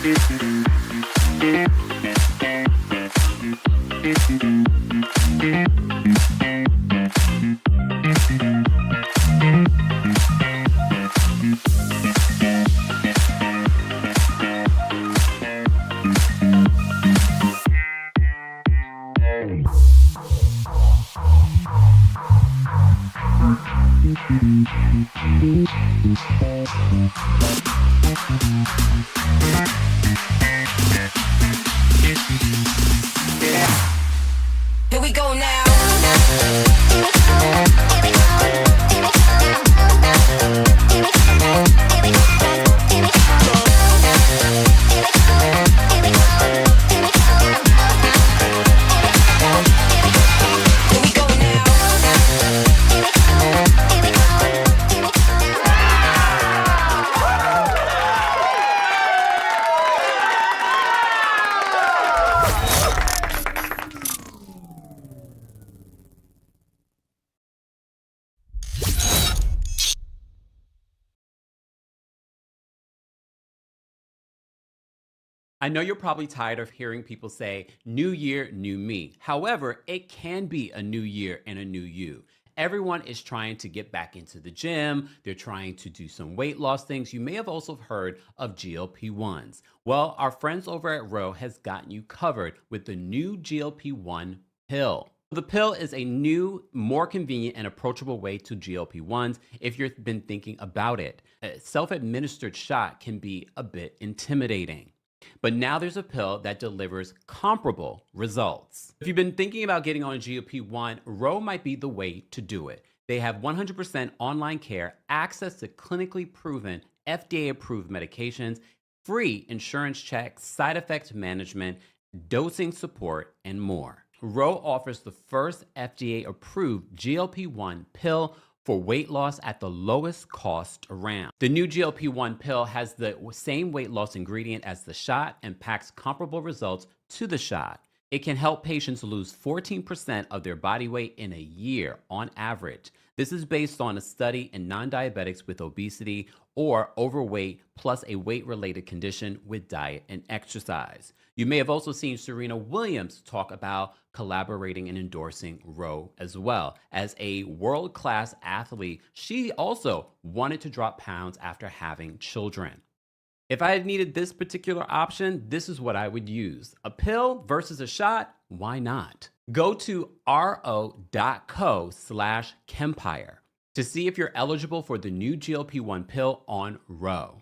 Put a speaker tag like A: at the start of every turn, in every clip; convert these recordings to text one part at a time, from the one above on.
A: Here we go now.
B: I know you're probably tired of hearing people say, new year, new me. However, it can be a new year and a new you. Everyone is trying to get back into the gym. They're trying to do some weight loss things. You may have also heard of GLP-1s. Well, our friends over at RHOP has gotten you covered with the new GLP-1 pill. The pill is a new, more convenient and approachable way to GLP-1s if you've been thinking about it. A self-administered shot can be a bit intimidating. But now there's a pill that delivers comparable results. If you've been thinking about getting on a GLP-1, RHOP might be the way to do it. They have 100% online care, access to clinically proven, FDA-approved medications, free insurance checks, side effects management, dosing support, and more. RHOP offers the first FDA-approved GLP-1 pill for weight loss at the lowest cost around. The new GLP-1 pill has the same weight loss ingredient as the shot and packs comparable results to the shot. It can help patients lose 14% of their body weight in a year on average. This is based on a study in non-diabetics with obesity or overweight plus a weight-related condition with diet and exercise. You may have also seen Serena Williams talk about collaborating and endorsing RHOP as well. As a world-class athlete, she also wanted to drop pounds after having children. If I had needed this particular option, this is what I would use. A pill versus a shot? Why not? Go to ro.co/Kempire to see if you're eligible for the new GLP-1 pill on RHOP.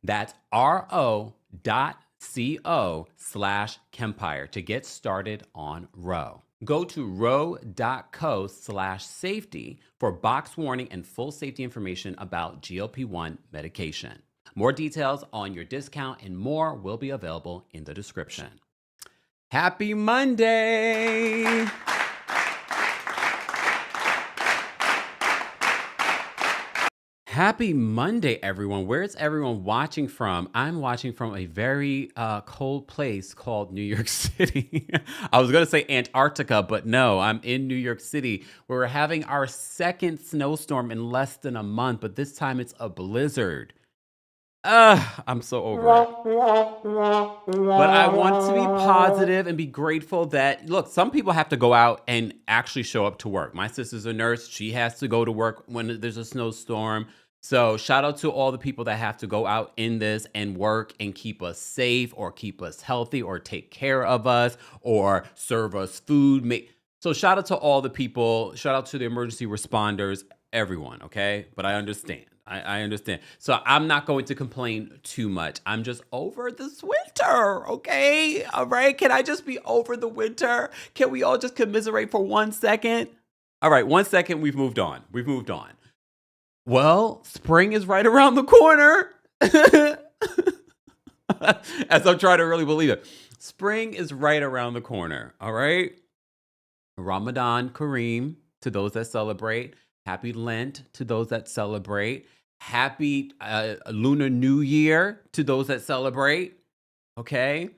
B: That's ro.co/Kempire to get started on RHOP. Go to ro.co/safety for box warning and full safety information about GLP-1 medication. More details on your discount and more will be available in the description. Happy Monday! Happy Monday, everyone. Where is everyone watching from? I'm watching from a very cold place called New York City. I was going to say Antarctica, but no, I'm in New York City. Where we're having our second snowstorm in less than a month, but this time it's a blizzard. I'm so over it. But I want to be positive and be grateful that, look, some people have to go out and actually show up to work. My sister's a nurse. She has to go to work when there's a snowstorm. So shout out to all the people that have to go out in this and work and keep us safe or keep us healthy or take care of us or serve us food. So shout out to all the people. Shout out to the emergency responders, everyone, okay? But I understand. I understand. So I'm not going to complain too much. I'm just over this winter, okay? All right? Can I just be over the winter? Can we all just commiserate for 1 second? All right, 1 second, we've moved on. Well, spring is right around the corner. As I'm trying to really believe it. Spring is right around the corner, all right? Ramadan Kareem to those that celebrate. Happy Lent to those that celebrate. Happy Lunar New Year to those that celebrate. Okay.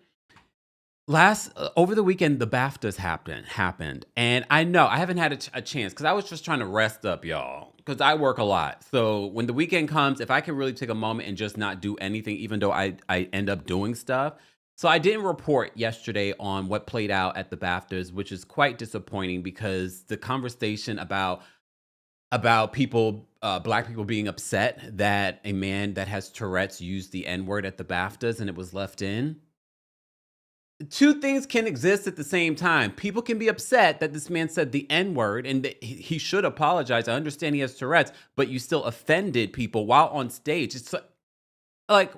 B: Over the weekend, the BAFTAs happened. And I know I haven't had a chance because I was just trying to rest up, y'all. because I work a lot. So when the weekend comes, if I can really take a moment and just not do anything, even though I end up doing stuff. So I didn't report yesterday on what played out at the BAFTAs, which is quite disappointing because the conversation about people, black people being upset that a man that has Tourette's used the N-word at the BAFTAs and it was left in. Two things can exist at the same time. People can be upset that this man said the N-word and that he should apologize. I understand he has Tourette's, but you still offended people while on stage. It's like,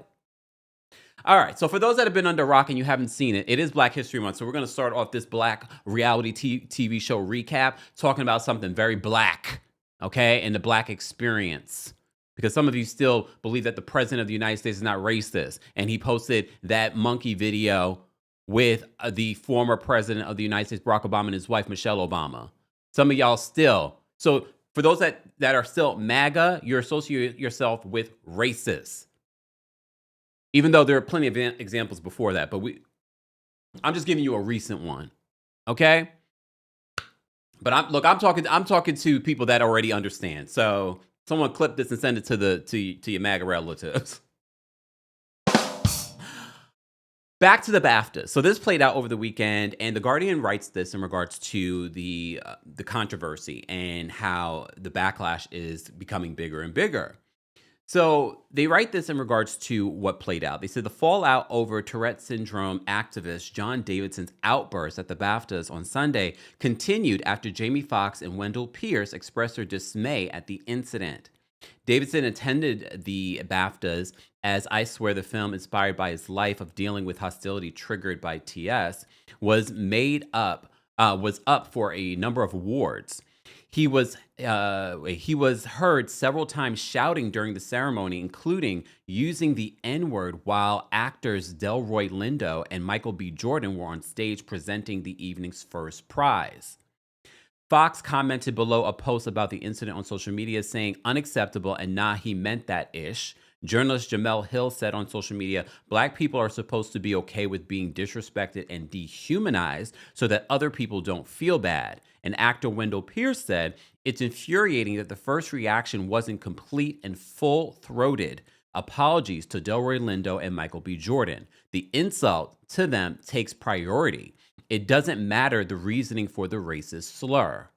B: all right. So for those that have been under rock and you haven't seen it, it is Black History Month. So we're going to start off this black reality TV show recap talking about something very black, okay, and the black experience. Because some of you still believe that the president of the United States is not racist. And he posted that monkey video with the former president of the United States, Barack Obama, and his wife, Michelle Obama. Some of y'all still. So for those that are still MAGA, you're associating yourself with racists. Even though there are plenty of examples before that. But I'm just giving you a recent one. Okay? But I'm talking to people that already understand. So someone clip this and send it to your MAGA relatives. Back to the BAFTA. So this played out over the weekend, and The Guardian writes this in regards to the controversy and how the backlash is becoming bigger and bigger. So they write this in regards to what played out. They said the fallout over Tourette syndrome activist John Davidson's outburst at the BAFTAs on Sunday continued after Jamie Foxx and Wendell Pierce expressed their dismay at the incident. Davidson attended the BAFTAs as I Swear, the film inspired by his life of dealing with hostility triggered by TS, was up for a number of awards. He was heard several times shouting during the ceremony, including using the N-word while actors Delroy Lindo and Michael B. Jordan were on stage presenting the evening's first prize. Fox commented below a post about the incident on social media saying, "Unacceptable and nah, he meant that ish." Journalist Jamel Hill said on social media, "Black people are supposed to be okay with being disrespected and dehumanized so that other people don't feel bad." And actor Wendell Pierce said, "It's infuriating that the first reaction wasn't complete and full-throated. Apologies to Delroy Lindo and Michael B. Jordan. The insult to them takes priority. It doesn't matter the reasoning for the racist slur."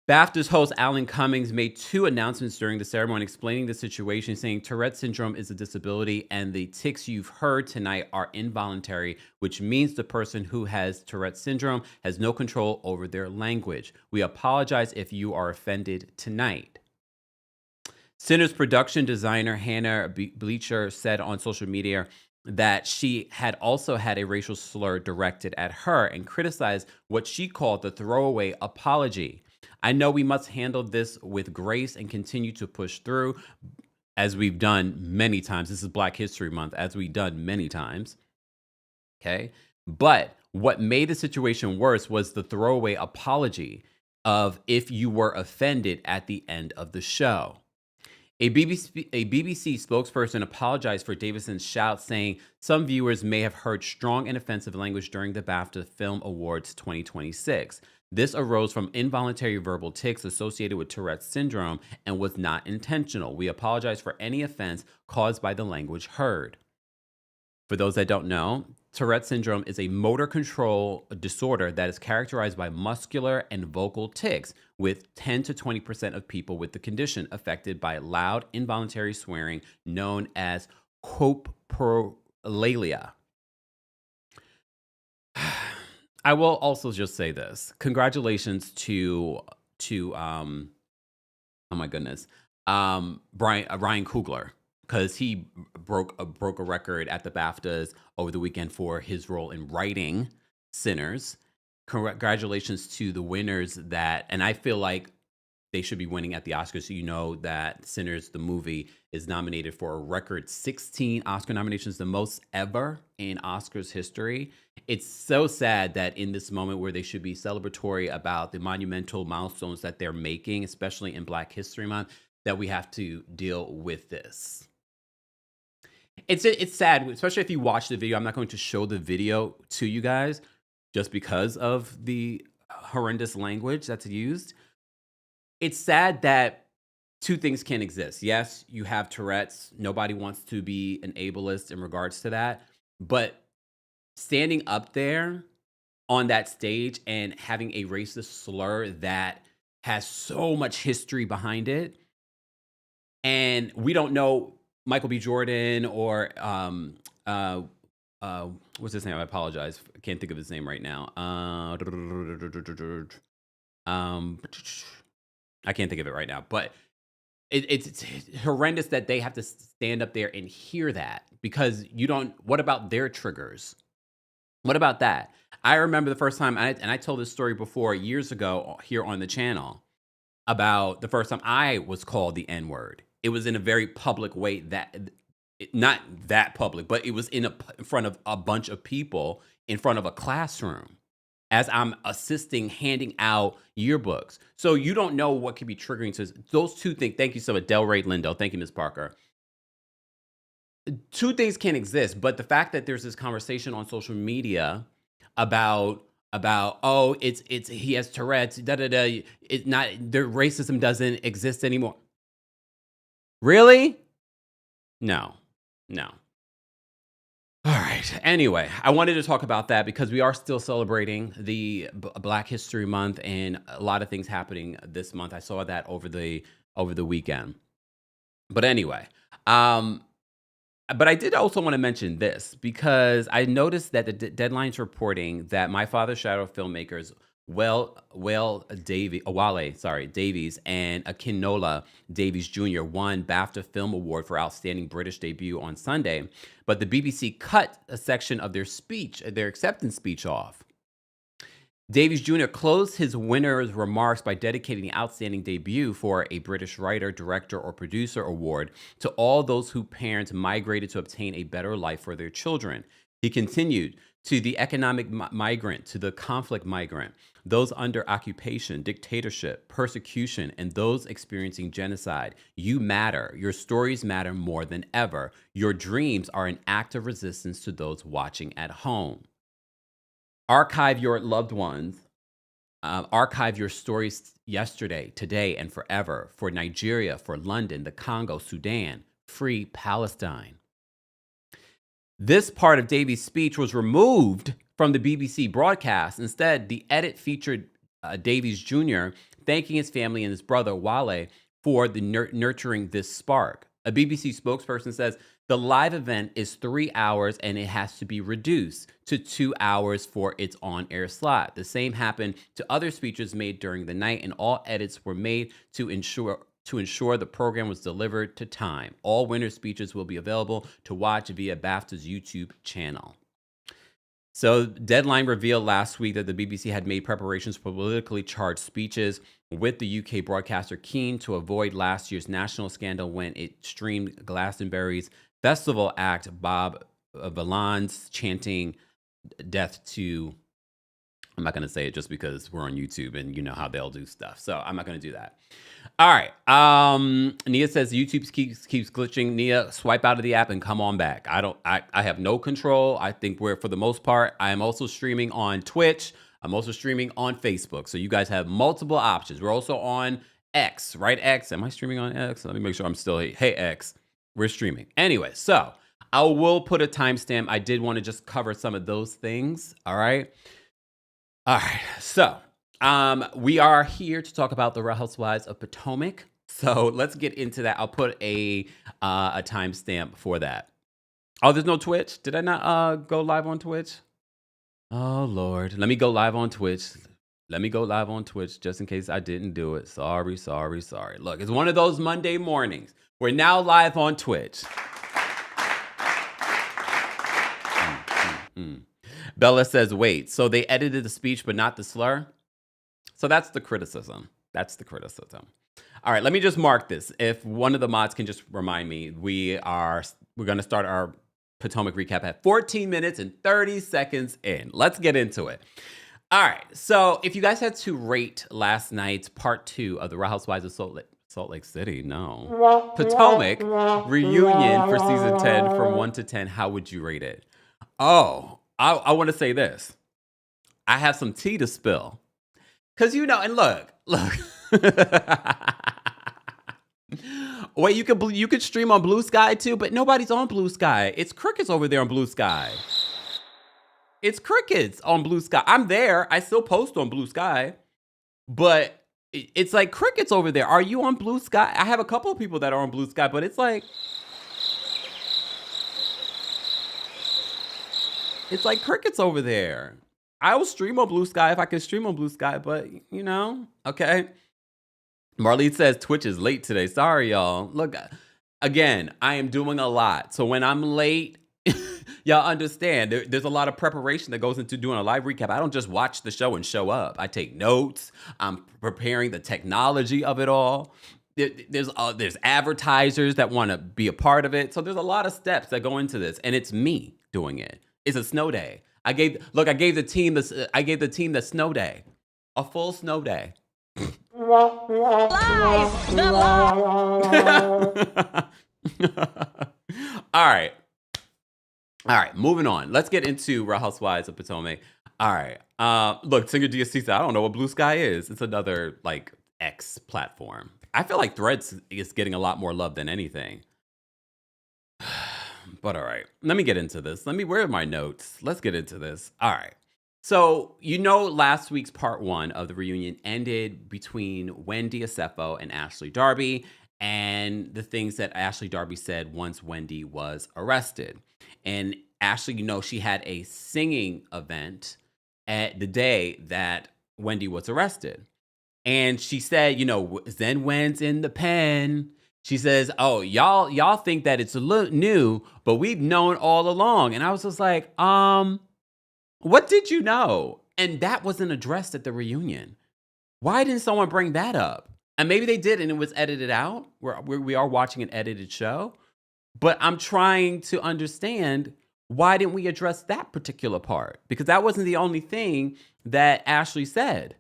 B: BAFTA's host Alan Cummings made two announcements during the ceremony explaining the situation, saying Tourette syndrome is a disability and the tics you've heard tonight are involuntary, which means the person who has Tourette syndrome has no control over their language. We apologize if you are offended tonight. Sinners production designer Hannah Bleacher said on social media that she had also had a racial slur directed at her and criticized what she called the throwaway apology. "I know we must handle this with grace and continue to push through, as we've done many times." This is Black History Month, as we've done many times. Okay. But what made the situation worse was the throwaway apology of if you were offended at the end of the show. A BBC spokesperson apologized for Davidson's shout, saying some viewers may have heard strong and offensive language during the BAFTA Film Awards 2026. This arose from involuntary verbal tics associated with Tourette's syndrome and was not intentional. We apologize for any offense caused by the language heard. For those that don't know, Tourette's syndrome is a motor control disorder that is characterized by muscular and vocal tics, with 10 to 20% of people with the condition affected by loud, involuntary swearing known as coprolalia. I will also just say this. Congratulations to oh my goodness, Ryan Coogler, because he broke a record at the BAFTAs over the weekend for his role in writing Sinners. Congratulations to the winners and I feel like they should be winning at the Oscars. So you know that Sinners, the movie, is nominated for a record 16 Oscar nominations, the most ever in Oscars history. It's so sad that in this moment where they should be celebratory about the monumental milestones that they're making, especially in Black History Month, that we have to deal with this. It's sad, especially if you watch the video. I'm not going to show the video to you guys just because of the horrendous language that's used. it's sad that two things can exist. Yes, you have Tourette's. Nobody wants to be an ableist in regards to that. But standing up there on that stage and having a racist slur that has so much history behind it, and we don't know Michael B. Jordan or uh, what's his name? I apologize. I can't think of his name right now. Um, I can't think of it right now, but it's horrendous that they have to stand up there and hear that because you don't. What about their triggers? What about that? I remember the first time, and I told this story before years ago here on the channel about the first time I was called the N word. It was in a very public way not that public, but it was in front of a bunch of people in front of a classroom as I'm assisting handing out yearbooks. So you don't know what could be triggering to those two things. Thank you so much, Delray Lindo. Thank you, Ms. Parker. Two things can exist, but the fact that there's this conversation on social media about oh it's he has Tourette's, da da da. It's not, the racism doesn't exist anymore. Really? No. All right. Anyway, I wanted to talk about that because we are still celebrating the Black History Month and a lot of things happening this month. I saw that over the weekend. But anyway, but I did also want to mention this because I noticed that the Deadline's reporting that My Father's Shadow filmmakers Wale Davies and Akinola Davies Jr. won BAFTA Film Award for Outstanding British Debut on Sunday, but the BBC cut a section of their acceptance speech off. Davies Jr. closed his winner's remarks by dedicating the Outstanding Debut for a British Writer, Director, or Producer award to all those whose parents migrated to obtain a better life for their children. He continued, to the economic migrant, to the conflict migrant, those under occupation, dictatorship, persecution, and those experiencing genocide, you matter. Your stories matter more than ever. Your dreams are an act of resistance to those watching at home. Archive your loved ones. Archive your stories yesterday, today, and forever for Nigeria, for London, the Congo, Sudan. Free Palestine. This part of Davies' speech was removed from the BBC broadcast. Instead, the edit featured Davies Jr. thanking his family and his brother, Wale, for the nurturing this spark. A BBC spokesperson says, the live event is 3 hours and it has to be reduced to 2 hours for its on-air slot. The same happened to other speeches made during the night, and all edits were made to ensure the program was delivered to time. All winner speeches will be available to watch via BAFTA's YouTube channel. So Deadline revealed last week that the BBC had made preparations for politically charged speeches, with the UK broadcaster keen to avoid last year's national scandal when it streamed Glastonbury's festival act Bob Valan's chanting death to... I'm not going to say it just because we're on YouTube and you know how they'll do stuff. So I'm not going to do that. All right. Nia says YouTube keeps glitching. Nia, swipe out of the app and come on back. I have no control. I think for the most part, I am also streaming on Twitch. I'm also streaming on Facebook. So you guys have multiple options. We're also on X, right? X. Am I streaming on X? Let me make sure I'm still here. Hey, X. We're streaming. Anyway, so I will put a timestamp. I did want to just cover some of those things. All right. So we are here to talk about the Real Housewives of Potomac. So let's get into that. I'll put a timestamp for that. Oh, there's no Twitch? Did I not go live on Twitch? Oh, Lord. Let me go live on Twitch. Just in case I didn't do it. Sorry. Look, it's one of those Monday mornings. We're now live on Twitch. Bella says, wait, so they edited the speech but not the slur? So that's the criticism. All right, let me just mark this. If one of the mods can just remind me, we're going to start our Potomac recap at 14 minutes and 30 seconds in. Let's get into it. All right, so if you guys had to rate last night's part 2 of the Real Housewives of Salt Lake City, Potomac reunion for season 10 from 1 to 10, how would you rate it? Oh, I want to say this. I have some tea to spill. Because, and look, Wait, you could stream on Blue Sky too, but nobody's on Blue Sky. It's crickets over there on Blue Sky. It's crickets on Blue Sky. I'm there. I still post on Blue Sky, but it's like crickets over there. Are you on Blue Sky? I have a couple of people that are on Blue Sky, but it's like crickets over there. I will stream on Blue Sky if I can stream on Blue Sky, but okay. Marlene says Twitch is late today. Sorry, y'all. Look, again, I am doing a lot. So when I'm late, y'all understand there's a lot of preparation that goes into doing a live recap. I don't just watch the show and show up. I take notes. I'm preparing the technology of it all. There's advertisers that want to be a part of it. So there's a lot of steps that go into this, and it's me doing it. It's a snow day. I gave the team the snow day, a full snow day. Live. All right, moving on. Let's get into Real Housewives of Potomac. All right. Look, Singer DSC said, I don't know what Blue Sky is. It's another like X platform. I feel like Threads is getting a lot more love than anything. But all right, let me get into this. Where are my notes? Let's get into this. All right. So, last week's part 1 of the reunion ended between Wendy Asefo and Ashley Darby, and the things that Ashley Darby said once Wendy was arrested. And Ashley, she had a singing event at the day that Wendy was arrested. And she said, Zen Wen's in the pen. She says, oh, y'all think that it's a little new, but we've known all along. And I was just like, what did you know? And that wasn't addressed at the reunion. Why didn't someone bring that up? And maybe they did and it was edited out. We are watching an edited show. But I'm trying to understand, why didn't we address that particular part? Because that wasn't the only thing that Ashley said.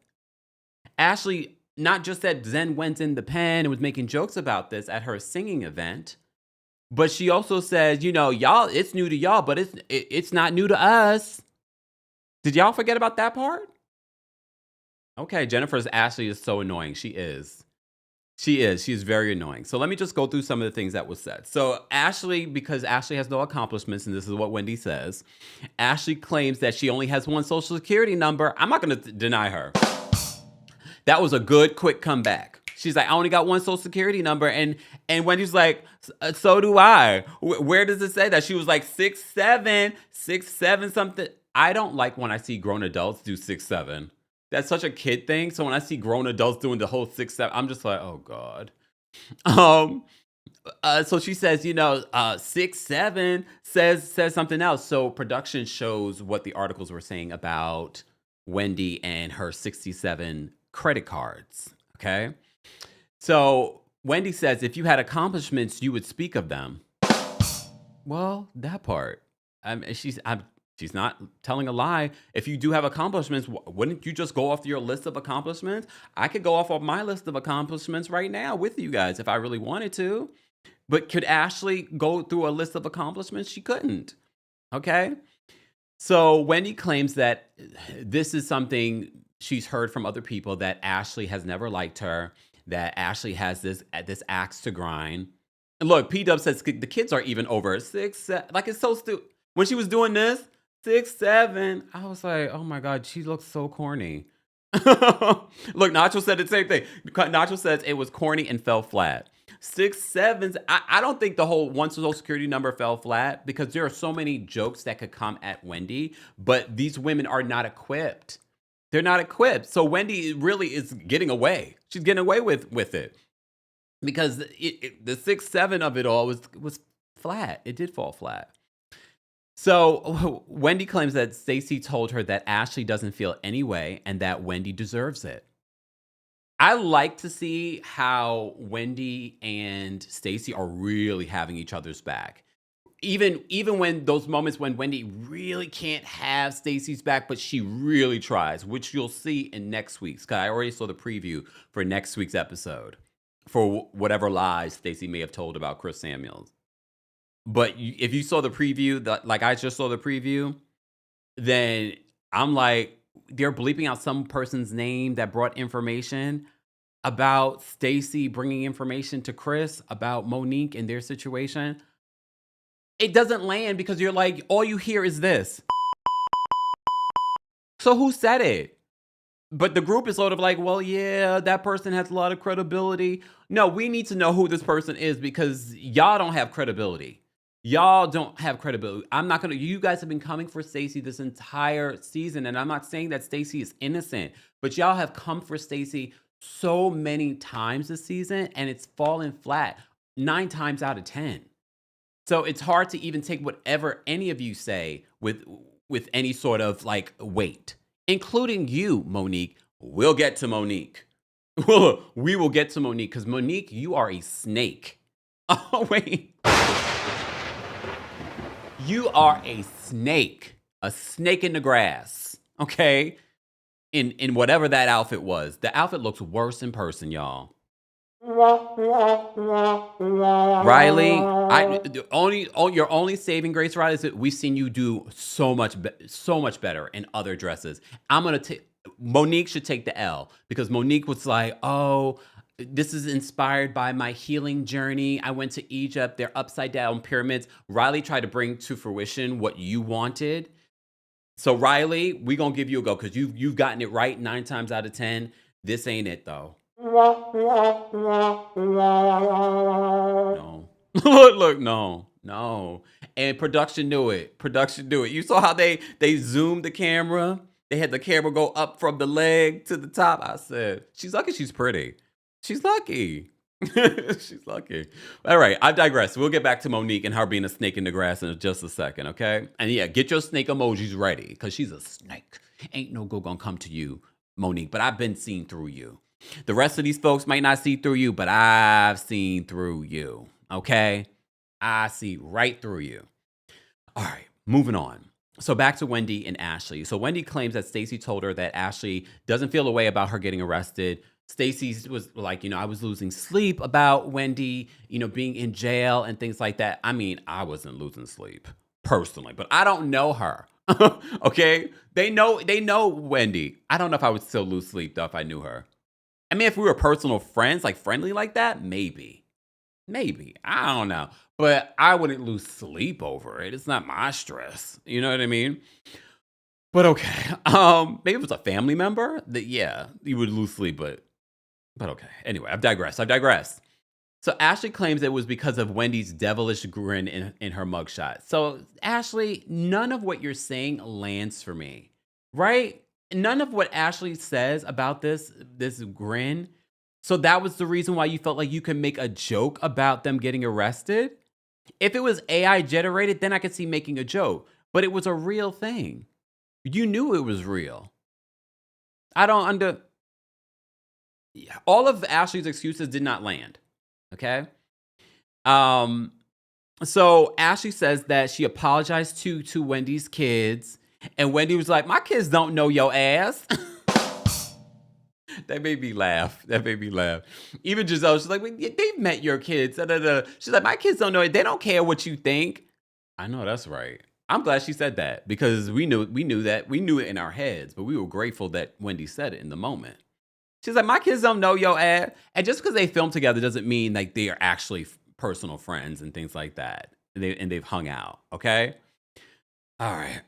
B: Ashley not just said Zen went in the pen and was making jokes about this at her singing event, but she also says, y'all, it's new to y'all, but it's not new to us. Did y'all forget about that part? Okay, Jennifer's Ashley is so annoying. She is. She is very annoying. So let me just go through some of the things that was said. So Ashley, because Ashley has no accomplishments, and this is what Wendy says, Ashley claims that she only has one social security number. I'm not going to deny her. That was a good, quick comeback. She's like, I only got one social security number. And Wendy's like, so do I. Where does it say that? She was like 6'7", something. I don't like when I see grown adults do 6'7". That's such a kid thing. So when I see grown adults doing the whole 6'7", I'm just like, oh God. So she says, 6'7" says something else. So production shows what the articles were saying about Wendy and her 67 credit cards. Okay. So Wendy says, if you had accomplishments, you would speak of them. Well, that part. She's not telling a lie. If you do have accomplishments, wouldn't you just go off your list of accomplishments? I could go off of my list of accomplishments right now with you guys if I really wanted to. But could Ashley go through a list of accomplishments? She couldn't. Okay. So Wendy claims that this is something she's heard from other people, that Ashley has never liked her, that Ashley has this axe to grind. And look, P-Dub says the kids are even over 6, like it's so stupid. When she was doing this, 6'7", I was like, oh my God, she looks so corny. Look, Nacho said the same thing. Nacho says it was corny and fell flat. 6'7", I don't think the whole one social security number fell flat, because there are so many jokes that could come at Wendy, but these women are not equipped. They're not equipped. So Wendy really is getting away. She's getting away with it, because the 6'7" of it all was flat. It did fall flat. So Wendy claims that Stacey told her that Ashley doesn't feel any way and that Wendy deserves it. I like to see how Wendy and Stacey are really having each other's back. Even when those moments when Wendy really can't have Stacey's back, but she really tries, which you'll see in next week's, because I already saw the preview for next week's episode for whatever lies Stacey may have told about Chris Samuels. But if you saw the preview, like I just saw the preview, then I'm like, they're bleeping out some person's name that brought information. about Stacey bringing information to Chris about Monique and their situation, it doesn't land because you're like, all you hear is this. So who said it? But the group is sort of like, well, yeah, that person has a lot of credibility. No, we need to know who this person is because y'all don't have credibility. Y'all don't have credibility. I'm not going to, you guys have been coming for Stacey this entire season. And I'm not saying that Stacey is innocent, but y'all have come for Stacey so many times this season and it's fallen flat 9 times out of 10. So it's hard to even take whatever any of you say with any sort of like weight, including you, Monique. We'll get to Monique. We will get to Monique because Monique, you are a snake. Oh, wait. You are a snake in the grass, okay? In whatever that outfit was. The outfit looks worse in person, y'all. Riley, your only saving grace, Riley, is that we've seen you do so much better in other dresses. Monique should take the L because Monique was like, oh, this is inspired by my healing journey. I went to Egypt. They're upside down pyramids. Riley tried to bring to fruition what you wanted. So Riley, we're going to give you a go because you've gotten it right 9 times out of 10. This ain't it though. No. Look, no. And production knew it. You saw how they zoomed the camera? They had the camera go up from the leg to the top. I said, she's lucky she's pretty. She's lucky. She's lucky. All right, I digress. We'll get back to Monique and her being a snake in the grass in just a second, okay? And yeah, get your snake emojis ready because she's a snake. Ain't no good gonna come to you, Monique, but I've been seen through you. The rest of these folks might not see through you, but I've seen through you, okay? I see right through you. All right, moving on. So back to Wendy and Ashley. So Wendy claims that Stacey told her that Ashley doesn't feel a way about her getting arrested. Stacey was like, I was losing sleep about Wendy, being in jail and things like that. I mean, I wasn't losing sleep personally, but I don't know her. Okay? They know Wendy. I don't know if I would still lose sleep though if I knew her. I mean, if we were personal friends, like friendly like that, maybe. I don't know. But I wouldn't lose sleep over it. It's not my stress. You know what I mean? But okay. Maybe it was a family member that, yeah, you would lose sleep, but okay. Anyway, I've digressed. So Ashley claims it was because of Wendy's devilish grin in her mugshot. So Ashley, none of what you're saying lands for me, right? None of what Ashley says about this grin. So that was the reason why you felt like you could make a joke about them getting arrested? If it was AI generated, then I could see making a joke. But it was a real thing. You knew it was real. All of Ashley's excuses did not land. Okay? So Ashley says that she apologized to Wendy's kids. And Wendy was like, my kids don't know your ass. That made me laugh. Even Giselle, she's like, they've met your kids. She's like, my kids don't know it. They don't care what you think. I know that's right. I'm glad she said that because we knew that. We knew it in our heads, but we were grateful that Wendy said it in the moment. She's like, my kids don't know your ass. And just because they film together doesn't mean like they are actually personal friends and things like that. And they've hung out. Okay. All right.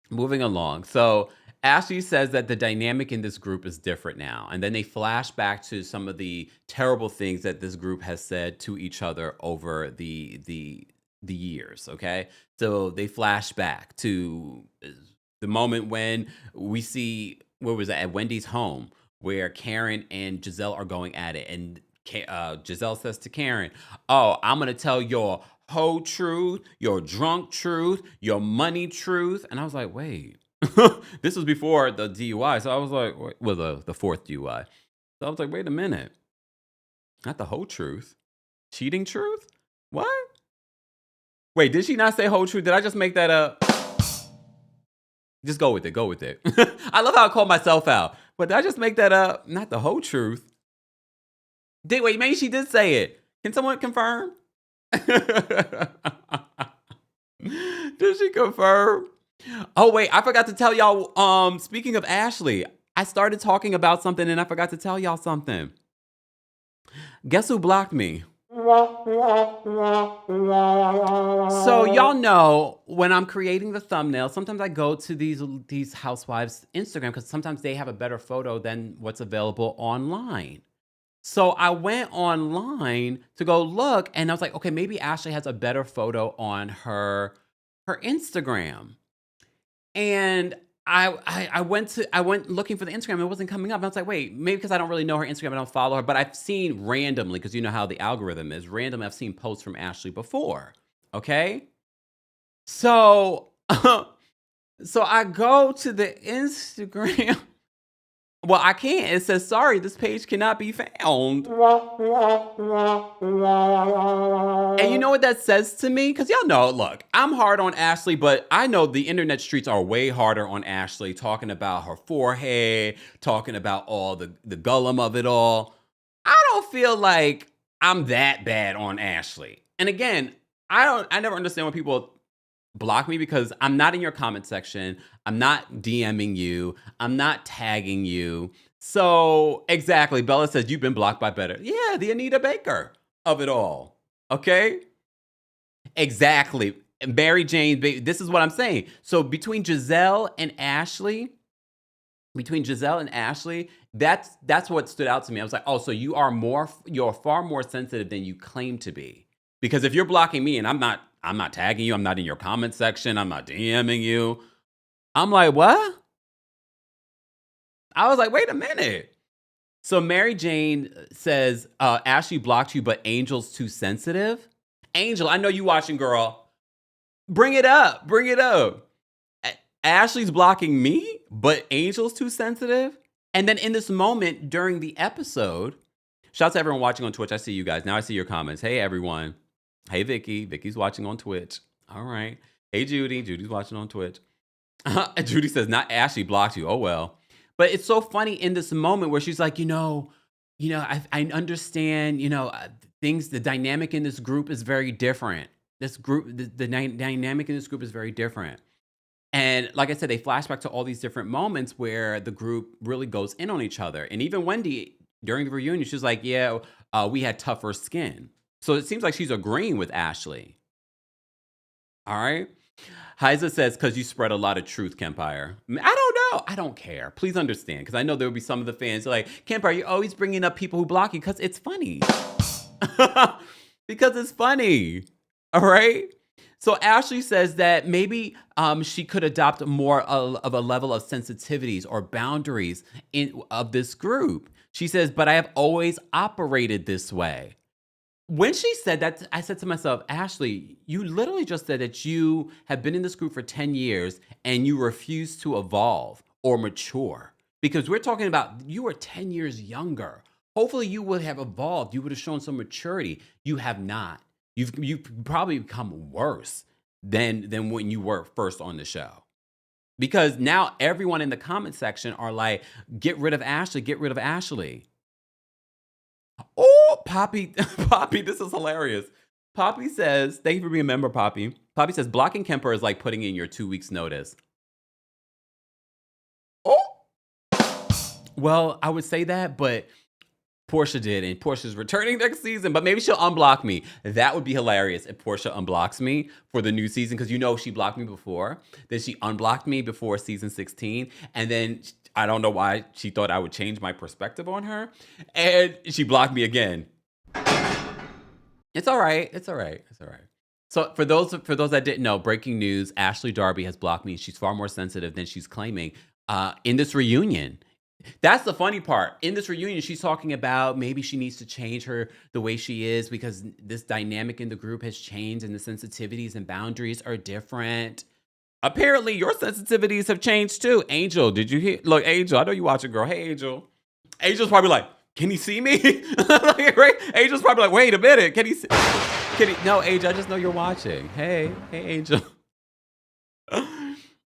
B: Moving along. So Ashley says that the dynamic in this group is different now. And then they flash back to some of the terrible things that this group has said to each other over the years. Okay. So they flash back to the moment when we see, where was that, at Wendy's home, where Karen and Giselle are going at it. And Giselle says to Karen, oh, I'm going to tell your whole truth, your drunk truth, your money truth. And I was like, wait. This was before the DUI. So I was like, well, the fourth DUI. So I was like, wait a minute. Not the whole truth. Cheating truth? What? Wait, did she not say whole truth? Did I just make that up? Just go with it. I love how I called myself out. But did I just make that up? Not the whole truth. Wait, maybe she did say it. Can someone confirm? Did she confirm? Oh, wait, I forgot to tell y'all, speaking of Ashley, I started talking about something and I forgot to tell y'all something. Guess who blocked me? So y'all know when I'm creating the thumbnail, sometimes I go to these housewives Instagram because sometimes they have a better photo than what's available online. So I went online to go look and I was like, okay, maybe Ashley has a better photo on her Instagram. And I went looking for the Instagram. It wasn't coming up. I was like, wait, maybe because I don't really know her Instagram, I don't follow her. But I've seen randomly, because you know how the algorithm is. Randomly, I've seen posts from Ashley before. Okay, so so I go to the Instagram. Well, I can't. It says, sorry, this page cannot be found. And you know what that says to me? Because y'all know, look, I'm hard on Ashley, but I know the internet streets are way harder on Ashley, talking about her forehead, talking about all the gullum of it all. I don't feel like I'm that bad on Ashley. And again, I never understand when people block me because I'm not in your comment section. I'm not DMing you. I'm not tagging you. So exactly, Bella says you've been blocked by better. Yeah, the Anita Baker of it all. Okay? Exactly. Mary Jane, this is what I'm saying. So between Giselle and Ashley, that's what stood out to me. I was like, oh, so you're far more sensitive than you claim to be. Because if you're blocking me and I'm not tagging you, I'm not in your comment section, I'm not DMing you. I'm like, what? I was like, wait a minute. So Mary Jane says, Ashley blocked you, but Angel's too sensitive. Angel, I know you watching, girl. Bring it up. Bring it up. Ashley's blocking me, but Angel's too sensitive. And then in this moment during the episode, shout out to everyone watching on Twitch. I see you guys. Now I see your comments. Hey, everyone. Hey, Vicky. Vicky's watching on Twitch. All right. Hey, Judy. Judy's watching on Twitch. Judy says, not Ashley blocked you. Oh, well. But it's so funny in this moment where she's like, I understand, things, the dynamic in this group is very different. This group, the dynamic in this group is very different. And like I said, they flash back to all these different moments where the group really goes in on each other. And even Wendy, during the reunion, she was like, yeah, we had tougher skin. So it seems like she's agreeing with Ashley. All right. Heiza says, because you spread a lot of truth, Kempire. I don't know. I don't care. Please understand. Because I know there will be some of the fans who are like, Kempire, you're always bringing up people who block you because it's funny. Because it's funny. All right. So Ashley says that maybe she could adopt more of a level of sensitivities or boundaries of this group. She says, but I have always operated this way. When she said that, I said to myself, Ashley, you literally just said that you have been in this group for 10 years and you refuse to evolve or mature. Because we're talking about you were 10 years younger. Hopefully you would have evolved. You would have shown some maturity. You have not. You've probably become worse than when you were first on the show. Because now everyone in the comment section are like, get rid of Ashley, get rid of Ashley. Oh, Poppy, Poppy, this is hilarious. Poppy says, thank you for being a member, Poppy. Poppy says, blocking Kemper is like putting in your 2 weeks notice. Oh, well, I would say that, but Portia did, and Portia's returning next season, but maybe she'll unblock me. That would be hilarious if Portia unblocks me for the new season, because she blocked me before. Then she unblocked me before season 16, and then I don't know why she thought I would change my perspective on her, and she blocked me again. It's all right. It's all right. It's all right. So for those that didn't know, breaking news: Ashley Darby has blocked me. She's far more sensitive than she's claiming in this reunion. That's the funny part. In this reunion, she's talking about maybe she needs to change the way she is because this dynamic in the group has changed and the sensitivities and boundaries are different. Apparently, your sensitivities have changed too. Angel, did you hear? Look, Angel, I know you watching, girl. Hey, Angel. Angel's probably like, can he see me? Like, right? Angel's probably like, wait a minute. Can he see? No, Angel, I just know you're watching. Hey, Angel.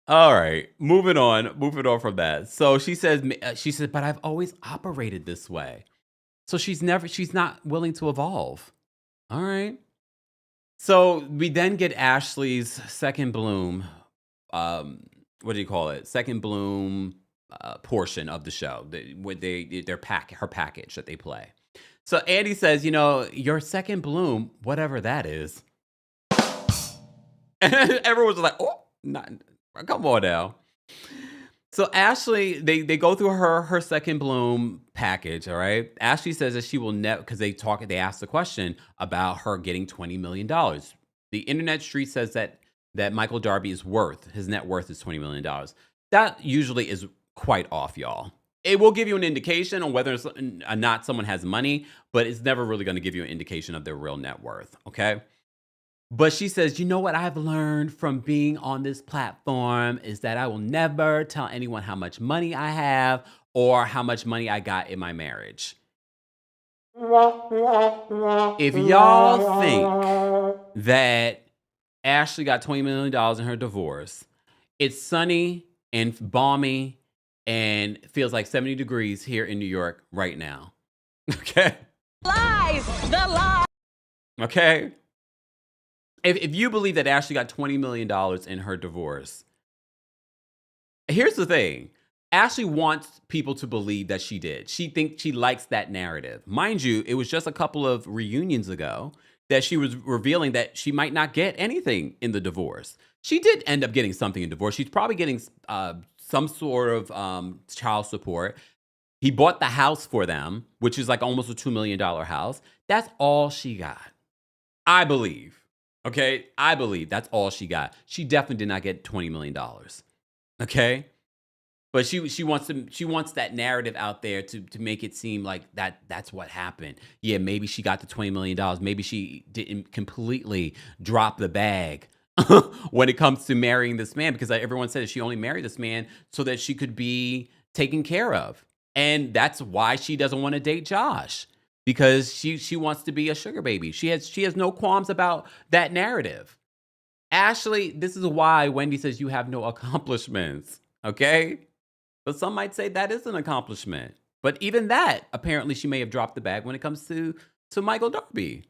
B: All right, moving on from that. So she says, but I've always operated this way. So she's not willing to evolve. All right. So we then get Ashley's second bloom. What do you call it? Second bloom portion of the show, her package that they play. So Andy says, you know, your second bloom, whatever that is. And everyone was like, oh, come on now. So Ashley, they go through her second bloom package, all right? Ashley says that she will never, because they asked the question about her getting $20 million. The internet street says that Michael Darby his net worth is $20 million. That usually is quite off, y'all. It will give you an indication on whether or not someone has money, but it's never really going to give you an indication of their real net worth, okay? But she says, you know what I've learned from being on this platform is that I will never tell anyone how much money I have or how much money I got in my marriage. If y'all think that Ashley got $20 million in her divorce, it's sunny and balmy and feels like 70 degrees here in New York right now. Okay?
A: Lies! The lie!
B: Okay? If you believe that Ashley got $20 million in her divorce, here's the thing. Ashley wants people to believe that she did. She thinks she likes that narrative. Mind you, it was just a couple of reunions ago that she was revealing that she might not get anything in the divorce. She did end up getting something in divorce. She's probably getting some sort of child support. He bought the house for them, which is like almost a $2 million house. That's all she got. I believe. Okay, I believe that's all she got. She definitely did not get $20 million. Okay, but she wants that narrative out there to make it seem like that's what happened. Yeah, maybe she got the $20 million. Maybe she didn't completely drop the bag when it comes to marrying this man, because everyone said she only married this man so that she could be taken care of, and that's why she doesn't want to date Josh. Because she wants to be a sugar baby. She has no qualms about that narrative. Ashley, this is why Wendy says you have no accomplishments, okay? But some might say that is an accomplishment. But even that, apparently she may have dropped the bag when it comes to Michael Darby.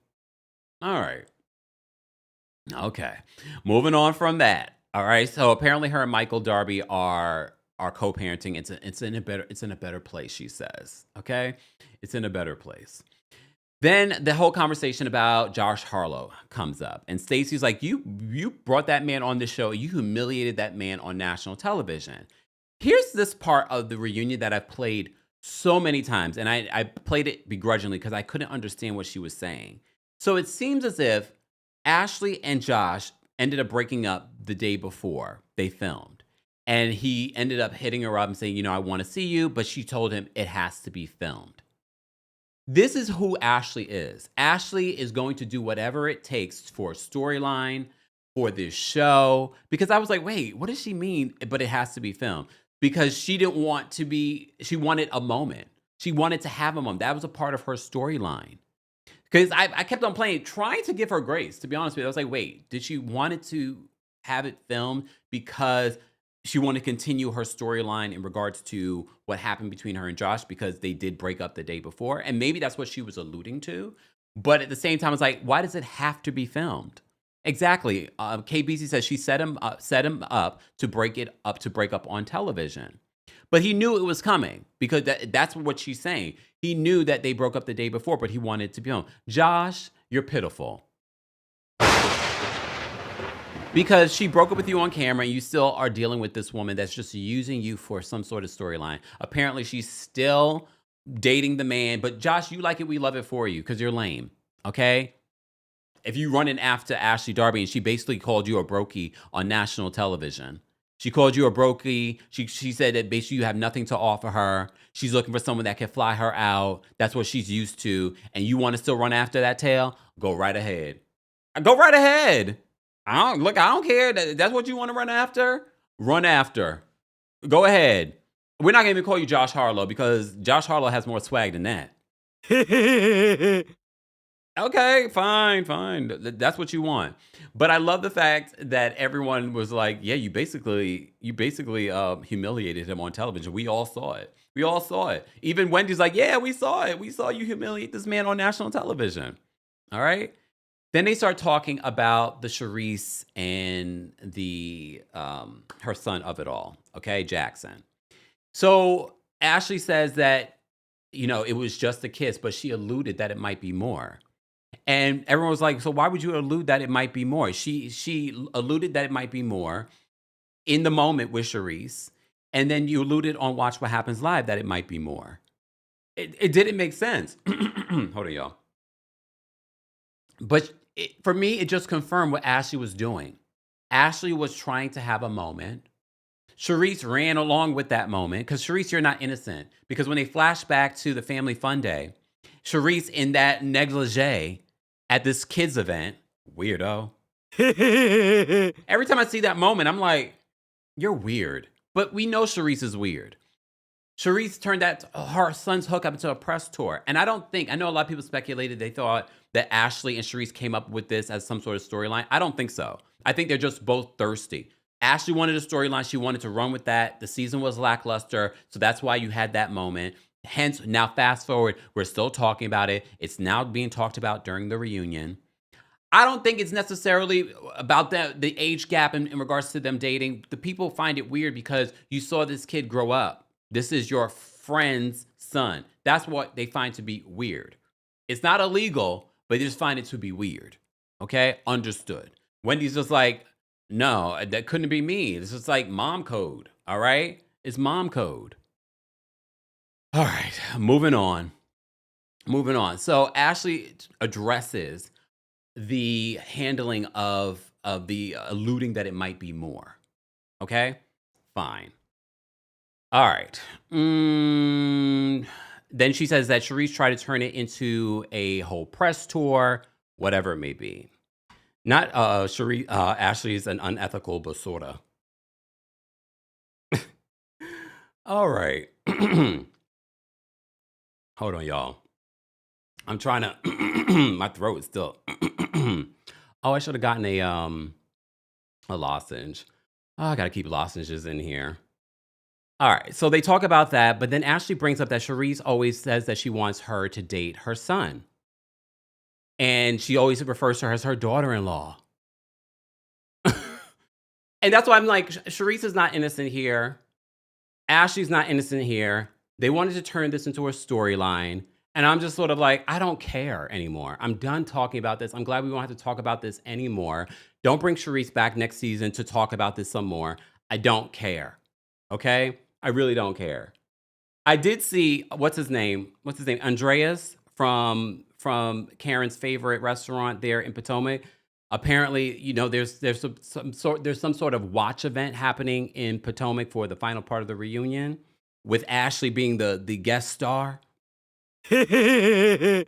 B: All right. Okay. Moving on from that. All right. So apparently her and Michael Darby are co-parenting. It's in a better place, she says. Okay? It's in a better place. Then the whole conversation about Josh Harlow comes up. And Stacey's like, you brought that man on the show. You humiliated that man on national television. Here's this part of the reunion that I've played so many times. And I played it begrudgingly because I couldn't understand what she was saying. So it seems as if Ashley and Josh ended up breaking up the day before they filmed. And he ended up hitting her up and saying, you know, I want to see you. But she told him it has to be filmed. This is who Ashley is. Ashley is going to do whatever it takes for a storyline, for this show. Because I was like, wait, what does she mean? But it has to be filmed. Because she wanted a moment. She wanted to have a moment. That was a part of her storyline. Because I kept on playing, trying to give her grace, to be honest with you. I was like, wait, did she want to have it filmed because she wanted to continue her storyline in regards to what happened between her and Josh, because they did break up the day before? And maybe that's what she was alluding to. But at the same time, it's like, why does it have to be filmed? Exactly. KBC says she set him up to break up on television. But he knew it was coming, because that's what she's saying. He knew that they broke up the day before, but he wanted to be on. Josh, you're pitiful. Because she broke up with you on camera and you still are dealing with this woman that's just using you for some sort of storyline. Apparently, she's still dating the man. But Josh, you like it, we love it for you, because you're lame, okay? If you run in after Ashley Darby and she basically called you a brokey on national television. She called you a brokey. She said that basically you have nothing to offer her. She's looking for someone that can fly her out. That's what she's used to. And you want to still run after that tail? Go right ahead. Go right ahead. I don't care. That's what you want to run after? Run after. Go ahead. We're not going to even call you Josh Harlow, because Josh Harlow has more swag than that. Okay, fine. That's what you want. But I love the fact that everyone was like, yeah, you basically humiliated him on television. We all saw it. Even Wendy's like, yeah, we saw it. We saw you humiliate this man on national television. All right. Then they start talking about the Charisse and the her son of it all, okay, Jackson. So Ashley says that, it was just a kiss, but she alluded that it might be more. And everyone was like, so why would you allude that it might be more? She alluded that it might be more in the moment with Charisse. And then you alluded on Watch What Happens Live that it might be more. It didn't make sense. Hold on, y'all. But for me, it just confirmed what Ashley was doing. Ashley was trying to have a moment. Charisse ran along with that moment because Charisse, you're not innocent. Because when they flash back to the family fun day, Charisse in that negligee at this kids event, weirdo. Every time I see that moment, I'm like, you're weird. But we know Charisse is weird. Charisse turned her son's hookup into a press tour. And I know a lot of people speculated they thought that Ashley and Charisse came up with this as some sort of storyline. I don't think so. I think they're just both thirsty. Ashley wanted a storyline. She wanted to run with that. The season was lackluster. So that's why you had that moment. Hence, now fast forward, we're still talking about it. It's now being talked about during the reunion. I don't think it's necessarily about the age gap in regards to them dating. The people find it weird because you saw this kid grow up. This is your friend's son. That's what they find to be weird. It's not illegal, but they just find it to be weird. Okay? Understood. Wendy's just like, no, that couldn't be me. This is like mom code. All right? It's mom code. All right. Moving on. So Ashley addresses the handling of the alluding that it might be more. Okay? Fine. All right. Then she says that Charisse tried to turn it into a whole press tour, whatever it may be. Not Charisse. Ashley's an unethical basura. All right. Hold on, y'all. I'm trying to. My throat is still. Oh, I should have gotten a lozenge. Oh, I gotta keep lozenges in here. All right, so they talk about that, but then Ashley brings up that Charisse always says that she wants her to date her son. And she always refers to her as her daughter-in-law. And that's why I'm like, Charisse is not innocent here. Ashley's not innocent here. They wanted to turn this into a storyline. And I'm just sort of like, I don't care anymore. I'm done talking about this. I'm glad we won't have to talk about this anymore. Don't bring Charisse back next season to talk about this some more. I don't care. Okay? I really don't care. I did see, what's his name? Andreas from Karen's favorite restaurant there in Potomac. Apparently, there's some sort of watch event happening in Potomac for the final part of the reunion, with Ashley being the guest star. And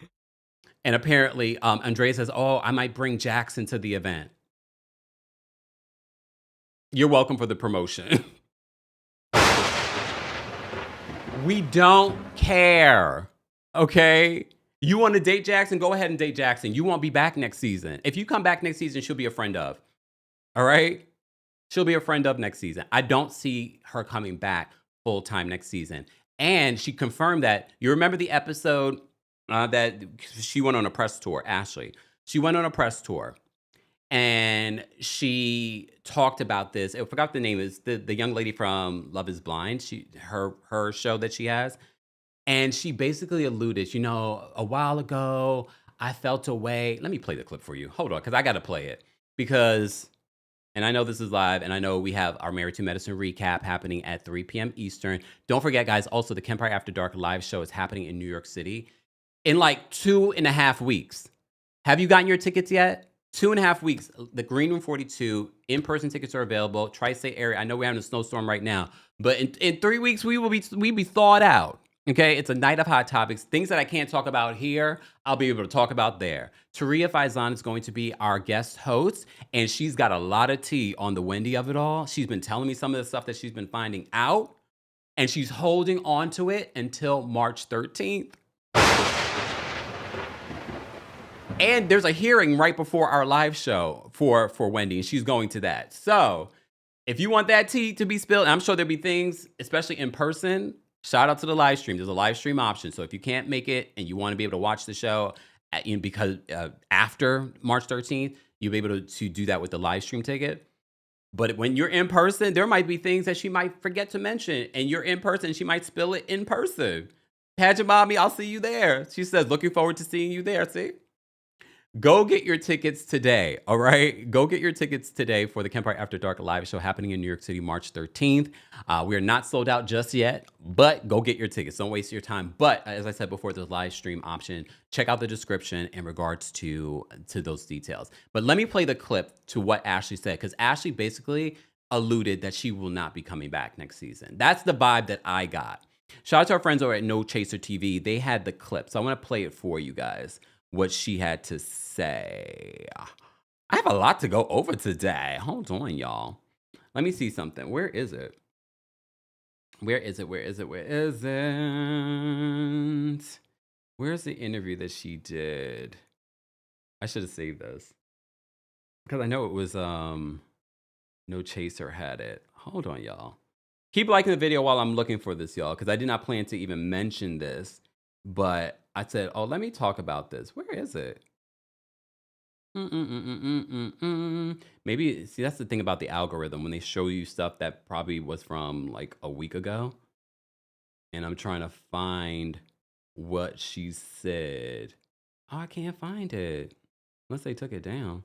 B: apparently, Andrea says, "Oh, I might bring Jackson to the event." You're welcome for the promotion. We don't care. Okay? You want to date Jackson? Go ahead and date Jackson. You won't be back next season. If you come back next season, she'll be a friend of. All right? She'll be a friend of next season. I don't see her coming back full time next season. And she confirmed that. You remember the episode that she went on a press tour, Ashley. She went on a press tour. And she talked about this. I forgot the name. It's the young lady from Love is Blind. Her show that she has. And she basically alluded, a while ago, I felt a way. Let me play the clip for you. Hold on, because I got to play it. And I know this is live, and I know we have our Married to Medicine recap happening at 3 p.m. Eastern. Don't forget, guys, also the Kempire After Dark live show is happening in New York City in like 2.5 weeks. Have you gotten your tickets yet? 2.5 weeks. The Green Room 42 in-person tickets are available. Tri-State area. I know we're having a snowstorm right now, but in 3 weeks we be thawed out. Okay, it's a night of hot topics. Things that I can't talk about here, I'll be able to talk about there. Taria Faison is going to be our guest host, and she's got a lot of tea on the Wendy of it all. She's been telling me some of the stuff that she's been finding out, and she's holding on to it until March 13th. And there's a hearing right before our live show for Wendy, and she's going to that. So if you want that tea to be spilled, I'm sure there'll be things, especially in person. Shout out to the live stream. There's a live stream option. So if you can't make it and you want to be able to watch the show because after March 13th, you'll be able to do that with the live stream ticket. But when you're in person, there might be things that she might forget to mention. And you're in person, she might spill it in person. Pageant Mommy, I'll see you there. She says, looking forward to seeing you there. See? Go get your tickets today, all right? Go get your tickets today for the Kempire After Dark live show happening in New York City, March 13th. We are not sold out just yet, but go get your tickets. Don't waste your time. But as I said before, there's a live stream option. Check out the description in regards to those details. But let me play the clip to what Ashley said, because Ashley basically alluded that she will not be coming back next season. That's the vibe that I got. Shout out to our friends over at No Chaser TV. They had the clip, so I want to play it for you guys. What she had to say. I have a lot to go over today. Hold on, y'all. Let me see something. Where is it? Where is it? Where is it? Where is it? Where's the interview that she did? I should have saved this. Because I know it was No Chaser had it. Hold on, y'all. Keep liking the video while I'm looking for this, y'all, because I did not plan to even mention this. But I said, oh, let me talk about this. Where is it? Maybe, see, that's the thing about the algorithm. When they show you stuff that probably was from like a week ago. And I'm trying to find what she said. Oh, I can't find it. Unless they took it down.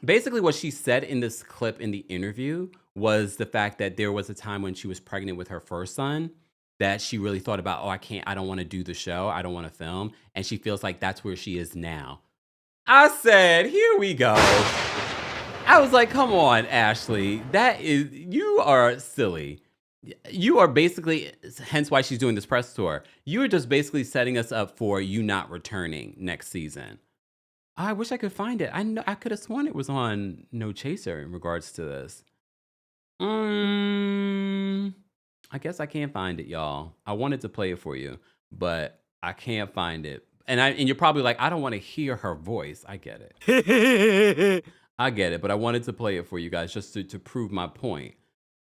B: Basically, what she said in this clip in the interview was the fact that there was a time when she was pregnant with her first son that she really thought about, oh, I don't want to do the show. I don't want to film. And she feels like that's where she is now. I said, here we go. I was like, come on, Ashley. You are silly. You are basically, hence why she's doing this press tour. You are just basically setting us up for you not returning next season. I wish I could find it. I could have sworn it was on No Chaser in regards to this. I guess I can't find it, y'all. I wanted to play it for you, but I can't find it. And you're probably like, I don't want to hear her voice. I get it. I get it, but I wanted to play it for you guys just to prove my point.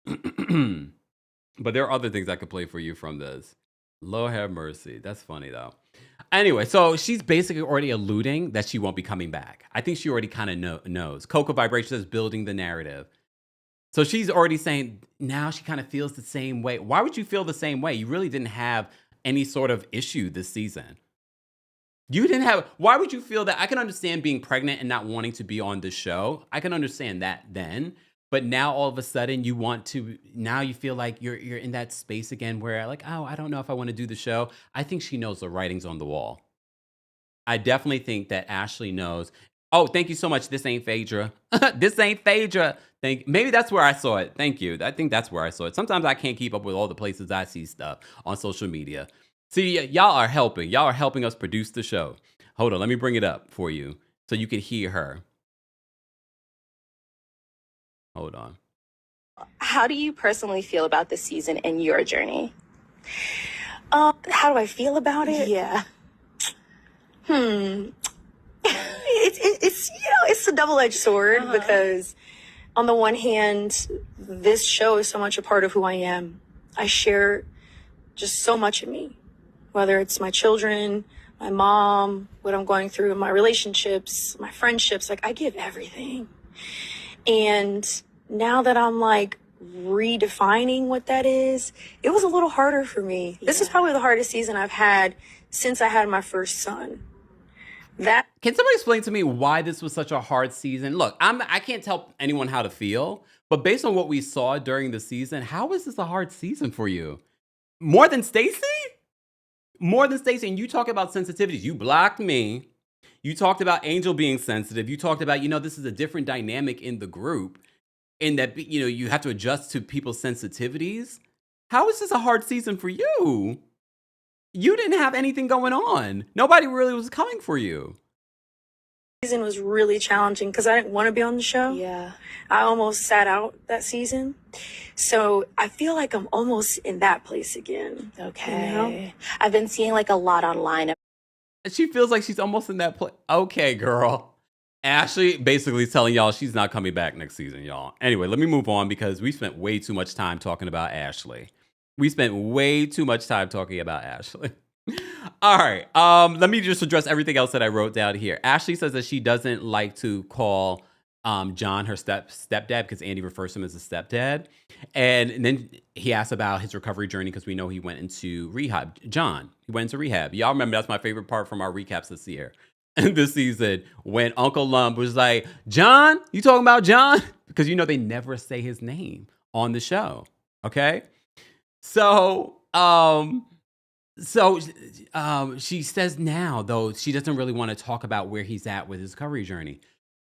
B: But there are other things I could play for you from this. Lord have mercy. That's funny, though. Anyway, so she's basically already alluding that she won't be coming back. I think she already kind of knows. Coco Vibration is building the narrative. So she's already saying now she kind of feels the same way. Why would you feel the same way? You really didn't have any sort of issue this season. You didn't have, why would you feel that? I can understand being pregnant and not wanting to be on the show. I can understand that then. But now all of a sudden you want to, now you feel like you're in that space again where like, oh, I don't know if I want to do the show. I think she knows the writing's on the wall. I definitely think that Ashley knows. Oh, thank you so much. This ain't Phaedra. This ain't Phaedra. Maybe that's where I saw it. Thank you. I think that's where I saw it. Sometimes I can't keep up with all the places I see stuff on social media. See, y'all are helping. Y'all are helping us produce the show. Hold on. Let me bring it up for you so you can hear her. Hold on.
C: How do you personally feel about this season and your journey? How do I feel about it? Yeah. It's it's a double-edged sword because on the one hand, this show is so much a part of who I am. I share just so much of me, whether it's my children, my mom, what I'm going through in my relationships, my friendships, like I give everything. And now that I'm like redefining what that is, it was a little harder for me. Yeah. This is probably the hardest season I've had since I had my first son.
B: Can somebody explain to me why this was such a hard season? Look, I can't tell anyone how to feel, but based on what we saw during the season, how is this a hard season for you? More than Stacey? More than Stacey. And you talk about sensitivities. You blocked me. You talked about Angel being sensitive. You talked about, this is a different dynamic in the group in that, you have to adjust to people's sensitivities. How is this a hard season for you? You didn't have anything going on. Nobody really was coming for you.
C: Season was really challenging because I didn't want to be on the show. Yeah. I almost sat out that season. So I feel like I'm almost in that place again. Okay. I've been seeing like a lot online.
B: She feels like she's almost in that place. Okay, girl. Ashley basically telling y'all she's not coming back next season, y'all. Anyway, let me move on because we spent way too much time talking about Ashley. We spent way too much time talking about Ashley. All right. Let me just address everything else that I wrote down here. Ashley says that she doesn't like to call John, her stepdad, because Andy refers to him as a stepdad. And then he asks about his recovery journey because we know he went into rehab. John, he went into rehab. Y'all remember that's my favorite part from our recaps this year. This season, when Uncle Lump was like, John, you talking about John? Because you know they never say his name on the show. Okay? So, she says now, though, she doesn't really want to talk about where he's at with his recovery journey.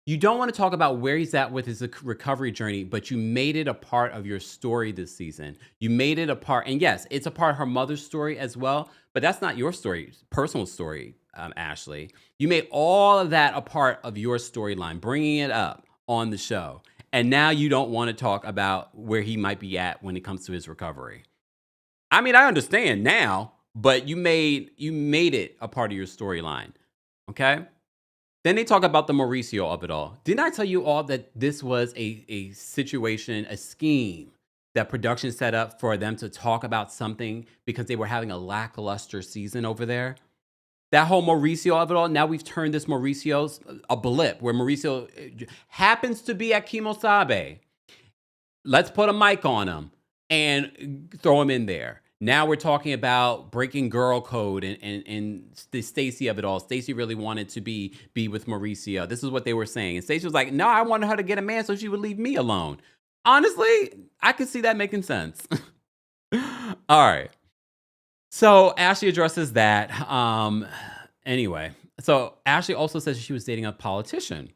B: You don't want to talk about where he's at with his recovery journey, but you made it a part of your story this season. You made it a part, and yes, it's a part of her mother's story as well, but that's not your story, personal story, Ashley. You made all of that a part of your storyline, bringing it up on the show. And now you don't want to talk about where he might be at when it comes to his recovery. I mean, I understand now, but you made it a part of your storyline, okay? Then they talk about the Mauricio of it all. Didn't I tell you all that this was a situation, a scheme that production set up for them to talk about something because they were having a lackluster season over there? That whole Mauricio of it all, now we've turned this Mauricio's a blip where Mauricio happens to be at Kemosabe. Let's put a mic on him and throw him in there. Now we're talking about breaking girl code and the Stacey of it all. Stacey really wanted to be with Mauricio. This is what they were saying. And Stacey was like, no, I wanted her to get a man so she would leave me alone. Honestly, I could see that making sense. All right. So Ashley addresses that. Anyway, so Ashley also says she was dating a politician.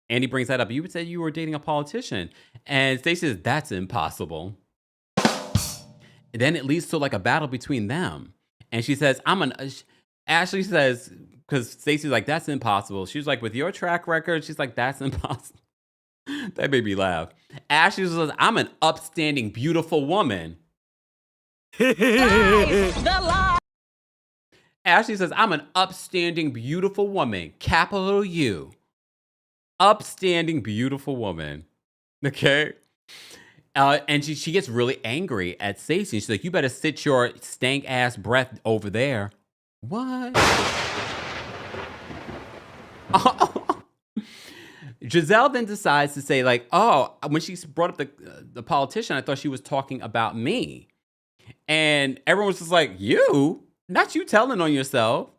B: Andy brings that up. You would say you were dating a politician. And Stacey says, that's impossible. And then it leads to like a battle between them. And she says, Ashley says, because Stacey's like, that's impossible. She's like, with your track record, she's like, that's impossible. That made me laugh. Ashley says, I'm an upstanding, beautiful woman. Ashley says, I'm an upstanding, beautiful woman. Capital U. Upstanding, beautiful woman. Okay? And she gets really angry at Stacey. She's like, you better sit your stank ass breath over there. What? Giselle then decides to say like, oh, when she brought up the politician, I thought she was talking about me. And everyone was just like, you? Not you telling on yourself.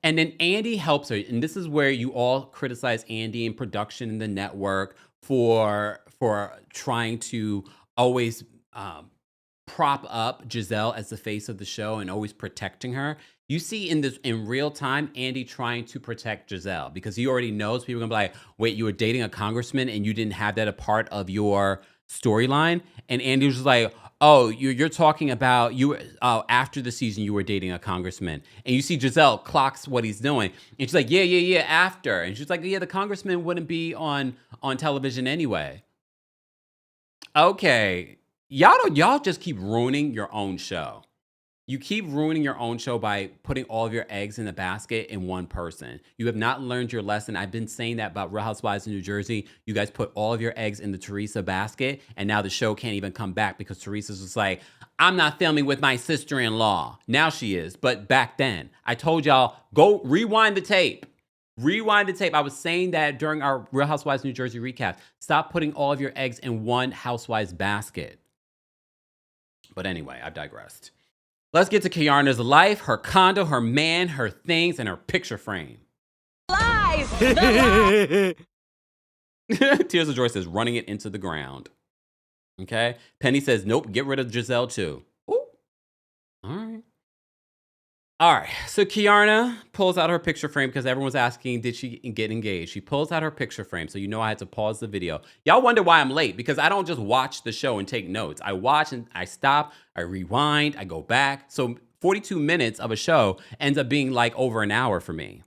B: And then Andy helps her. And this is where you all criticize Andy and production and the network for trying to always prop up Giselle as the face of the show and always protecting her. You see in real time, Andy trying to protect Giselle because he already knows people are gonna be like, wait, you were dating a congressman and you didn't have that a part of your storyline. And Andy was just like, oh, you're talking about after the season you were dating a congressman. And you see Giselle clocks what he's doing. And she's like, yeah, after. And she's like, yeah, the congressman wouldn't be on television anyway. Okay, y'all just keep ruining your own show. You keep ruining your own show by putting all of your eggs in a basket in one person. You have not learned your lesson. I've been saying that about Real Housewives of New Jersey. You guys put all of your eggs in the Teresa basket, and now the show can't even come back because Teresa's just like, I'm not filming with my sister-in-law. Now she is, but back then, I told y'all, go rewind the tape. Rewind the tape. I was saying that during our Real Housewives of New Jersey recap. Stop putting all of your eggs in one housewives basket. But anyway, I've digressed. Let's get to Keiarna's life, her condo, her man, her things, and her picture frame.
A: Lies!
B: Tears of Joy says, running it into the ground. Okay? Penny says, nope, get rid of Giselle too. Ooh. All right. All right, so Keiarna pulls out her picture frame because everyone's asking, did she get engaged? She pulls out her picture frame, so you know I had to pause the video. Y'all wonder why I'm late, because I don't just watch the show and take notes. I watch and I stop, I rewind, I go back. So 42 minutes of a show ends up being like over an hour for me.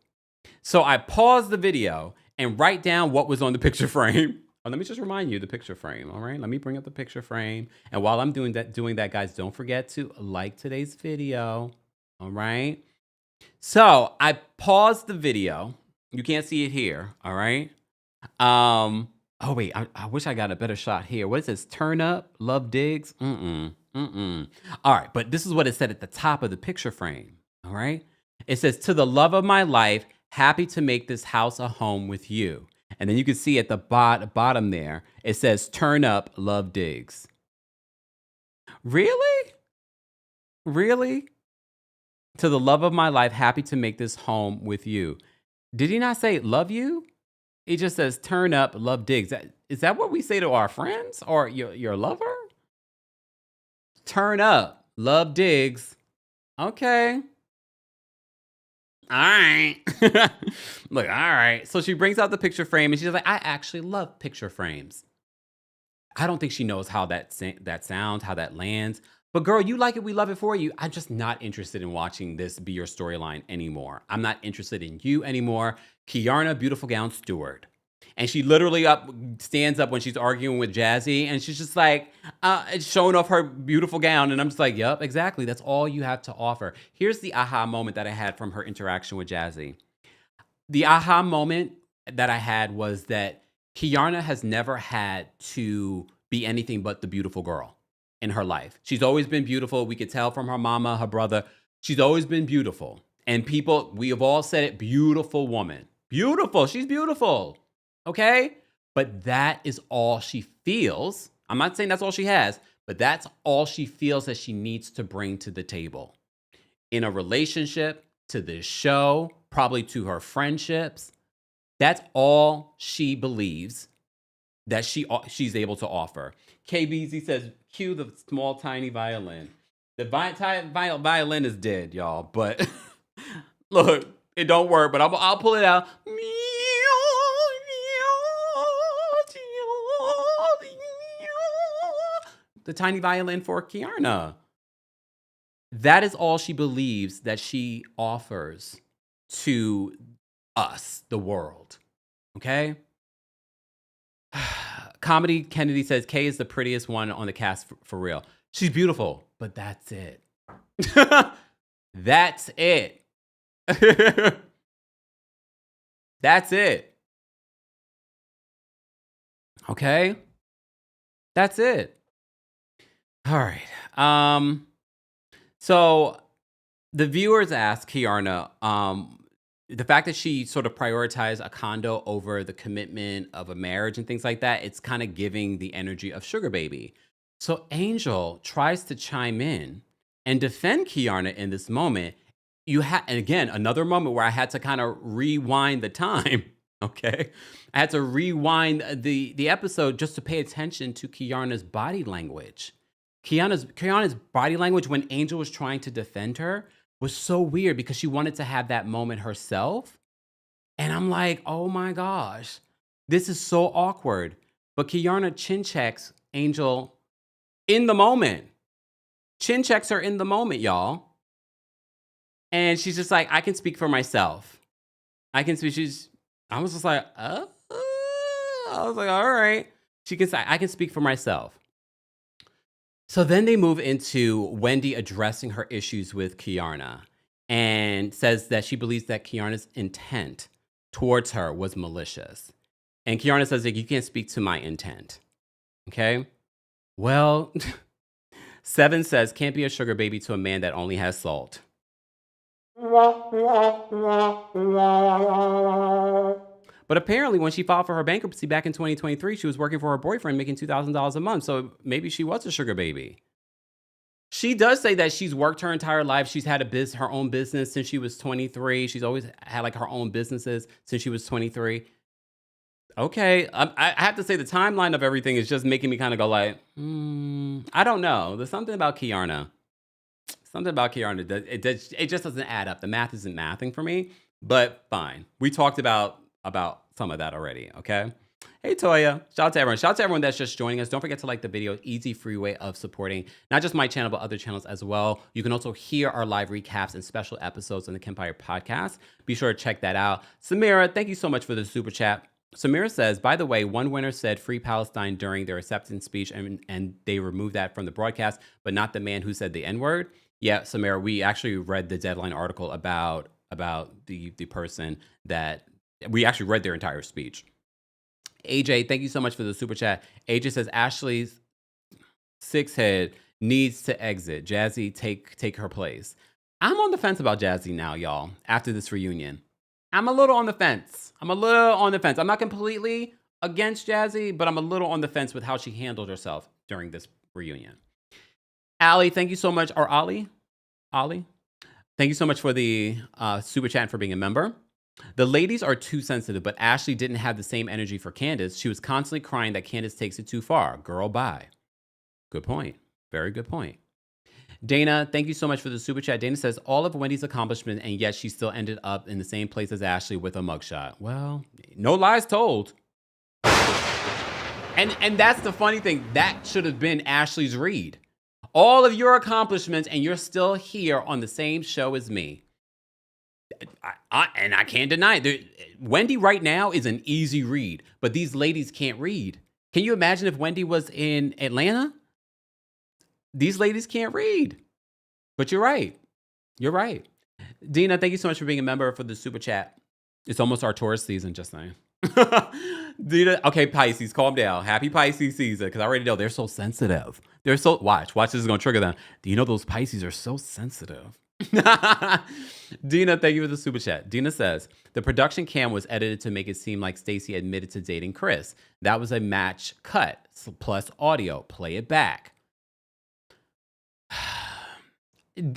B: So I pause the video and write down what was on the picture frame. Oh, let me just remind you the picture frame, all right? Let me bring up the picture frame. And while I'm doing that, guys, don't forget to like today's video. All right. So I paused the video. You can't see it here. All right. Oh, wait. I wish I got a better shot here. What is this? Turn up, love digs. All right. But this is what it said at the top of the picture frame. All right. It says, to the love of my life, happy to make this house a home with you. And then you can see at the bottom there, it says, turn up, love digs. Really? Really? To the love of my life, happy to make this home with you. Did he not say love you? He just says turn up, love digs. Is that what we say to our friends or your lover? Turn up, love digs. Okay. All right. Look, all right. So she brings out the picture frame and she's like, I actually love picture frames. I don't think she knows how that sounds, how that lands. But girl, you like it, we love it for you. I'm just not interested in watching this be your storyline anymore. I'm not interested in you anymore. Keiarna, beautiful gown steward. And she literally stands up when she's arguing with Jazzy and she's just like showing off her beautiful gown. And I'm just like, yep, exactly. That's all you have to offer. Here's the aha moment that I had from her interaction with Jazzy. The aha moment that I had was that Keiarna has never had to be anything but the beautiful girl in her life. She's always been beautiful. We could tell from her mama, her brother. She's always been beautiful. And people, we have all said it, beautiful woman. Beautiful. She's beautiful. Okay? But that is all she feels. I'm not saying that's all she has, but that's all she feels that she needs to bring to the table. In a relationship, to this show, probably to her friendships. That's all she believes that she's able to offer. KBZ says, cue the small, tiny violin. The violin is dead, y'all. But look, it don't work, but I'll pull it out. The tiny violin for Keiarna. That is all she believes that she offers to us, the world. Okay? Comedy Kennedy says, Kay is the prettiest one on the cast for real. She's beautiful, but that's it. That's it. That's it. Okay? That's it. All right. So the viewers asked Keiarna, the fact that she sort of prioritized a condo over the commitment of a marriage and things like that, it's kind of giving the energy of Sugar Baby. So Angel tries to chime in and defend Keiarna in this moment. And again, another moment where I had to kind of rewind the time. Okay. I had to rewind the episode just to pay attention to Keiarna's body language. Keiarna's body language when Angel was trying to defend her was so weird because she wanted to have that moment herself. And I'm like, oh my gosh, this is so awkward. But Keiarna chin checks Angel in the moment. Chin checks her in the moment, y'all. And she's just like, I can speak for myself. I was just like, I was like, all right. She can say, I can speak for myself. So then they move into Wendy addressing her issues with Keiarna and says that she believes that Keiarna's intent towards her was malicious. And Keiarna says that you can't speak to my intent. Okay? Well, 7 says, can't be a sugar baby to a man that only has salt. But apparently when she filed for her bankruptcy back in 2023, she was working for her boyfriend making $2,000 a month. So maybe she was a sugar baby. She does say that she's worked her entire life. She's had her own business since she was 23. She's always had like her own businesses since she was 23. Okay. I have to say the timeline of everything is just making me kind of go like, I don't know. There's something about Keiarna. It just doesn't add up. The math isn't mathing for me, but fine. We talked about some of that already, okay? Hey, Toya. Shout out to everyone. Shout out to everyone that's just joining us. Don't forget to like the video. Easy, free way of supporting not just my channel, but other channels as well. You can also hear our live recaps and special episodes on the Kempire podcast. Be sure to check that out. Samira, thank you so much for the super chat. Samira says, by the way, one winner said free Palestine during their acceptance speech, and they removed that from the broadcast, but not the man who said the N-word. Yeah, Samira, we actually read the Deadline article about the person that we actually read their entire speech. AJ, thank you so much for the super chat. AJ says Ashley's 6-head needs to exit. Jazzy, take her place. I'm on the fence about Jazzy now, y'all, after this reunion. I'm a little on the fence. I'm not completely against Jazzy, but I'm a little on the fence with how she handled herself during this reunion. Allie, thank you so much. Or Ollie? Thank you so much for the super chat and for being a member. The ladies are too sensitive, but Ashley didn't have the same energy for Candace. She was constantly crying that Candace takes it too far. Girl, bye. Good point. Very good point. Dana, thank you so much for the super chat. Dana says, all of Wendy's accomplishments, and yet she still ended up in the same place as Ashley with a mugshot. Well, no lies told. And that's the funny thing. That should have been Ashley's read. All of your accomplishments, and you're still here on the same show as me. And I can't deny it. Wendy right now is an easy read, but these ladies can't read. Can you imagine if Wendy was in Atlanta? These ladies can't read. But you're right. You're right. Dina, thank you so much for being a member for the super chat. It's almost our Taurus season, just saying. Dina, okay, Pisces, calm down. Happy Pisces season, because I already know they're so sensitive. They're so, watch, this is going to trigger them. Do you know those Pisces are so sensitive? Dina, thank you for the super chat. Dina says, the production cam was edited to make it seem like Stacey admitted to dating Chris. That was a match cut, plus audio. Play it back.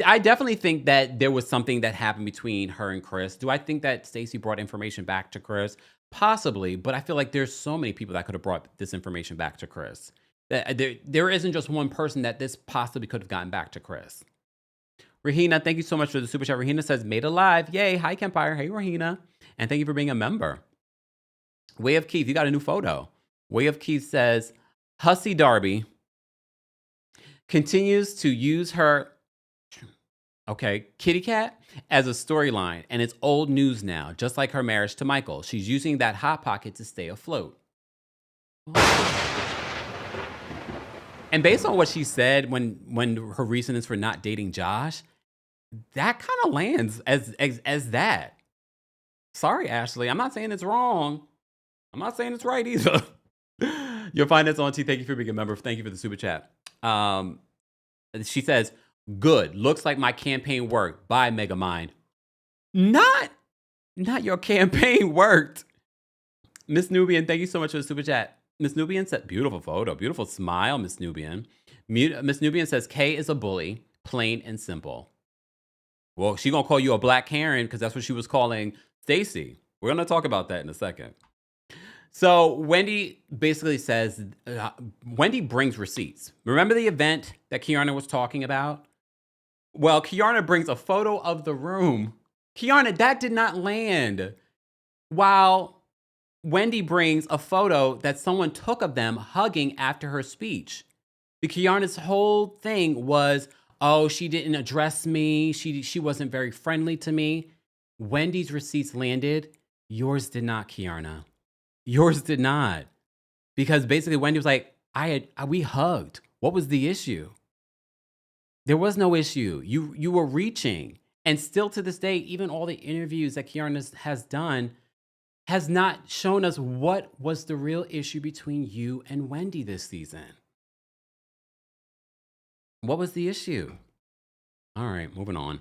B: I definitely think that there was something that happened between her and Chris. Do I think that Stacey brought information back to Chris? Possibly, but I feel like there's so many people that could have brought this information back to Chris. There isn't just one person that this possibly could have gotten back to Chris. Rahina, thank you so much for the super chat. Rahina says, made alive. Yay. Hi, Kempire. Hey, Rahina. And thank you for being a member. Way of Keith, you got a new photo. Way of Keith says, Hussy Darby continues to use her, kitty cat as a storyline, and it's old news now, just like her marriage to Michael. She's using that hot pocket to stay afloat. And based on what she said when her reason is for not dating Josh, that kind of lands as that. Sorry, Ashley. I'm not saying it's wrong. I'm not saying it's right either. You'll find this on T. Thank you for being a member. Thank you for the super chat. She says, good. Looks like my campaign worked. Bye, Megamind. Not your campaign worked. Miss Nubian, thank you so much for the super chat. Miss Nubian said, beautiful photo, beautiful smile, Miss Nubian. Miss Nubian says, Kay is a bully, plain and simple. Well, she's going to call you a black Karen because that's what she was calling Stacey. We're going to talk about that in a second. So Wendy basically says, Wendy brings receipts. Remember the event that Keiarna was talking about? Well, Keiarna brings a photo of the room. Keiarna, that did not land. While Wendy brings a photo that someone took of them hugging after her speech. Keiarna's whole thing was, oh, she didn't address me. She wasn't very friendly to me. Wendy's receipts landed. Yours did not, Keiarna. Yours did not. Because basically Wendy was like, we hugged. What was the issue? There was no issue. You were reaching. And still to this day, even all the interviews that Keiarna has done has not shown us what was the real issue between you and Wendy this season. What was the issue? All right, moving on.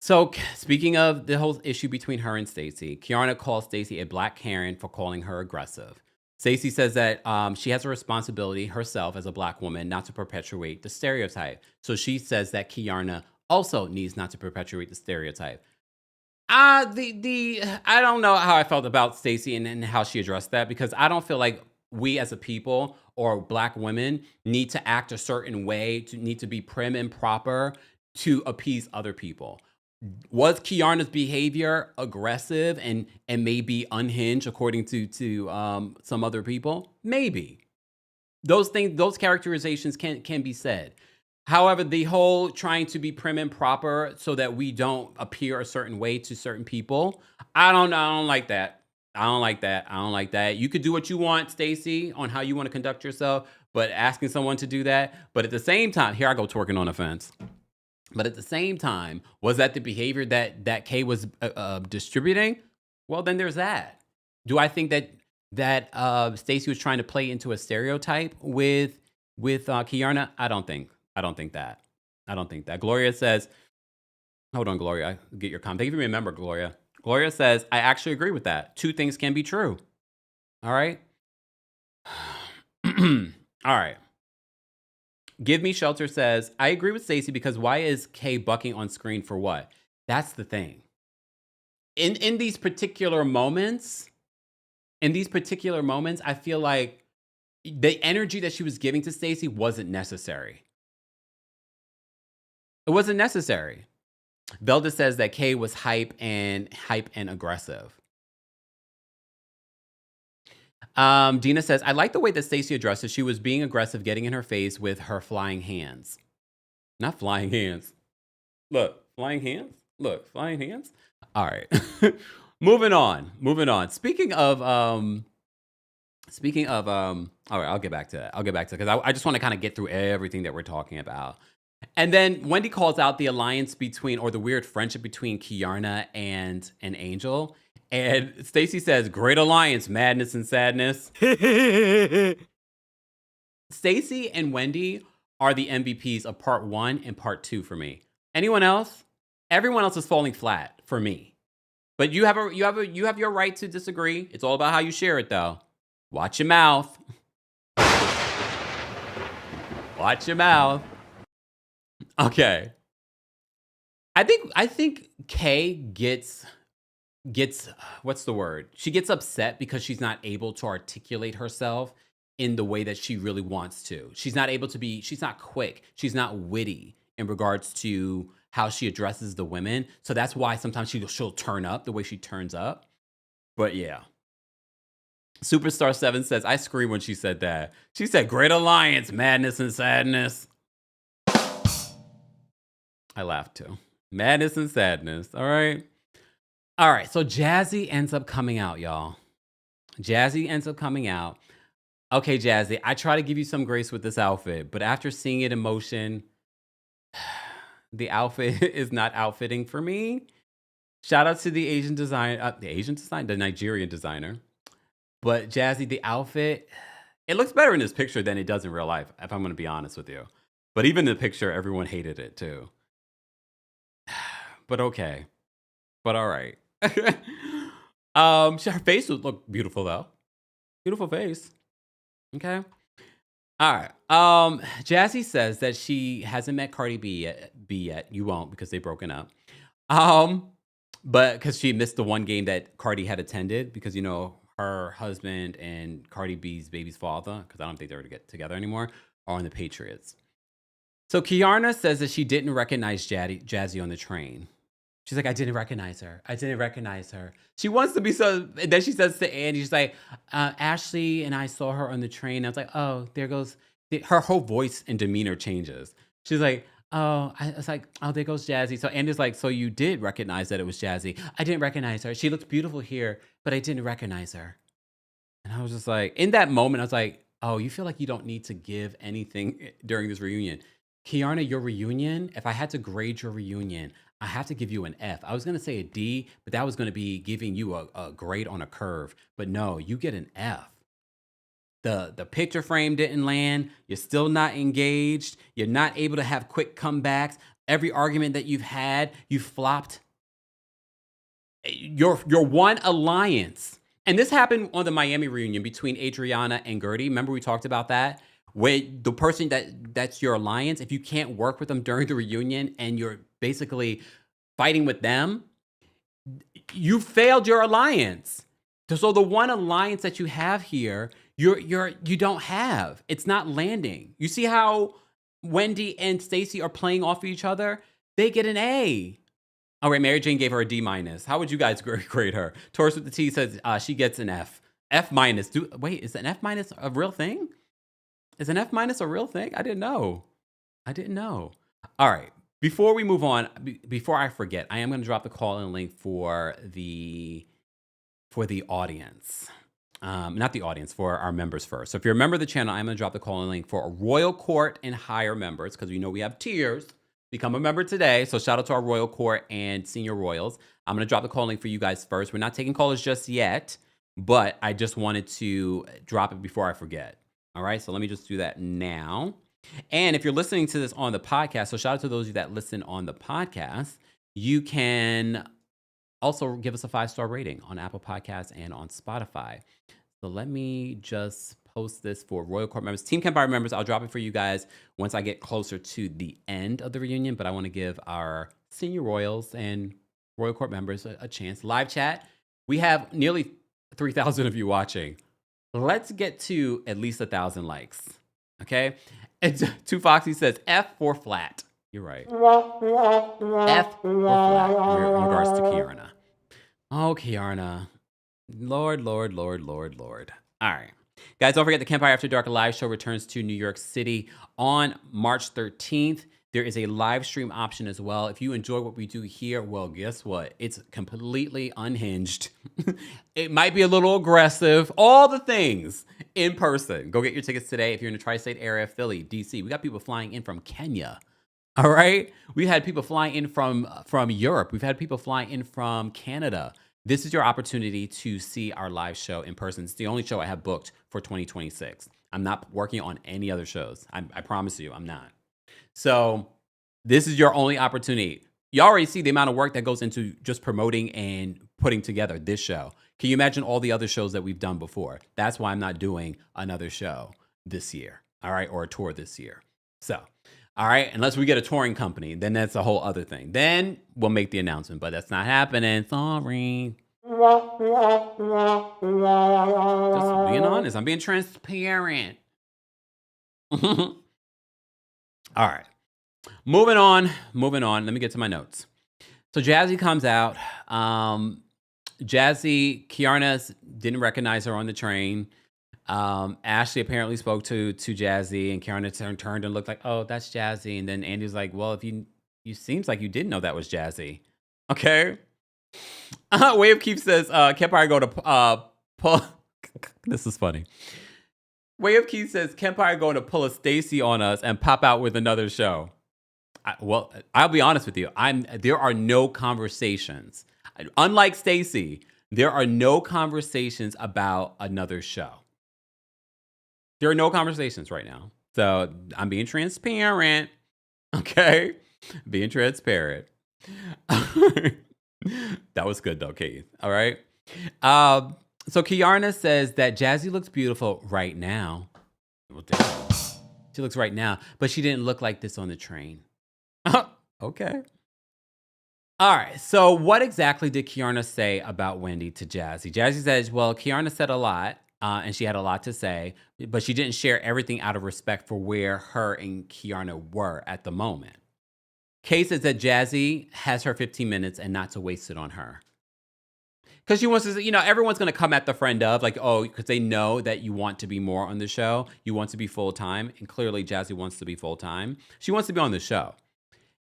B: So speaking of the whole issue between her and Stacey, Keiarna calls Stacey a black Karen for calling her aggressive. Stacey says that she has a responsibility herself as a black woman not to perpetuate the stereotype. So she says that Keiarna also needs not to perpetuate the stereotype. I don't know how I felt about Stacey and how she addressed that, because I don't feel like we as a people or black women need to act a certain way, need to be prim and proper to appease other people. Was Keiarna's behavior aggressive and maybe unhinged according to some other people? Maybe. Those characterizations can be said. However, the whole trying to be prim and proper so that we don't appear a certain way to certain people, I don't like that. I don't like that. You could do what you want, Stacey, on how you want to conduct yourself, but asking someone to do that. But at the same time, here I go twerking on a fence. But at the same time, was that the behavior that Kay was distributing? Well, then there's that. Do I think that Stacey was trying to play into a stereotype with Keiarna? I don't think that. Gloria says, hold on, Gloria, get your comment. Thank you for remember, Gloria. Gloria says, I actually agree with that. Two things can be true. All right. All right. Give Me Shelter says, I agree with Stacey because why is Kay bucking on screen for what? That's the thing. In these particular moments, I feel like the energy that she was giving to Stacey wasn't necessary. It wasn't necessary. Velda says that Kay was hype and aggressive. Dina says, I like the way that Stacey addressed it. She was being aggressive, getting in her face with her flying hands. Not flying hands. Look, flying hands. Look, flying hands. All right. Moving on. Speaking of, all right, I'll get back to that. Because I just want to kind of get through everything that we're talking about. And then Wendy calls out the alliance between, or the weird friendship between Keiarna and Angel. And Stacey says, great alliance, madness and sadness. Stacey and Wendy are the MVPs of part 1 and part 2 for me. Anyone else? Everyone else is falling flat for me. But you have your right to disagree. It's all about how you share it, though. Watch your mouth. Watch your mouth. Okay. I think Kay gets what's the word? She gets upset because she's not able to articulate herself in the way that she really wants to. She's not quick. She's not witty in regards to how she addresses the women. So that's why sometimes she'll turn up the way she turns up. But yeah. Superstar 7 says, I screamed when she said that. She said, great alliance, madness and sadness. I laughed too. Madness and sadness. All right. So Jazzy ends up coming out, y'all. Okay, Jazzy, I try to give you some grace with this outfit, but after seeing it in motion, the outfit is not outfitting for me. Shout out to the the Nigerian designer. But Jazzy, the outfit, it looks better in this picture than it does in real life, if I'm going to be honest with you. But even in the picture, everyone hated it too. But okay. But all right. Her face would look beautiful though. Beautiful face. Okay. All right. Jazzy says that she hasn't met Cardi B yet. You won't because they've broken up. But because she missed the one game that Cardi had attended because her husband and Cardi B's baby's father, because I don't think they're together anymore, are on the Patriots. So Keiarna says that she didn't recognize Jazzy on the train. She's like, I didn't recognize her. She wants to be so. And then she says to Andy, she's like, Ashley and I saw her on the train. I was like, oh, there goes. Her whole voice and demeanor changes. She's like, oh, I was like, oh, there goes Jazzy. So Andy's like, so you did recognize that it was Jazzy. I didn't recognize her. She looked beautiful here, but I didn't recognize her. And I was just like, in that moment, I was like, oh, you feel like you don't need to give anything during this reunion. Keiarna, your reunion, if I had to grade your reunion, I have to give you an F. I was going to say a D, but that was going to be giving you a grade on a curve. But no, you get an F. The picture frame didn't land. You're still not engaged. You're not able to have quick comebacks. Every argument that you've had, you flopped. Your one alliance. And this happened on the Miami reunion between Adriana and Gertie. Remember we talked about that? Where the person that's your alliance, if you can't work with them during the reunion and you're basically fighting with them, you failed your alliance. So the one alliance that you have here, you don't have. It's not landing. You see how Wendy and Stacey are playing off of each other? They get an A. All right, Mary Jane gave her a D-. How would you guys grade her? Taurus with the T says she gets an F. F-. Wait, is an F- a real thing? Is an F- a real thing? I didn't know. All right. Before we move on, before I forget, I am going to drop the call-in link for the audience. Not the audience, for our members first. So if you're a member of the channel, I'm going to drop the call-in link for Royal Court and higher members because we know we have tiers. Become a member today. So shout out to our Royal Court and Senior Royals. I'm going to drop the call link for you guys first. We're not taking callers just yet, but I just wanted to drop it before I forget. All right, so let me just do that now. And if you're listening to this on the podcast, so shout out to those of you that listen on the podcast, you can Also, give us a 5-star rating on Apple Podcasts and on Spotify. So let me just post this for Royal Court members. Team Kempire members, I'll drop it for you guys once I get closer to the end of the reunion, but I want to give our senior royals and Royal Court members a chance. Live chat, we have nearly 3,000 of you watching. Let's get to at least 1,000 likes, okay? And Two Foxy says, F for flat. You're right. F for flat in regards to Keiarna. Oh, Keiarna. Lord. All right. Guys, don't forget the Kempire After Dark live show returns to New York City on March 13th. There is a live stream option as well. If you enjoy what we do here, well, guess what? It's completely unhinged. It might be a little aggressive. All the things in person. Go get your tickets today if you're in the tri-state area, Philly, DC. We got people flying in from Kenya. All right? We had people flying in from Europe. We've had people flying in from Canada. This is your opportunity to see our live show in person. It's the only show I have booked for 2026. I'm not working on any other shows. I promise you, I'm not. So this is your only opportunity. You already see the amount of work that goes into just promoting and putting together this show. Can you imagine all the other shows that we've done before? That's why I'm not doing another show this year, all right, or a tour this year. So, all right, unless we get a touring company, then that's a whole other thing. Then we'll make the announcement, but that's not happening. Sorry. Just being honest. I'm being transparent. All right. Moving on. Let me get to my notes. So Jazzy comes out. Keiarna didn't recognize her on the train. Ashley apparently spoke to Jazzy, and Keiarna turned and looked like, oh, that's Jazzy. And then Andy was like, well, if you seems like you didn't know that was Jazzy. Okay. Way of Keith says, Kempire go to pull. This is funny. Way of Keith says, Kempire going to pull a Stacy on us and pop out with another show. Well, I'll be honest with you. There are no conversations. Unlike Stacy, there are no conversations about another show. There are no conversations right now. So I'm being transparent. Okay? Being transparent. That was good though, Keith. All right? So Keiarna says that Jazzy looks beautiful right now. Well, she looks right now, but she didn't look like this on the train. Okay. All right. So what exactly did Keiarna say about Wendy to Jazzy? Jazzy says, well, Keiarna said a lot, and she had a lot to say, but she didn't share everything out of respect for where her and Keiarna were at the moment. Kay says that Jazzy has her 15 minutes and not to waste it on her. Because she wants to, everyone's going to come at the friend of, like, oh, because they know that you want to be more on the show. You want to be full-time. And clearly, Jazzy wants to be full-time. She wants to be on the show.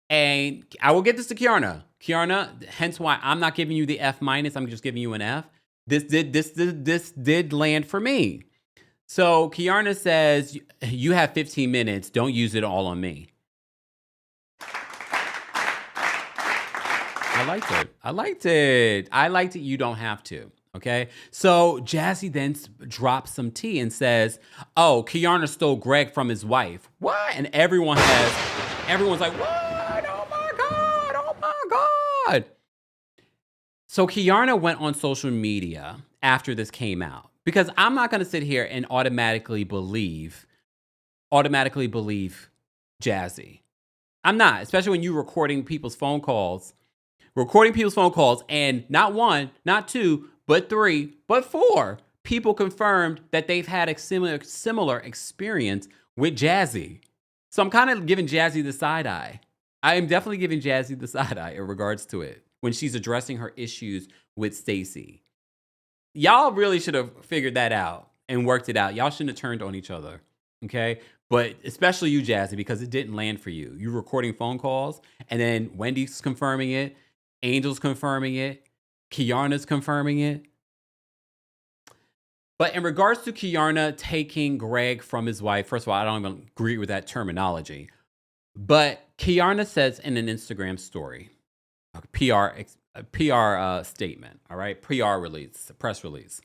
B: And I will get this to Keiarna. Keiarna, hence why I'm not giving you the F-. I'm just giving you an F. This did land for me. So Keiarna says, you have 15 minutes. Don't use it all on me. I liked it. You don't have to. Okay. So Jazzy then drops some tea and says, oh, Keiarna stole Greg from his wife. What? And everyone's like, what? Oh my God. So Keiarna went on social media after this came out, because I'm not going to sit here and automatically believe Jazzy. I'm not, especially when you're recording people's phone calls. And not one, not two, but three, but four people confirmed that they've had a similar experience with Jazzy. So I'm kind of giving Jazzy the side eye. I am definitely giving Jazzy the side eye in regards to it when she's addressing her issues with Stacey. Y'all really should have figured that out and worked it out. Y'all shouldn't have turned on each other, okay? But especially you, Jazzy, because it didn't land for you. You're recording phone calls, and then Wendy's confirming it. Angel's confirming it. Keiarna's confirming it. But in regards to Keiarna taking Greg from his wife, first of all, I don't even agree with that terminology. But Keiarna says in an Instagram story, a PR statement, all right? PR release, press release.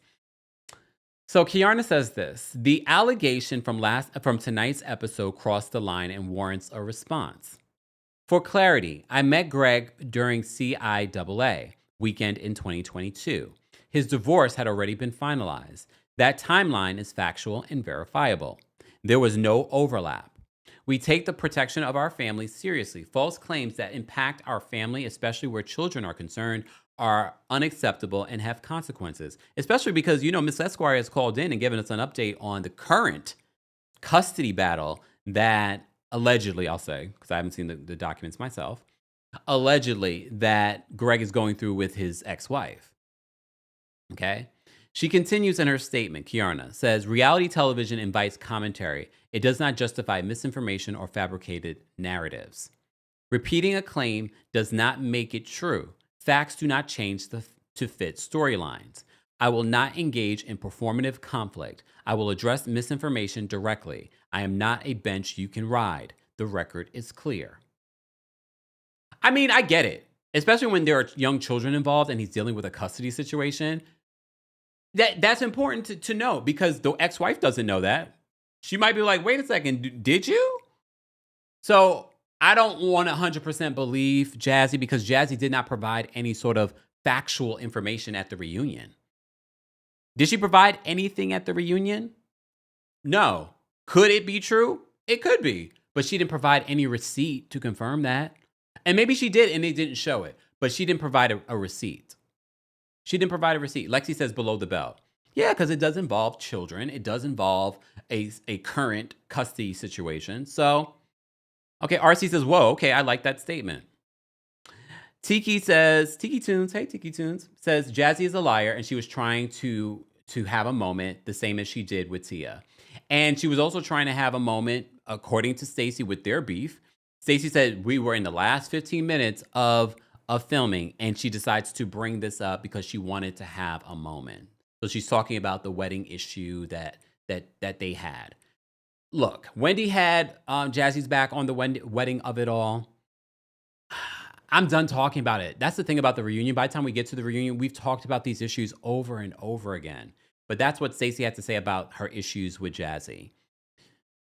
B: So Keiarna says this: the allegation from tonight's episode crossed the line and warrants a response. For clarity, I met Greg during CIAA. weekend in 2022. His divorce had already been finalized. That timeline is factual and verifiable. There was no overlap. We take the protection of our family seriously. False claims that impact our family, especially where children are concerned, are unacceptable and have consequences, especially because, Miss Esquire has called in and given us an update on the current custody battle that allegedly, I'll say, because I haven't seen the documents myself, allegedly that Greg is going through with his ex-wife. Okay? She continues in her statement, Keiarna says, reality television invites commentary. It does not justify misinformation or fabricated narratives. Repeating a claim does not make it true. Facts do not change to fit storylines. I will not engage in performative conflict. I will address misinformation directly. I am not a bench you can ride. The record is clear. I mean, I get it, especially when there are young children involved and he's dealing with a custody situation. That's important to know because the ex-wife doesn't know that. She might be like, wait a second, did you? So I don't want to 100% believe Jazzy because Jazzy did not provide any sort of factual information at the reunion. Did she provide anything at the reunion? No. Could it be true? It could be. But she didn't provide any receipt to confirm that. And maybe she did and they didn't show it. But she didn't provide a receipt. She didn't provide a receipt. Lexi says below the belt. Yeah, because it does involve children. It does involve a current custody situation. So, okay, RC says, whoa, okay, I like that statement. Tiki says, Tiki Tunes, hey Tiki Tunes, says Jazzy is a liar and she was trying to have a moment the same as she did with Tia. And she was also trying to have a moment, according to Stacey, with their beef. Stacey said we were in the last 15 minutes of filming and she decides to bring this up because she wanted to have a moment. So she's talking about the wedding issue that they had. Look, Wendy had Jazzy's back on the wedding of it all. I'm done talking about it. That's the thing about the reunion. By the time we get to the reunion, we've talked about these issues over and over again. But that's what Stacey had to say about her issues with Jazzy.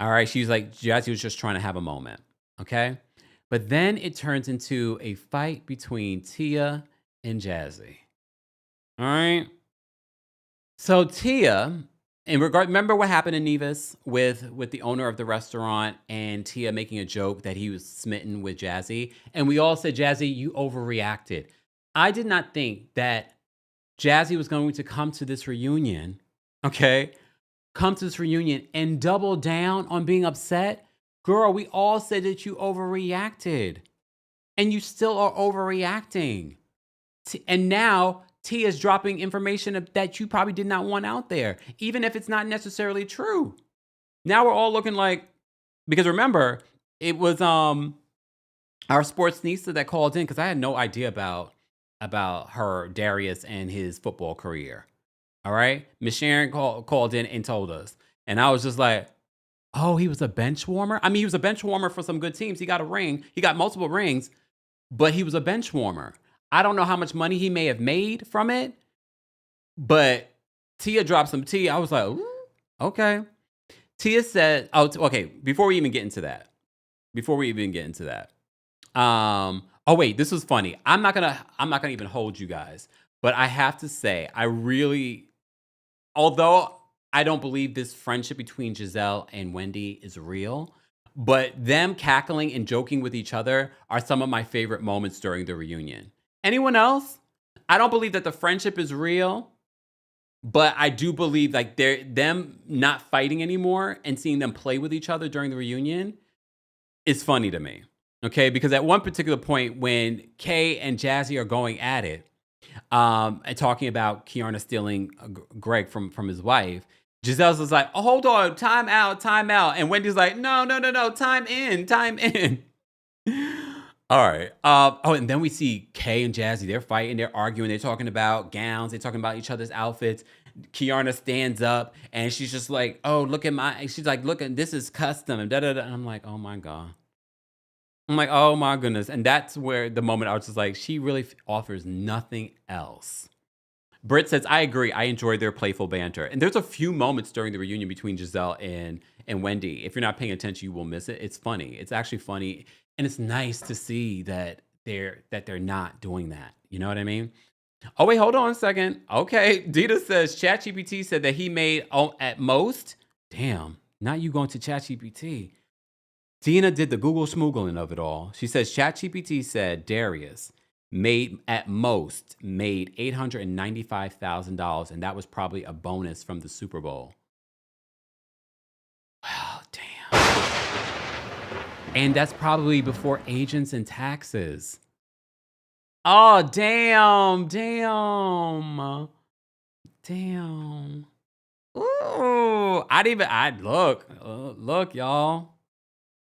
B: All right, she's like, Jazzy was just trying to have a moment, okay? But then it turns into a fight between Tia and Jazzy. All right? So Tia, remember what happened in Nevis with the owner of the restaurant and Tia making a joke that he was smitten with Jazzy? And we all said, Jazzy, you overreacted. I did not think that Jazzy was going to come to this reunion, okay? Come to this reunion and double down on being upset. Girl, we all said that you overreacted. And you still are overreacting. And now Tia's dropping information that you probably did not want out there, even if it's not necessarily true. Now we're all looking like, because remember, it was our sports Nisa that called in because I had no idea about her, Darius, and his football career. All right? Miss Sharon called in and told us. And I was just like, oh, he was a bench warmer? I mean, he was a bench warmer for some good teams. He got a ring. He got multiple rings, but he was a bench warmer. I don't know how much money he may have made from it, but Tia dropped some tea. I was like, ooh, okay. Tia said, okay, before we even get into that. Oh wait, this was funny. I'm not gonna even hold you guys, but I have to say, although I don't believe this friendship between Giselle and Wendy is real, but them cackling and joking with each other are some of my favorite moments during the reunion. Anyone else? I don't believe that the friendship is real, but I do believe like them not fighting anymore and seeing them play with each other during the reunion is funny to me. Okay, because at one particular point when Kay and Jazzy are going at it, and talking about Keiarna stealing Greg from his wife, Giselle's just like, oh, hold on, time out. And Wendy's like, no, time in. All right. And then we see Kay and Jazzy, they're fighting, they're arguing, they're talking about gowns, they're talking about each other's outfits. Keiarna stands up and she's just like, oh, look, this is custom and da-da-da. And I'm like, oh my God. I'm like, oh my goodness. And that's where the moment I was just like, she really offers nothing else. Britt says, I agree. I enjoyed their playful banter. And there's a few moments during the reunion between Giselle and Wendy. If you're not paying attention, you will miss it. It's funny. It's actually funny. And it's nice to see that they're not doing that. You know what I mean? Oh, wait, hold on a second. Okay. Dita says ChatGPT said that he made at most. Damn, not you going to ChatGPT. Tina did the Google smoogling of it all. She says ChatGPT said Darius made $895,000, and that was probably a bonus from the Super Bowl. Wow, damn. And that's probably before agents and taxes. Oh, damn. Ooh, look, y'all.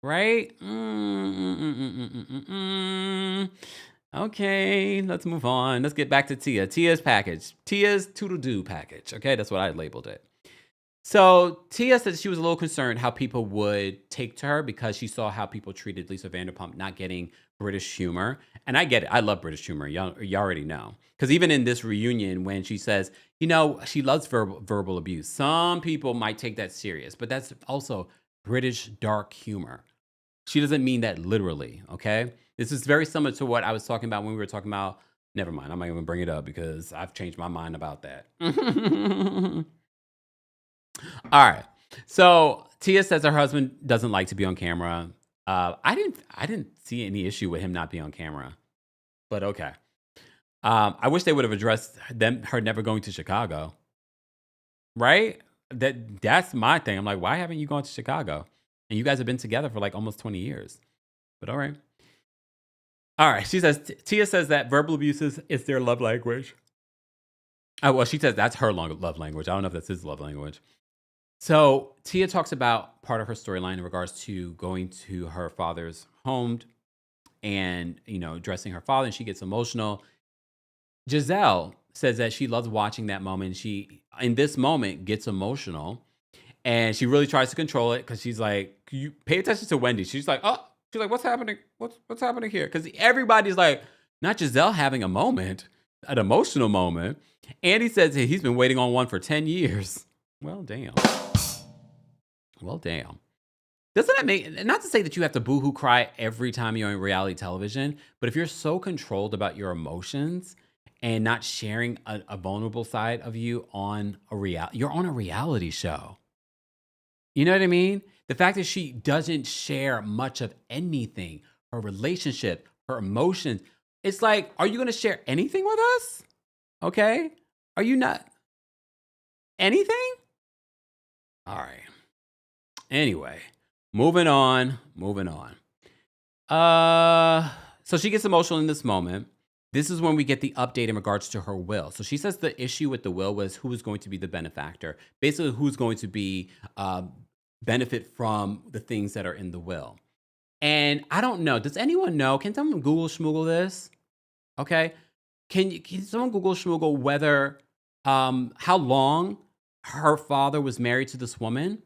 B: Right? Okay, let's move on. Let's get back to Tia. Tia's package. Tia's toodle-doo package. Okay, that's what I labeled it. So Tia said she was a little concerned how people would take to her because she saw how people treated Lisa Vanderpump not getting British humor. And I get it. I love British humor. You already know. Because even in this reunion, when she says, she loves verbal abuse, some people might take that serious. But that's also British dark humor. She doesn't mean that literally, okay? This is very similar to what I was talking about when we were talking about, never mind, I'm not even bring it up because I've changed my mind about that. All right. So Tia says her husband doesn't like to be on camera. I didn't see any issue with him not being on camera, but okay. I wish they would have addressed her never going to Chicago, right? That's my thing. I'm like, why haven't you gone to Chicago? And you guys have been together for like almost 20 years. But all right. All right. She says, Tia says that verbal abuse is their love language. Oh, well, she says that's her love language. I don't know if that's his love language. So Tia talks about part of her storyline in regards to going to her father's home and, addressing her father, and she gets emotional. Giselle says that she loves watching that moment. She, in this moment, gets emotional, and she really tries to control it because she's like, you pay attention to Wendy. She's like, what's happening? What's happening here? Because everybody's like, not Giselle having a moment, an emotional moment. Andy says he's been waiting on one for 10 years. Well, damn. Doesn't that make, not to say that you have to boohoo cry every time you're on reality television, but if you're so controlled about your emotions and not sharing a vulnerable side of you on you're on a reality show. You know what I mean? The fact that she doesn't share much of anything, her relationship, her emotions, it's like, are you going to share anything with us? Okay. Are you not? Anything? All right. Anyway, moving on. So she gets emotional in this moment. This is when we get the update in regards to her will. So she says the issue with the will was who was going to be the benefactor. Basically, who's going to be benefit from the things that are in the will. And I don't know. Does anyone know? Can someone Google schmoogle this? Okay. Can someone Google schmoogle whether how long her father was married to this woman?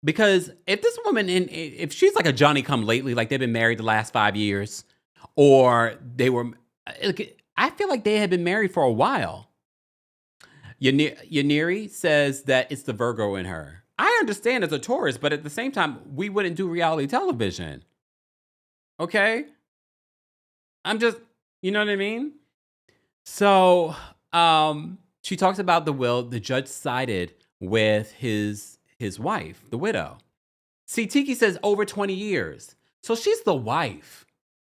B: Because if this woman, if she's like a Johnny come lately, like they've been married the last 5 years, or they were, I feel like they had been married for a while. Yaniri says that it's the Virgo in her. I understand as a Taurus, but at the same time, we wouldn't do reality television. Okay? I'm just, you know what I mean? So she talks about the will. The judge sided with his wife, the widow. See, Tiki says over 20 years. So she's the wife.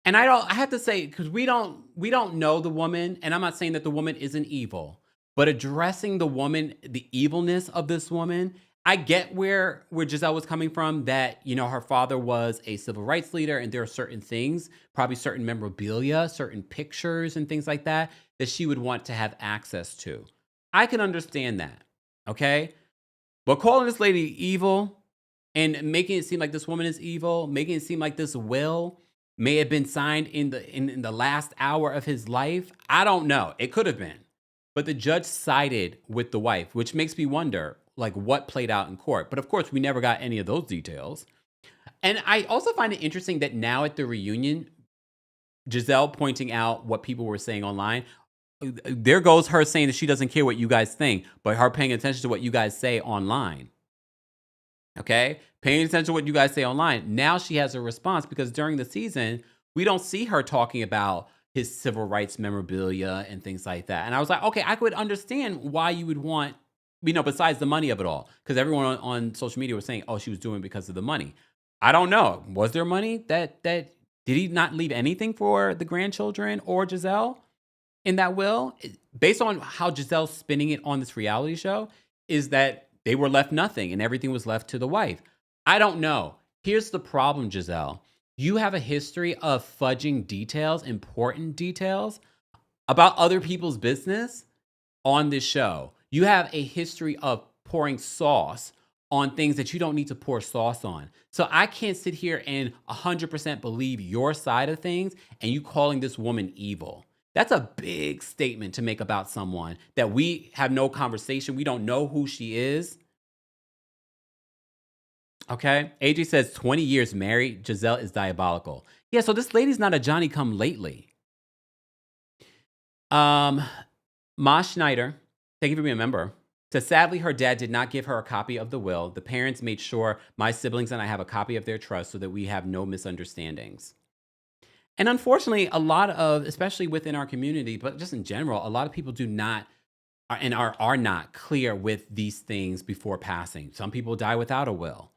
B: And I have to say, because we don't know the woman, and I'm not saying that the woman isn't evil, but addressing the woman, the evilness of this woman, I get where Giselle was coming from, that, her father was a civil rights leader, and there are certain things, probably certain memorabilia, certain pictures and things like that she would want to have access to. I can understand that, okay? But calling this lady evil and making it seem like this woman is evil, making it seem like this will may have been signed in the last hour of his life, I don't know. It could have been. But the judge sided with the wife, which makes me wonder, like, what played out in court. But of course, we never got any of those details. And I also find it interesting that now at the reunion, Giselle pointing out what people were saying online, there goes her saying that she doesn't care what you guys think, but her paying attention to what you guys say online. Okay? Paying attention to what you guys say online. Now she has a response because during the season, we don't see her talking about his civil rights memorabilia and things like that. And I was like, okay, I could understand why you would want, besides the money of it all, because everyone on social media was saying, oh, she was doing it because of the money. I don't know. Was there money that did he not leave anything for the grandchildren or Giselle in that will? Based on how Giselle's spinning it on this reality show, is that they were left nothing and everything was left to the wife. I don't know. Here's the problem, Giselle. You have a history of fudging details, important details about other people's business on this show. You have a history of pouring sauce on things that you don't need to pour sauce on. So I can't sit here and 100% believe your side of things and you calling this woman evil. That's a big statement to make about someone that we have no conversation. We don't know who she is. Okay. AJ says 20 years married. Giselle is diabolical. Yeah. So this lady's not a Johnny come lately. Ma Schneider, thank you for being a member. So sadly, her dad did not give her a copy of the will. The parents made sure my siblings and I have a copy of their trust so that we have no misunderstandings. And unfortunately, a lot of, especially within our community, but just in general, a lot of people do not are not clear with these things before passing. Some people die without a will.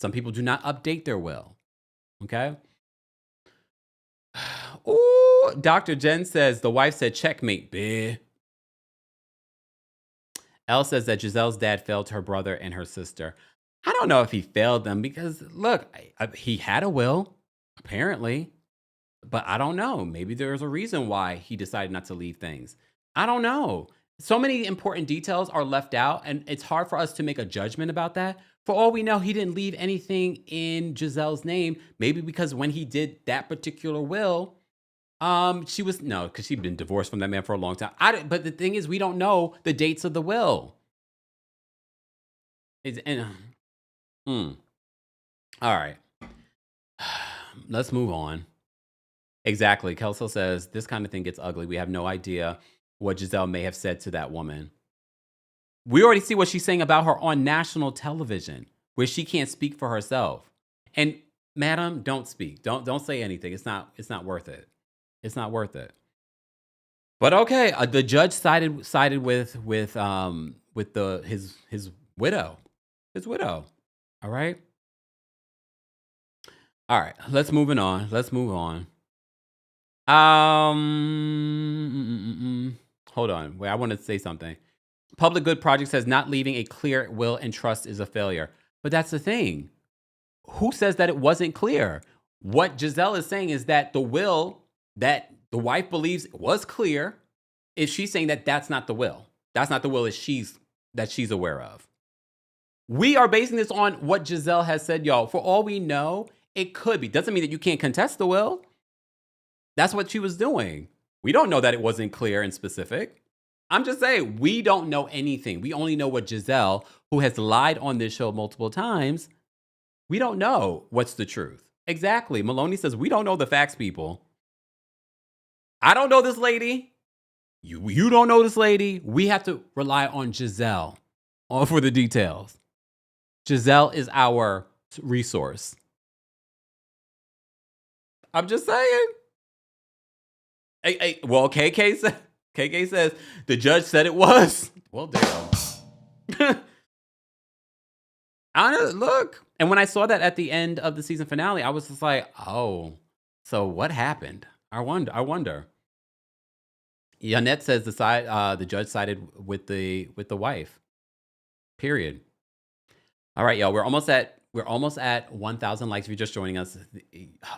B: Some people do not update their will. Okay. Ooh, Dr. Jen says the wife said checkmate, bitch. Elle says that Giselle's dad failed her brother and her sister. I don't know if he failed them because, look, he had a will, apparently. But I don't know. Maybe there's a reason why he decided not to leave things. I don't know. So many important details are left out, and it's hard for us to make a judgment about that. For all we know, he didn't leave anything in Giselle's name. Maybe because when he did that particular will, because she'd been divorced from that man for a long time. But the thing is, we don't know the dates of the will. All right. Let's move on. Exactly. Kelso says, this kind of thing gets ugly. We have no idea what Giselle may have said to that woman. We already see what she's saying about her on national television, where she can't speak for herself. And madam, don't speak. Don't say anything. It's not worth it. It's not worth it. But okay, the judge sided with his widow. His widow. All right. All right. Let's move on. Hold on. Wait, I want to say something. Public Good Project says not leaving a clear will and trust is a failure. But that's the thing. Who says that it wasn't clear? What Giselle is saying is that the will that the wife believes was clear. Is she saying that that's not the will? That's not the will that she's aware of. We are basing this on what Giselle has said, y'all. For all we know, it could be. Doesn't mean that you can't contest the will. That's what she was doing. We don't know that it wasn't clear and specific. I'm just saying, we don't know anything. We only know what Giselle, who has lied on this show multiple times, we don't know what's the truth. Exactly. Maloney says, we don't know the facts, people. I don't know this lady. You don't know this lady. We have to rely on Giselle for the details. Giselle is our resource. I'm just saying. Well, KK says the judge said it was. Well, damn. Look. And when I saw that at the end of the season finale, I was just like, oh, so what happened? I wonder. Yanette says the judge sided with the wife. Period. All right, y'all. We're almost at 1,000 likes if you're just joining us.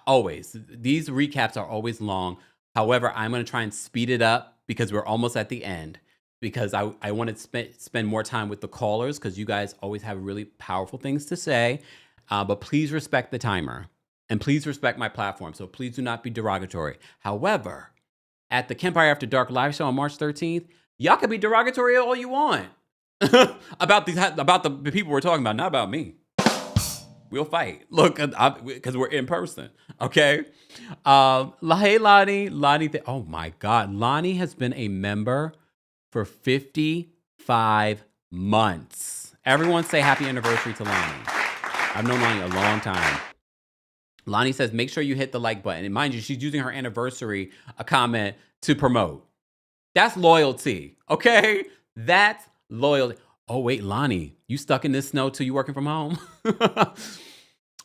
B: Always. These recaps are always long. However, I'm going to try and speed it up because we're almost at the end. Because I want to spend more time with the callers because you guys always have really powerful things to say. But please respect the timer. And please respect my platform. So please do not be derogatory. However, at the Kempire After Dark live show on March 13th, y'all can be derogatory all you want. about the people we're talking about, not about me. We'll fight. Look, because we're in person. Okay. Hey, Lonnie. Oh my God. Lonnie has been a member for 55 months. Everyone say happy anniversary to Lonnie. I've known Lonnie a long time. Lonnie says, make sure you hit the like button. And mind you, she's using her anniversary a comment to promote. That's loyalty, okay? That's loyalty. Oh, wait, Lonnie, you stuck in this snow till you working from home?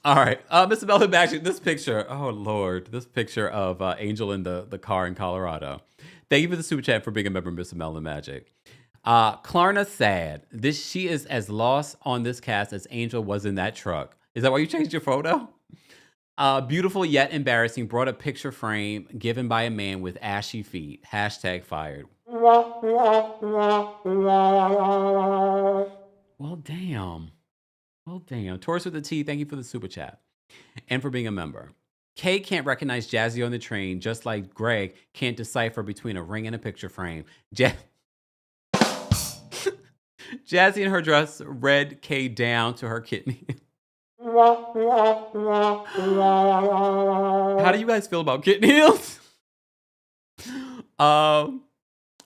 B: All right, Mr. Melvin Magic, this picture, oh, Lord, this picture of Angel in the car in Colorado. Thank you for the super chat for being a member, Mr. Melvin Magic. Keiarna sad. She is as lost on this cast as Angel was in that truck. Is that why you changed your photo? Beautiful yet embarrassing. Brought a picture frame given by a man with ashy feet. Hashtag fired. Well, damn. Well, damn. Taurus with the T, thank you for the super chat and for being a member. Kay can't recognize Jazzy on the train, just like Greg can't decipher between a ring and a picture frame. Jazzy in her dress read Kay down to her kidney. How do you guys feel about kitten heels?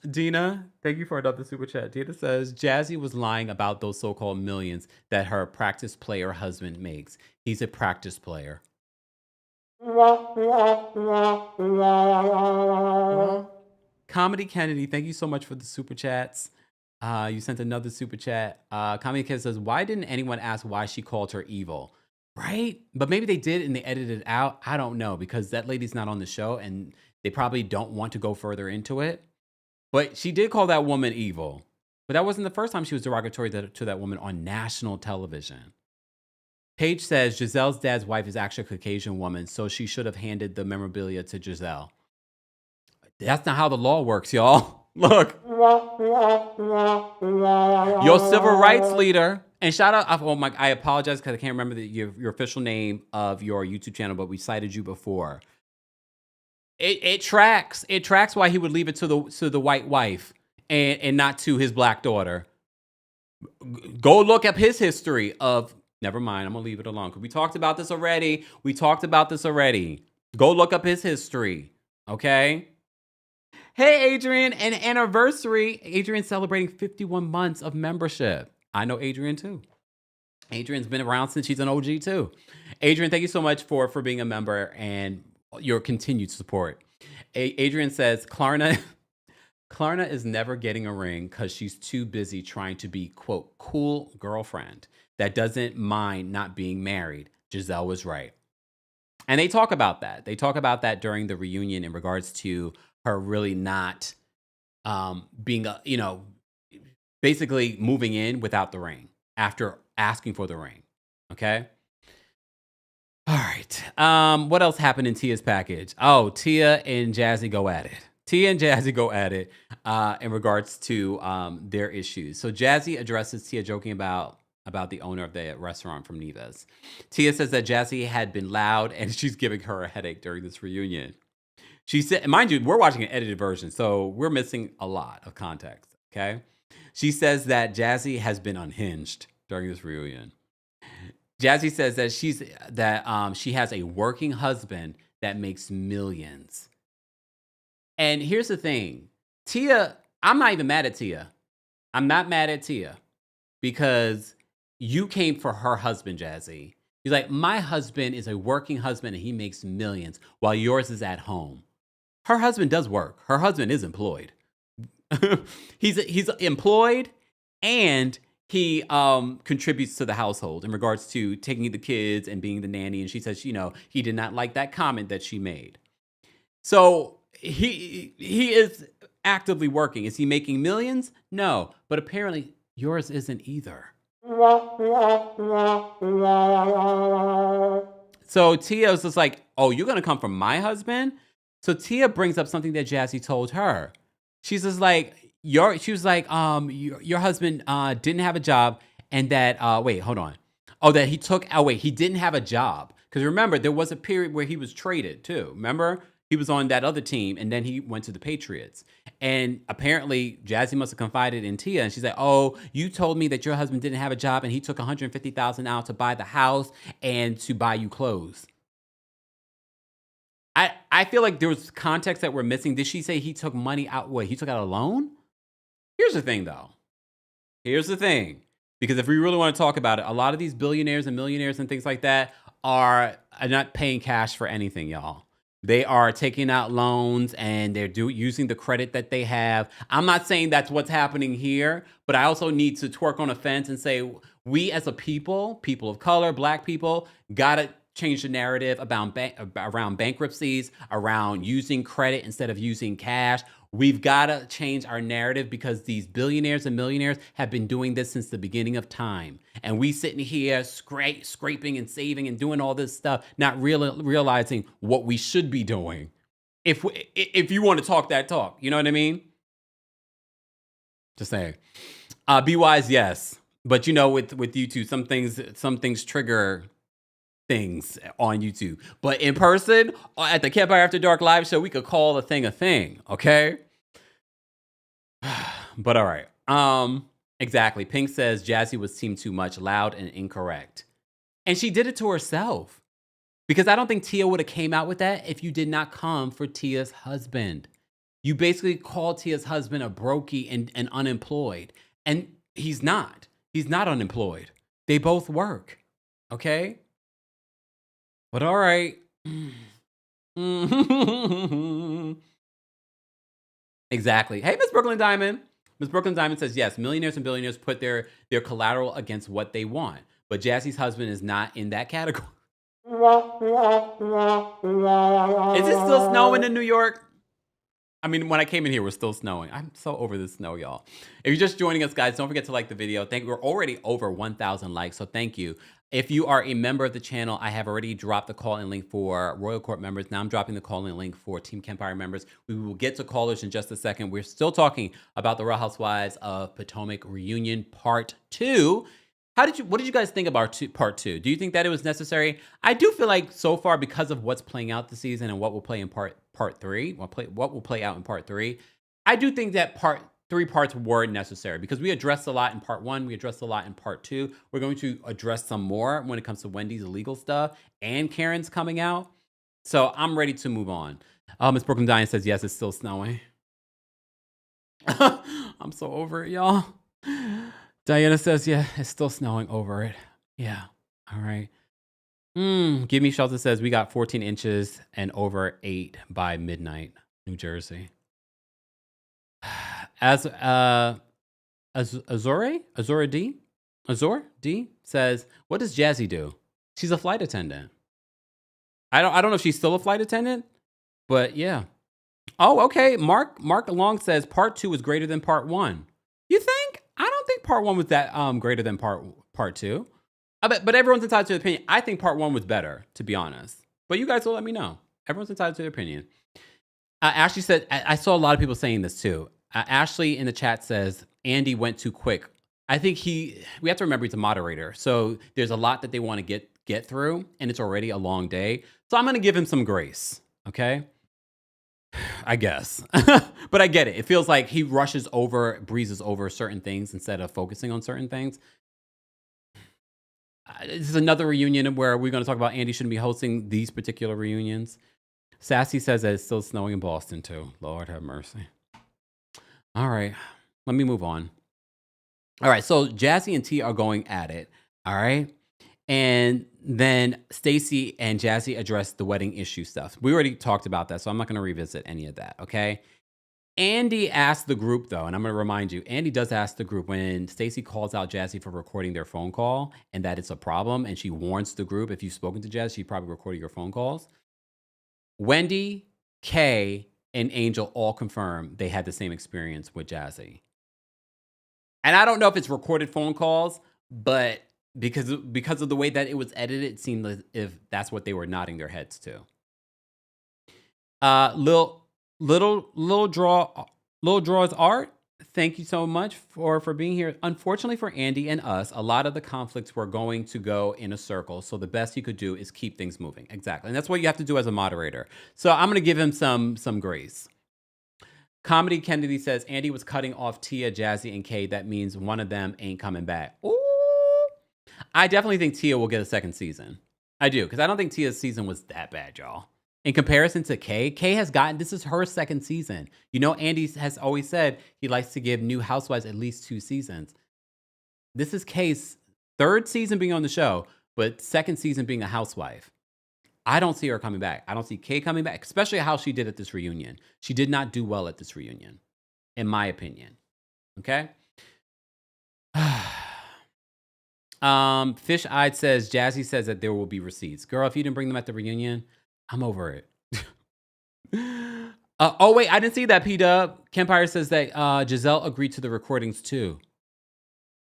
B: Dina, thank you for another super chat. Dina says, Jazzy was lying about those so-called millions that her practice player husband makes. He's a practice player. Comedy Kennedy, thank you so much for the super chats. You sent another super chat. Comedy Kennedy says, why didn't anyone ask why she called her evil? Right? But maybe they did and they edited it out. I don't know, because that lady's not on the show and they probably don't want to go further into it. But she did call that woman evil. But that wasn't the first time she was derogatory to that woman on national television. Paige says Giselle's dad's wife is actually a Caucasian woman, so she should have handed the memorabilia to Giselle. That's not how the law works, y'all. Look. Your civil rights leader. And shout out, oh my, I apologize because I can't remember your official name of your YouTube channel, but we cited you before. It tracks. It tracks why he would leave it to the white wife and not to his black daughter. Go look up his history of. Never mind. I'm gonna leave it alone because we talked about this already. Go look up his history. Okay. Hey, Adrian, an anniversary. Adrian celebrating 51 months of membership. I know Adrian too. Adrian's been around since she's an OG too. Adrian, thank you so much for being a member and your continued support. Adrian says, Keiarna is never getting a ring because she's too busy trying to be, quote, cool girlfriend that doesn't mind not being married. Giselle was right. And they talk about that. They talk about that during the reunion in regards to her really not being, basically moving in without the ring after asking for the ring. Okay. All right. What else happened in Tia's package? Oh, Tia and Jazzy go at it. In regards to their issues. So Jazzy addresses Tia joking about the owner of the restaurant from Neva's. Tia says that Jazzy had been loud and she's giving her a headache during this reunion. She said, mind you, we're watching an edited version, so we're missing a lot of context, okay? She says that Jazzy has been unhinged during this reunion. Jazzy says that she has a working husband that makes millions. And here's the thing. Tia, I'm not even mad at Tia. I'm not mad at Tia because you came for her husband, Jazzy. He's like, my husband is a working husband and he makes millions while yours is at home. Her husband does work. Her husband is employed. He's employed and he contributes to the household in regards to taking the kids and being the nanny. And she says, he did not like that comment that she made. So he is actively working. Is he making millions? No, but apparently yours isn't either. So Tia was just like, oh, you're going to come from my husband? So Tia brings up something that Jazzy told her. She's just like, your husband didn't have a job and that, wait, hold on. Oh, that he didn't have a job. Because remember, there was a period where he was traded too. Remember? He was on that other team and then he went to the Patriots. And apparently Jazzy must have confided in Tia and she's like, oh, you told me that your husband didn't have a job and he took $150,000 out to buy the house and to buy you clothes. I feel like there was context that we're missing. Did she say he took money out? What, he took out a loan? Here's the thing though. Because if we really want to talk about it, a lot of these billionaires and millionaires and things like that, are not paying cash for anything, y'all. They are taking out loans and they're using the credit that they have. I'm not saying that's what's happening here, but I also need to twerk on a fence and say, we as a people of color, Black people, gotta change the narrative about around bankruptcies, around using credit instead of using cash. We've got to change our narrative because these billionaires and millionaires have been doing this since the beginning of time. And we sitting here scraping and saving and doing all this stuff, not realizing what we should be doing. If you want to talk that talk, you know what I mean? Just saying. Be wise, yes. But you know, with YouTube, some things trigger things on YouTube, but in person at the Kempire After Dark live show, we could call a thing, okay? But all right, exactly. Pink says Jazzy was team too much, loud and incorrect, and she did it to herself because I don't think Tia would have came out with that if you did not come for Tia's husband. You basically called Tia's husband a brokey and unemployed, and he's not. He's not unemployed. They both work, okay? But all right. Exactly. Hey, Miss Brooklyn Diamond. Miss Brooklyn Diamond says, yes, millionaires and billionaires put their collateral against what they want. But Jazzy's husband is not in that category. Is it still snowing in New York? I mean, when I came in here, we're still snowing. I'm so over the snow, y'all. If you're just joining us, guys, don't forget to like the video. We're already over 1,000 likes, so thank you. If you are a member of the channel, I have already dropped the call-in link for Royal Court members. Now I'm dropping the call-in link for Team Kempire members. We will get to callers in just a second. We're still talking about the Real Housewives of Potomac reunion part 2. What did you guys think about part 2? Do you think that it was necessary? I do feel like so far, because of what's playing out this season and what will play in part 3, what will play out in part 3, I do think that part 3 parts were necessary because we addressed a lot in part 1. We addressed a lot in part 2. We're going to address some more when it comes to Wendy's illegal stuff and Karen's coming out. So I'm ready to move on. Miss Brooklyn Diane says, yes, it's still snowing. I'm so over it, y'all. Diana says, yeah, it's still snowing, over it. Yeah. All right. Give Me Shelter says, we got 14 inches and over 8 by midnight, New Jersey. As Azor D says, what does Jazzy do? She's a flight attendant. I don't know if she's still a flight attendant, but yeah. Oh, okay. Mark Long says part 2 was greater than part 1. You think? I don't think part 1 was that greater than part 2. But everyone's entitled to their opinion. I think part 1 was better, to be honest. But you guys will let me know. Everyone's entitled to their opinion. Ashley said, I saw a lot of people saying this too. Ashley in the chat says, Andy went too quick. I think we have to remember he's a moderator. So there's a lot that they want to get through, and it's already a long day. So I'm going to give him some grace, okay? I guess. But I get it. It feels like he breezes over certain things instead of focusing on certain things. This is another reunion where we're going to talk about Andy shouldn't be hosting these particular reunions. Sassy says that it's still snowing in Boston too. Lord have mercy. All right, let me move on. All right, so Jazzy and T are going at it. All right. And then Stacey and Jazzy address the wedding issue stuff. We already talked about that, so I'm not going to revisit any of that, okay? Andy asked the group, though, and I'm going to remind you, Andy does ask the group when Stacey calls out Jazzy for recording their phone call and that it's a problem, and she warns the group, if you've spoken to Jazzy, she probably recorded your phone calls. Wendy, Kay, and Angel all confirm they had the same experience with Jazzy. And I don't know if it's recorded phone calls, but because of the way that it was edited, it seemed as if that's what they were nodding their heads to. Little Draw's art. Thank you so much for being here. Unfortunately for Andy and us, a lot of the conflicts were going to go in a circle. So the best you could do is keep things moving. Exactly. And that's what you have to do as a moderator. So I'm going to give him some grace. Comedy Kennedy says, Andy was cutting off Tia, Jazzy, and Kay. That means one of them ain't coming back. Ooh. I definitely think Tia will get a second season. I do, because I don't think Tia's season was that bad, y'all. In comparison to Kay, this is her second season. You know, Andy has always said he likes to give new housewives at least 2 seasons. This is Kay's 3rd season being on the show, but second season being a housewife, I don't see her coming back. I don't see Kay coming back, especially how she did at this reunion. She did not do well at this reunion, in my opinion. Okay? Fish Eyed says, Jazzy says that there will be receipts. Girl, if you didn't bring them at the reunion, I'm over it. Oh, wait, I didn't see that, P-Dub. Kempire says that Giselle agreed to the recordings too.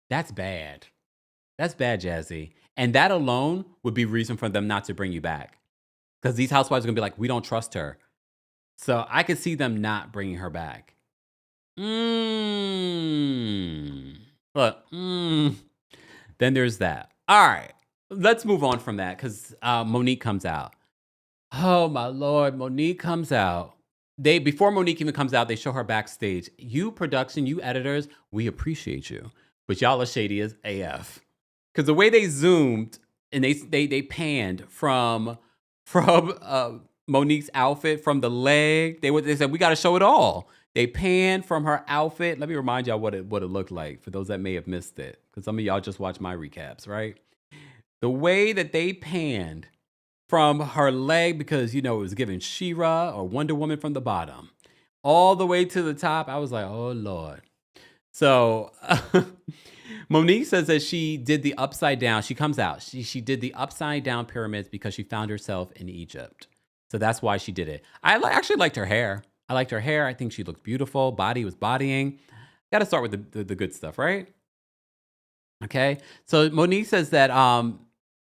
B: That's bad. That's bad, Jazzy. And that alone would be reason for them not to bring you back. Because these housewives are going to be like, we don't trust her. So I could see them not bringing her back. But, then there's that. All right. Let's move on from that because Monique comes out. Oh, my Lord. Monique comes out. Before Monique even comes out, they show her backstage. You production, you editors, we appreciate you. But y'all are shady as AF. Because the way they zoomed and they panned from Monique's outfit, from the leg, they said, we got to show it all. They panned from her outfit. Let me remind y'all what it looked like for those that may have missed it. Because some of y'all just watch my recaps, right? The way that they panned from her leg, because, it was giving She-Ra or Wonder Woman from the bottom, all the way to the top. I was like, oh, Lord. So Monique says that she did the upside down. She comes out. She did the upside down pyramids because she found herself in Egypt. So that's why she did it. I actually liked her hair. I liked her hair. I think she looked beautiful. Body was bodying. Got to start with the good stuff, right? Okay. So Monique says that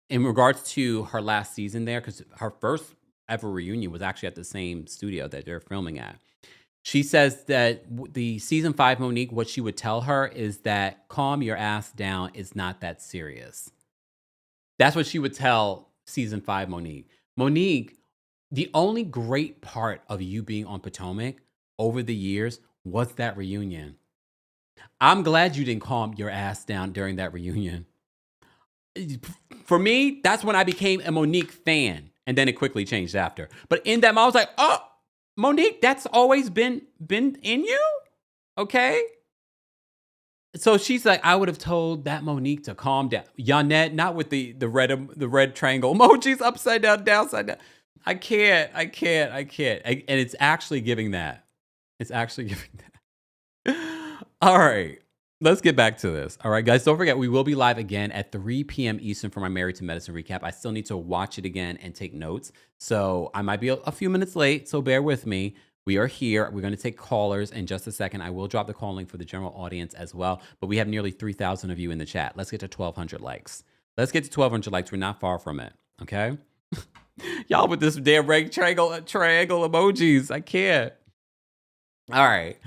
B: in regards to her last season there, because her first ever reunion was actually at the same studio that they're filming at. She says that the season 5 Monique, what she would tell her is that calm your ass down. It's not that serious. That's what she would tell season 5 Monique. Monique, the only great part of you being on Potomac over the years was that reunion. I'm glad you didn't calm your ass down during that reunion. For me, that's when I became a Monique fan. And then it quickly changed after. But in that, I was like, oh, Monique, that's always been in you? Okay. So she's like, I would have told that Monique to calm down. Yannette, not with the red triangle emojis, upside down, downside down. I can't. And it's actually giving that. All right. Let's get back to this. All right, guys, don't forget, we will be live again at 3 p.m. Eastern for my Married to Medicine recap. I still need to watch it again and take notes. So I might be a few minutes late, so bear with me. We are here. We're going to take callers in just a second. I will drop the call link for the general audience as well. But we have nearly 3,000 of you in the chat. Let's get to 1,200 likes. We're not far from it, okay? Y'all with this damn triangle emojis. I can't. All right.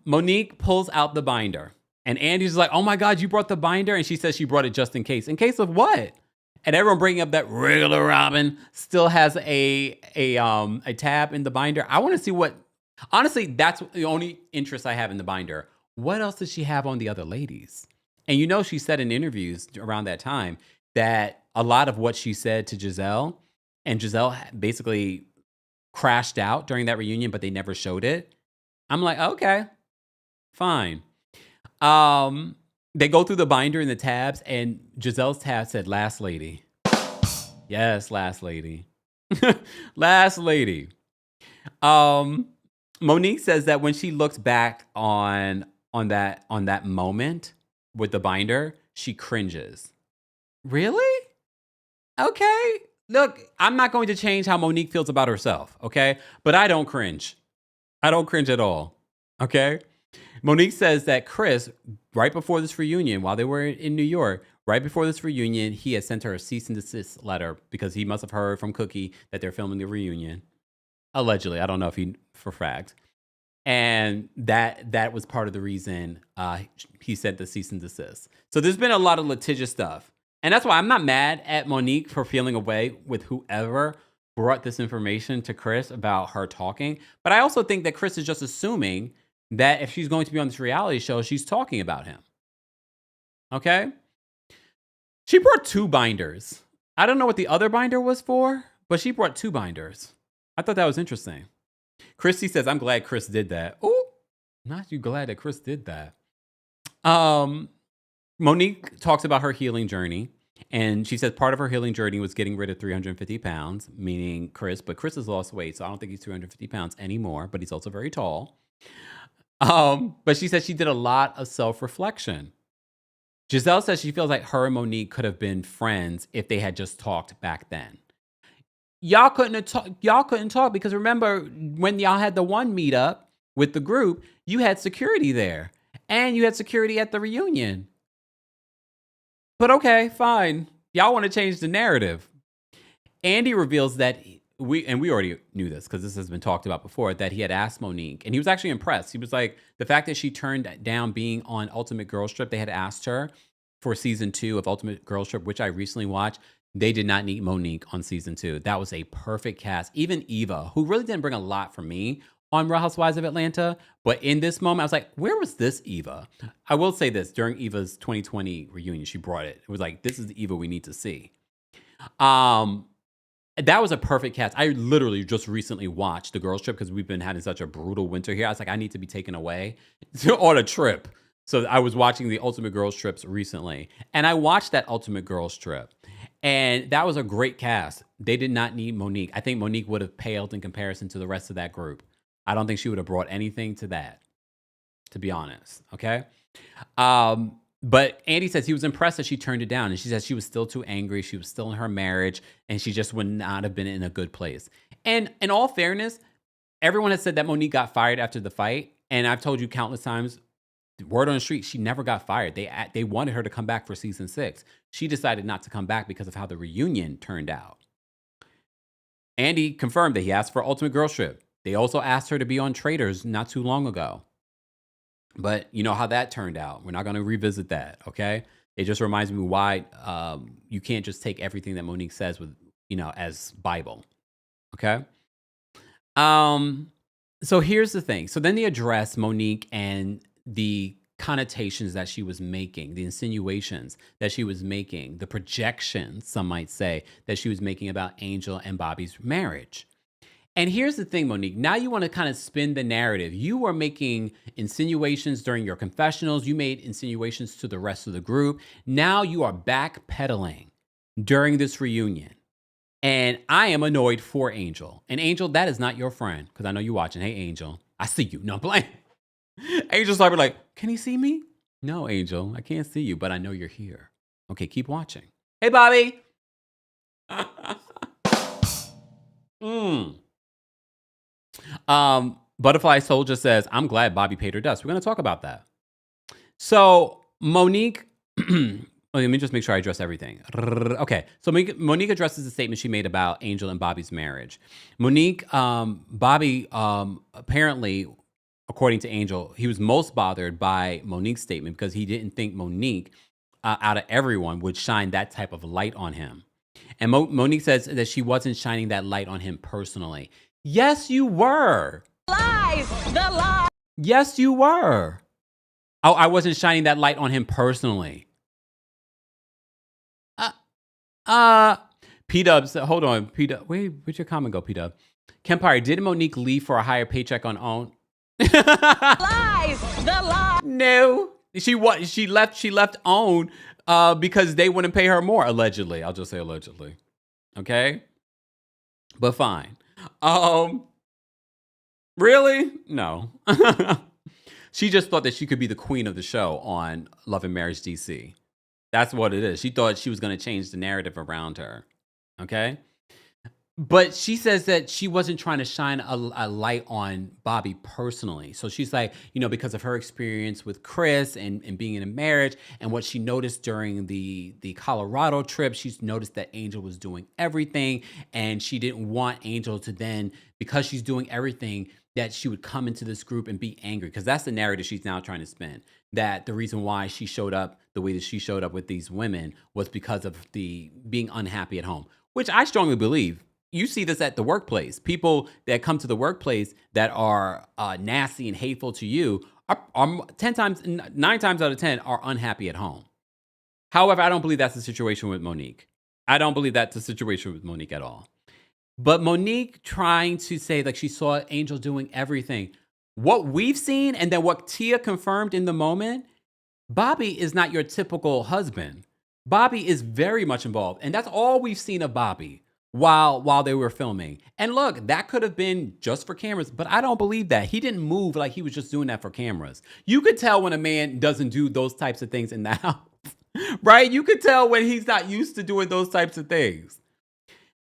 B: Monique pulls out the binder. And Andy's like, oh my God, you brought the binder? And she says she brought it just in case. In case of what? And everyone bringing up that regular Robin still has a tab in the binder. I want to see what... Honestly, that's the only interest I have in the binder. What else does she have on the other ladies? And she said in interviews around that time that a lot of what she said to Giselle, and Giselle basically crashed out during that reunion, but they never showed it. I'm like, okay, fine. They go through the binder and the tabs, and Giselle's tab said, last lady. Yes, last lady. Last lady. Monique says that when she looks back on that moment with the binder, she cringes. Really? Okay. Look, I'm not going to change how Monique feels about herself, okay? But I don't cringe. I don't cringe at all, okay? Monique says that Chris, right before this reunion, while they were in New York, right before this reunion, he had sent her a cease and desist letter because he must have heard from Cookie that they're filming the reunion. Allegedly. I don't know if he for fact. And that was part of the reason he sent the cease and desist. So there's been a lot of litigious stuff. And that's why I'm not mad at Monique for feeling away with whoever brought this information to Chris about her talking. But I also think that Chris is just assuming that if she's going to be on this reality show, she's talking about him. Okay? She brought 2 binders. I don't know what the other binder was for, but she brought 2 binders. I thought that was interesting. Christy says, I'm glad Chris did that. Oh, not you glad that Chris did that. Monique talks about her healing journey. And she says part of her healing journey was getting rid of 350 pounds, meaning Chris. But Chris has lost weight, so I don't think he's 350 pounds anymore. But he's also very tall. But she says she did a lot of self-reflection. Giselle says she feels like her and Monique could have been friends if they had just talked back then. Y'all couldn't talk because remember when y'all had the one meetup with the group, you had security there and you had security at the reunion. But okay, fine. Y'all want to change the narrative. Andy reveals that we already knew this because this has been talked about before, that he had asked Monique and he was actually impressed. He was like, the fact that she turned down being on Ultimate Girls Trip, they had asked her for season 2 of Ultimate Girls Trip, which I recently watched. They did not need Monique on season 2. That was a perfect cast. Even Eva, who really didn't bring a lot for me on Real Housewives of Atlanta, but in this moment, I was like, where was this Eva? I will say this, during Eva's 2020 reunion, she brought it. It was like, this is the Eva we need to see. That was a perfect cast. I literally just recently watched the girls trip because we've been having such a brutal winter here. I was like, I need to be taken away on a trip. So I was watching the Ultimate Girls Trips recently. And I watched that Ultimate Girls Trip. And that was a great cast. They did not need Monique. I think Monique would have paled in comparison to the rest of that group. I don't think she would have brought anything to that, to be honest. Okay. But Andy says he was impressed that she turned it down. And she says she was still too angry. She was still in her marriage. And she just would not have been in a good place. And in all fairness, everyone has said that Monique got fired after the fight. And I've told you countless times, word on the street, she never got fired. They wanted her to come back for season 6. She decided not to come back because of how the reunion turned out. Andy confirmed that he asked for Ultimate Girls Trip. They also asked her to be on Traitors not too long ago. But you know how that turned out. We're not going to revisit that, okay? It just reminds me why you can't just take everything that Monique says with, as Bible, okay? So here's the thing. So then they address Monique and the connotations that she was making, the insinuations that she was making, the projections, some might say, that she was making about Angel and Bobby's marriage. And here's the thing, Monique. Now you want to kind of spin the narrative. You were making insinuations during your confessionals. You made insinuations to the rest of the group. Now you are backpedaling during this reunion. And I am annoyed for Angel. And Angel, that is not your friend. Because I know you're watching. Hey, Angel. I see you. No, I'm playing. Angel's like, can he see me? No, Angel. I can't see you, but I know you're here. Okay, keep watching. Hey, Bobby. Butterfly Soldier says, I'm glad Bobby paid her dust. We're going to talk about that. So Monique, let me just make sure I address everything. Okay. So Monique addresses the statement she made about Angel and Bobby's marriage. Bobby, apparently, according to Angel, he was most bothered by Monique's statement because he didn't think Monique, out of everyone, would shine that type of light on him. And Monique says that she wasn't shining that light on him personally. Yes, you were.
A: Lies! The lie!
B: Yes, you were. Oh, I wasn't shining that light on him personally. P-Dub said, hold on. P-Dub, where'd your comment go, P-Dub? Kempire, did Monique leave for a higher paycheck on OWN?
A: Lies! The lie!
B: No. She left OWN because they wouldn't pay her more, allegedly. I'll just say allegedly. Okay? But fine. Really? No. She just thought that she could be the queen of the show on Love and Marriage DC. That's what it is. She thought she was going to change the narrative around her. Okay? But she says that she wasn't trying to shine a light on Bobby personally. So she's like, because of her experience with Chris and being in a marriage and what she noticed during the Colorado trip, she's noticed that Angel was doing everything. And she didn't want Angel to then, because she's doing everything, that she would come into this group and be angry. Because that's the narrative she's now trying to spin. That the reason why she showed up the way that she showed up with these women was because of the being unhappy at home, which I strongly believe. You see this at the workplace. People that come to the workplace that are nasty and hateful to you are 9 times out of 10 are unhappy at home. However, I don't believe that's the situation with Monique. I don't believe that's the situation with Monique at all. But Monique trying to say like she saw Angel doing everything. What we've seen and then what Tia confirmed in the moment, Bobby is not your typical husband. Bobby is very much involved, and that's all we've seen of Bobby while they were filming. And look, that could have been just for cameras, but I don't believe that. He didn't move like he was just doing that for cameras. You could tell when a man doesn't do those types of things in the house, right? You could tell when he's not used to doing those types of things.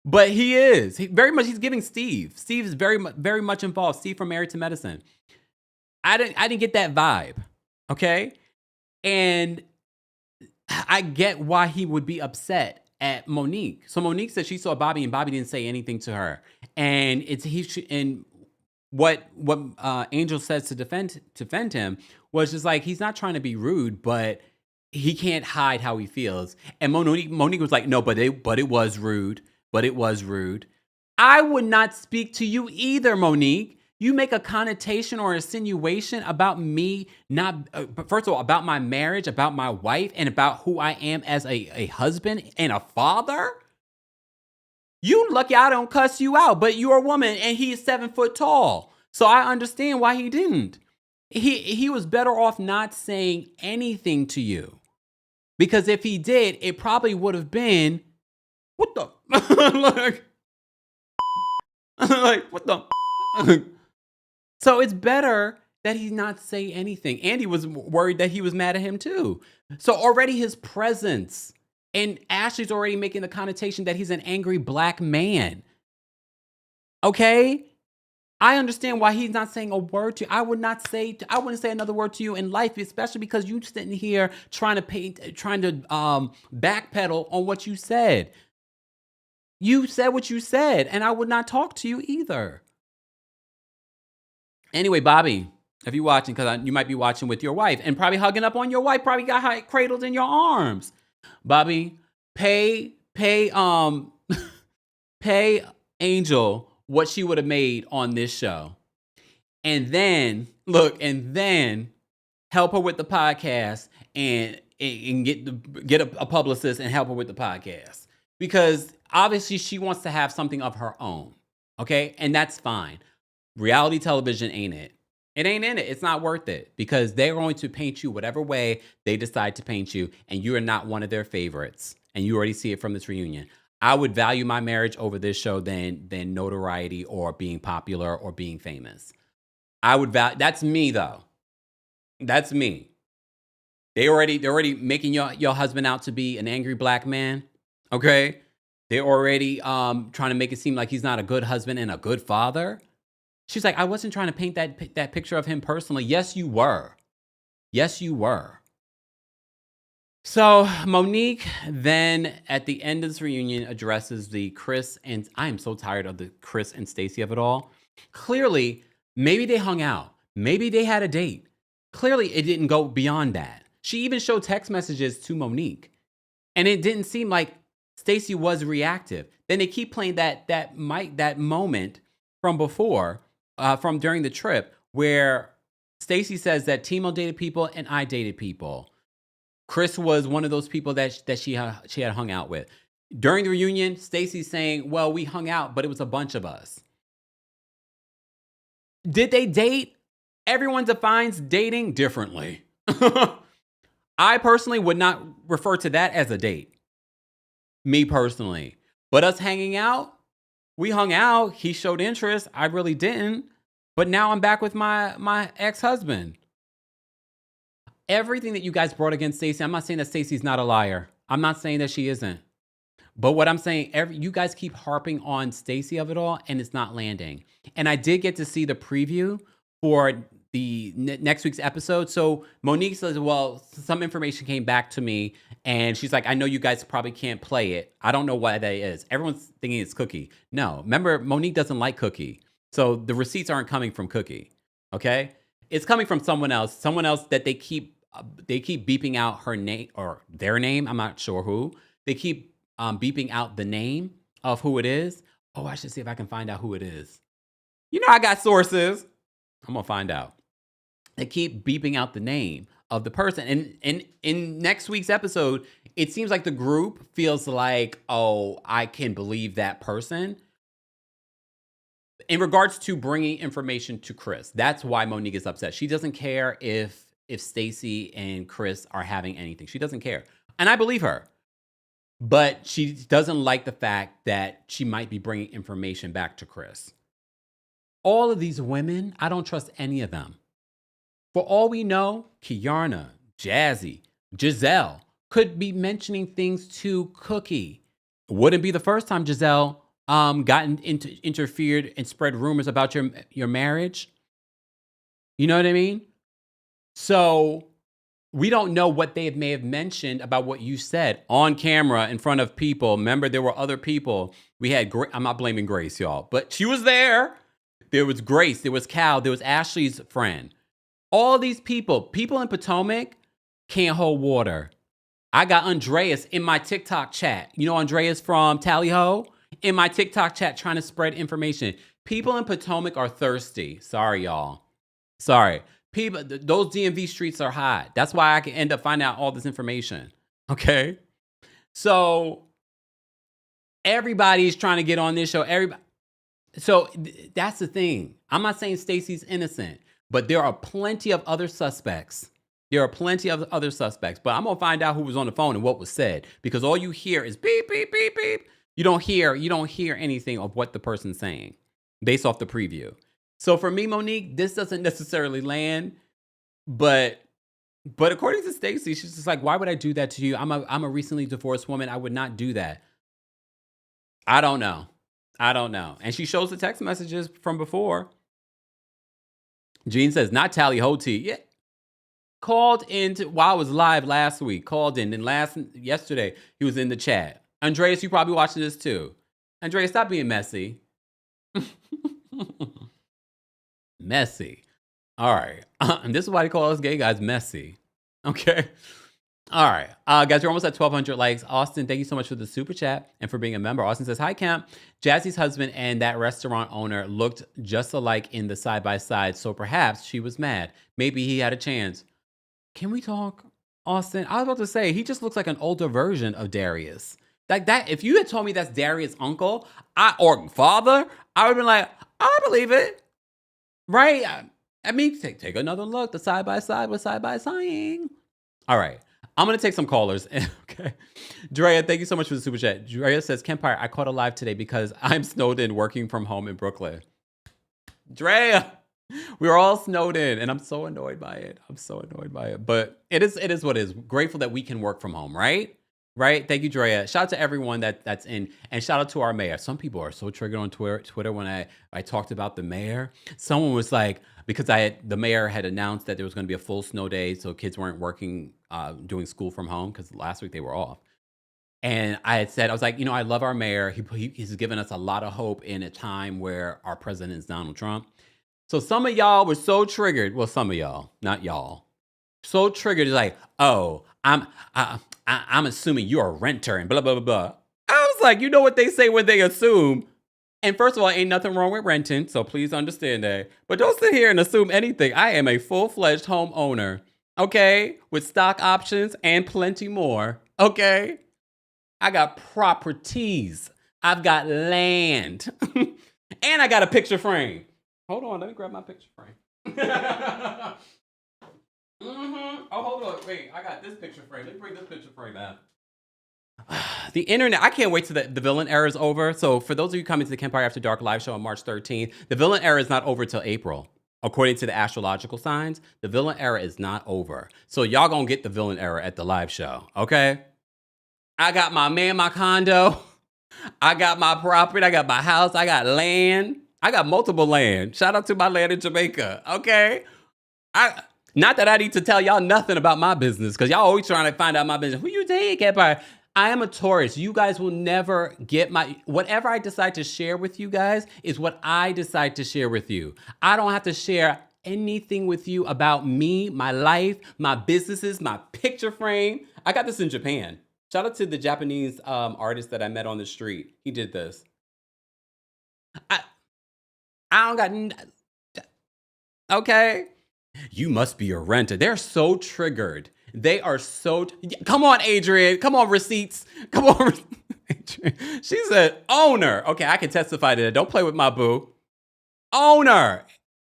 B: But he is. He's giving Steve. Steve is very much involved. Steve from Married to Medicine. I didn't get that vibe. Okay? And I get why he would be upset at Monique. So Monique said she saw Bobby and Bobby didn't say anything to her. And what Angel says to defend him was just like, he's not trying to be rude, but he can't hide how he feels. And Monique was like, no, but it was rude. But it was rude. I would not speak to you either, Monique. You make a connotation or insinuation about me not, first of all, about my marriage, about my wife, and about who I am as a husband and a father. You lucky I don't cuss you out, but you're a woman and he's 7 foot tall. So I understand why he didn't. He was better off not saying anything to you. Because if he did, it probably would have been, what the? like, what the? So it's better that he not say anything. Andy was worried that he was mad at him too. So already his presence, and Ashley's already making the connotation that he's an angry black man. Okay? I understand why he's not saying a word to you. I wouldn't say another word to you in life, especially because you sitting here trying to backpedal on what you said. You said what you said, and I would not talk to you either. Anyway, Bobby, if you're watching, because you might be watching with your wife and probably hugging up on your wife, probably got cradled in your arms. Bobby, pay Angel what she would have made on this show. And then help her with the podcast and get a publicist and help her with the podcast. Because obviously she wants to have something of her own. Okay? And that's fine. Reality television ain't it. It ain't in it. It's not worth it because they're going to paint you whatever way they decide to paint you, and you are not one of their favorites. And you already see it from this reunion. I would value my marriage over this show than notoriety or being popular or being famous. I would value. That's me though. That's me. They're already making your husband out to be an angry black man. Okay. They're already trying to make it seem like he's not a good husband and a good father. She's like, I wasn't trying to paint that picture of him personally. Yes, you were. Yes, you were. So Monique then at the end of this reunion addresses the Chris, and I am so tired of the Chris and Stacey of it all. Clearly, maybe they hung out. Maybe they had a date. Clearly, it didn't go beyond that. She even showed text messages to Monique, and it didn't seem like Stacey was reactive. Then they keep playing that moment from before, from during the trip, where Stacey says that Timo dated people and I dated people. Chris was one of those people that she had hung out with. During the reunion, Stacey's saying, well, we hung out, but it was a bunch of us. Did they date? Everyone defines dating differently. I personally would not refer to that as a date. Me personally. But us hanging out, we hung out. He showed interest. I really didn't. But now I'm back with my ex-husband. Everything that you guys brought against Stacey, I'm not saying that Stacey's not a liar. I'm not saying that she isn't. But what I'm saying, you guys keep harping on Stacey of it all, and it's not landing. And I did get to see the preview for the next week's episode. So Monique says, well, some information came back to me, and she's like, I know you guys probably can't play it. I don't know why that is. Everyone's thinking it's Cookie. No, remember, Monique doesn't like Cookie. So the receipts aren't coming from Cookie, okay? It's coming from someone else that they keep beeping out her name or their name. I'm not sure who. They keep beeping out the name of who it is. Oh, I should see if I can find out who it is. You know, I got sources. I'm going to find out. They keep beeping out the name of the person. And in next week's episode, it seems like the group feels like, oh, I can believe that person. In regards to bringing information to Chris, that's why Monique is upset. She doesn't care if Stacey and Chris are having anything. She doesn't care. And I believe her. but she doesn't like the fact that she might be bringing information back to Chris. All of these women, I don't trust any of them. For all we know, Keiarna, Jazzy, Giselle could be mentioning things to Cookie. It wouldn't be the first time Giselle interfered and spread rumors about your marriage. You know what I mean? So we don't know what they may have mentioned about what you said on camera in front of people. Remember, there were other people. We had, I'm not blaming Grace, y'all, but she was there. There was Grace, there was Cal, there was Ashley's friend. All these people in Potomac can't hold water. I got Andreas in my TikTok chat. You know Andreas from Tally Ho? In my TikTok chat trying to spread information. People in Potomac are thirsty. Sorry, y'all. Sorry. People, those DMV streets are hot. That's why I can end up finding out all this information. Okay? So everybody's trying to get on this show. So that's the thing. I'm not saying Stacey's innocent, but there are plenty of other suspects. But I'm going to find out who was on the phone and what was said, because all you hear is beep, beep, beep, beep. You don't hear anything of what the person's saying based off the preview. So for me, Monique, this doesn't necessarily land, but according to Stacey, she's just like, why would I do that to you? I'm a recently divorced woman. I would not do that. I don't know. And she shows the text messages from before. Jean says, not Tally Ho T. Yeah. Called in while I was live last week. Called in. Then yesterday, he was in the chat. Andreas, you probably watching this too. Andreas, stop being messy. Messy. All right. And this is why they call us gay guys messy. Okay. All right. Guys, we're almost at 1,200 likes. Austin, thank you so much for the super chat and for being a member. Austin says, hi, Kemp. Jazzy's husband and that restaurant owner looked just alike in the side-by-side, so perhaps she was mad. Maybe he had a chance. Can we talk, Austin? I was about to say, he just looks like an older version of Darius. Like that, if you had told me that's Darius' uncle or father, I would have been like, I believe it. Right? I mean, take another look. The side-by-side was side-by-siding. All right. I'm going to take some callers. Okay. Drea, thank you so much for the super chat. Drea says, Kempire, I caught a live today because I'm snowed in working from home in Brooklyn. Drea, we're all snowed in and I'm so annoyed by it. But it is what it is. Grateful that we can work from home, right? Right? Thank you, Drea. Shout out to everyone that's in, and shout out to our mayor. Some people are so triggered on Twitter when I talked about the mayor. Someone was like, because the mayor had announced that there was going to be a full snow day, so kids weren't working, doing school from home, because last week they were off. And I was like, I love our mayor. He's given us a lot of hope in a time where our president is Donald Trump. So some of y'all were so triggered. Well, some of y'all, not y'all. So triggered. It's like, oh, I'm assuming you're a renter and blah, blah, blah, blah. I was like, you know what they say when they assume. And first of all, ain't nothing wrong with renting, so please understand that. But don't sit here and assume anything. I am a full-fledged homeowner, okay? With stock options and plenty more, okay? I got properties. I've got land. And I got a picture frame. Hold on, let me grab my picture frame. Oh, hold on. Wait, I got this picture frame. Let me bring this picture frame out. The internet, I can't wait till the villain era is over. So for those of you coming to the Kempire After Dark live show on March 13th, the villain era is not over till April. According to the astrological signs, the villain era is not over. So y'all gonna get the villain era at the live show, okay? I got my condo. I got my property. I got my house. I got land. I got multiple land. Shout out to my land in Jamaica, okay? Not that I need to tell y'all nothing about my business, because y'all always trying to find out my business. Who you dating, Kempire? I am a Taurus. You guys will never get whatever I decide to share with you guys is what I decide to share with you. I don't have to share anything with you about me, my life, my businesses, my picture frame. I got this in Japan. Shout out to the Japanese artist that I met on the street. He did this. I don't got, okay? You must be a renter. They're so triggered. They are so, come on, Adrian. Come on, receipts. Come on, Adrian. She said, owner. Okay, I can testify to that. Don't play with my boo. Owner.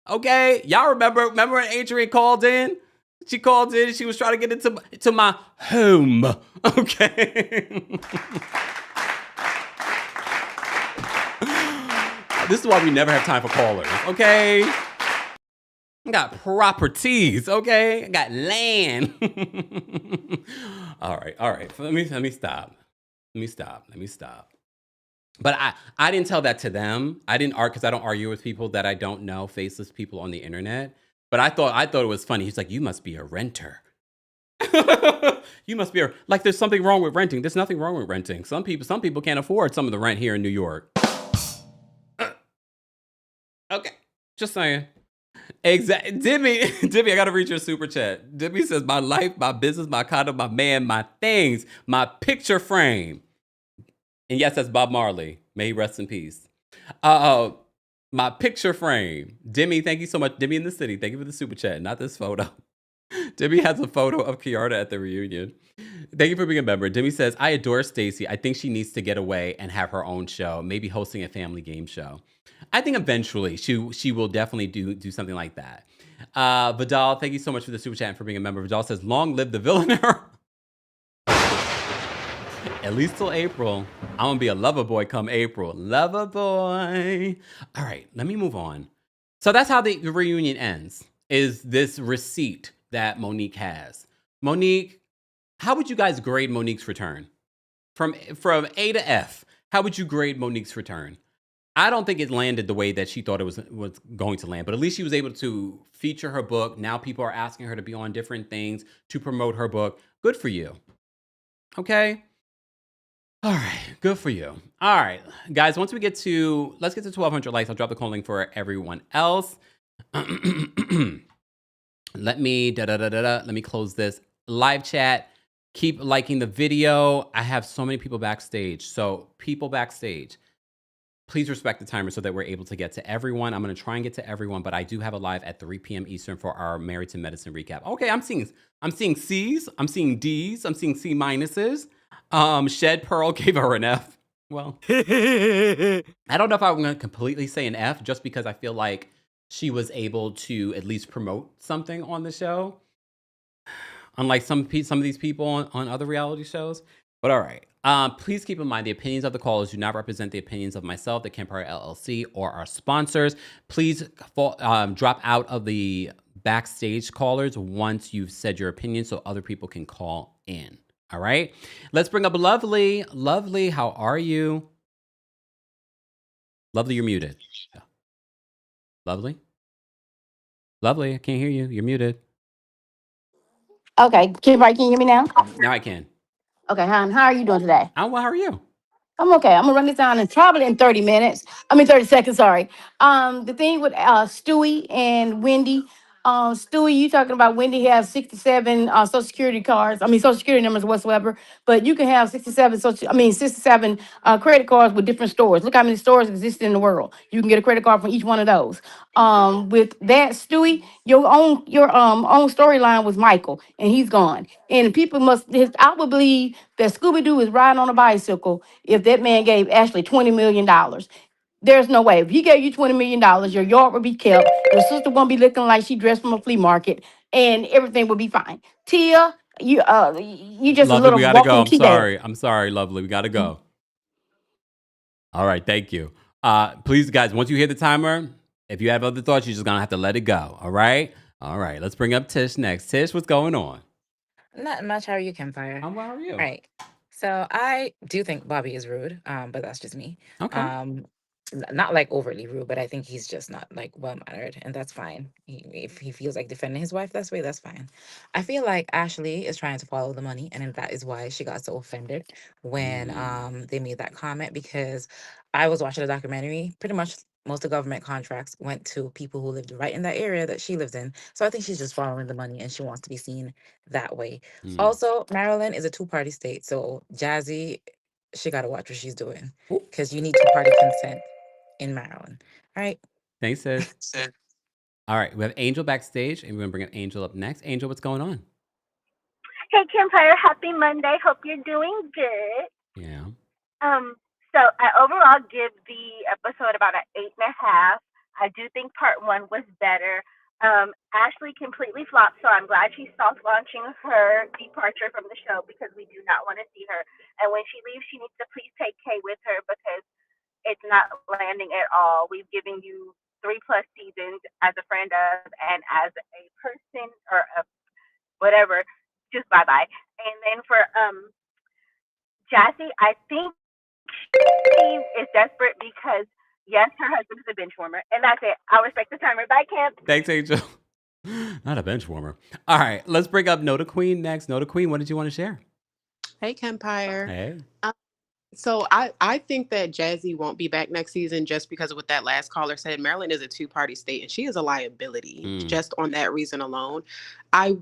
B: Okay, y'all remember when Adrian called in? She called in. She was trying to get into my home. Okay. This is why we never have time for callers. Okay. I got properties. Okay. I got land. All right. Let me stop. But I didn't tell that to them. I didn't argue because I don't argue with people that I don't know, faceless people on the internet. But I thought it was funny. He's like, you must be a renter. You must be like there's something wrong with renting. There's nothing wrong with renting. Some people can't afford some of the rent here in New York. Okay. Just saying. Exactly. Dibby, I gotta read your super chat. Dibby says, my life, my business, my condo, my man, my things, my picture frame. And yes, that's Bob Marley. May he rest in peace. My picture frame. Demi, thank you so much. Demi in the city. Thank you for the super chat. Not this photo. Demi has a photo of Keiarna at the reunion. Thank you for being a member. Demi says, I adore Stacey. I think she needs to get away and have her own show, maybe hosting a family game show. I think eventually she will definitely do something like that. Vidal, thank you so much for the super chat and for being a member. Vidal says, long live the villainer. At least till April. I'm going to be a lover boy come April. Lover boy. All right, let me move on. So that's how the reunion ends, is this receipt that Monique has. Monique, how would you guys grade Monique's return? From A to F, how would you grade Monique's return? I don't think it landed the way that she thought it was going to land, but at least she was able to feature her book. Now people are asking her to be on different things to promote her book. Good for you. Okay? All right, good for you. All right, guys, let's get to 1,200 likes. I'll drop the call link for everyone else. Let me close this live chat. Keep liking the video. I have so many people backstage. So people backstage, please respect the timer so that we're able to get to everyone. I'm going to try and get to everyone, but I do have a live at 3 p.m. Eastern for our Married to Medicine recap. Okay, I'm seeing C's, I'm seeing D's, I'm seeing C minuses. Shed Pearl gave her an F. Well, I don't know if I'm going to completely say an F just because I feel like she was able to at least promote something on the show. Unlike some of these people on other reality shows. But all right. Please keep in mind the opinions of the callers do not represent the opinions of myself, the Kempire LLC, or our sponsors. Please drop out of the backstage callers once you've said your opinion so other people can call in. All right. Let's bring up Lovely. Lovely, how are you? Lovely, you're muted. Lovely? Lovely, I can't hear you. You're muted.
D: Okay, Kempire, can you hear me now?
B: Now I can.
D: Okay, hon, how are you doing today?
B: I'm well, how are you?
D: I'm okay. I'm gonna run this down in probably in 30 minutes. 30 seconds, sorry. The thing with Stewie and Wendy. Stewie, you talking about Wendy has 67 social security cards, social security numbers whatsoever, but you can have 67 credit cards with different stores. Look how many stores exist in the world. You can get a credit card from each one of those. With that, Stewie, your own storyline was Michael, and he's gone. And people I would believe that Scooby-Doo is riding on a bicycle if that man gave Ashley $20 million. There's no way. If he gave you $20 million, your yard would be kept. Your sister won't be looking like she dressed from a flea market, and everything will be fine. Tia, you just
B: Lovely,
D: a little
B: we gotta go.
D: walking key bag.
B: I'm sorry, Lovely. We gotta go. All right, thank you. Please, guys, once you hear the timer, if you have other thoughts, you're just gonna have to let it go. All right? All right, let's bring up Tish next. Tish, what's going on?
E: Not much. How are you, Kempire?
B: How are you?
E: All right. So I do think Bobby is rude, but that's just me.
B: Okay.
E: Not like overly rude, but I think he's just not like well mannered, and that's fine. If he feels like defending his wife, that's fine. I feel like Ashley is trying to follow the money, and then that is why she got so offended when they made that comment. Because I was watching a documentary, pretty much most of the government contracts went to people who lived right in that area that she lives in. So I think she's just following the money, and she wants to be seen that way. Also, Maryland is a two-party state, so Jazzy, she got to watch what she's doing because you need two-party consent in Maryland. All right.
B: Thanks, sis. All right, we have Angel backstage, and we're gonna bring up Angel up next. Angel, what's going on?
F: Hey, Kempire, happy Monday. Hope you're doing good.
B: Yeah.
F: So I overall give the episode about an 8.5. I do think part one was better. Ashley completely flopped, so I'm glad she's soft launching her departure from the show because we do not want to see her. And when she leaves, she needs to please take Kay with her because it's not landing at all. We've given you 3+ seasons as a friend of and as a person or a whatever. Just bye bye. And then for Jassy, I think she is desperate because yes, her husband is a bench warmer, and that's it. I'll respect the timer. Bye, Camp.
B: Thanks, Angel. Not a bench warmer. All right, let's bring up Nota Queen next. Nota Queen, what did you want to share?
G: Hey, Kempire.
B: Hey.
G: So I think that Jazzy won't be back next season just because of what that last caller said. Maryland is a two-party state, and she is a liability just on that reason alone. I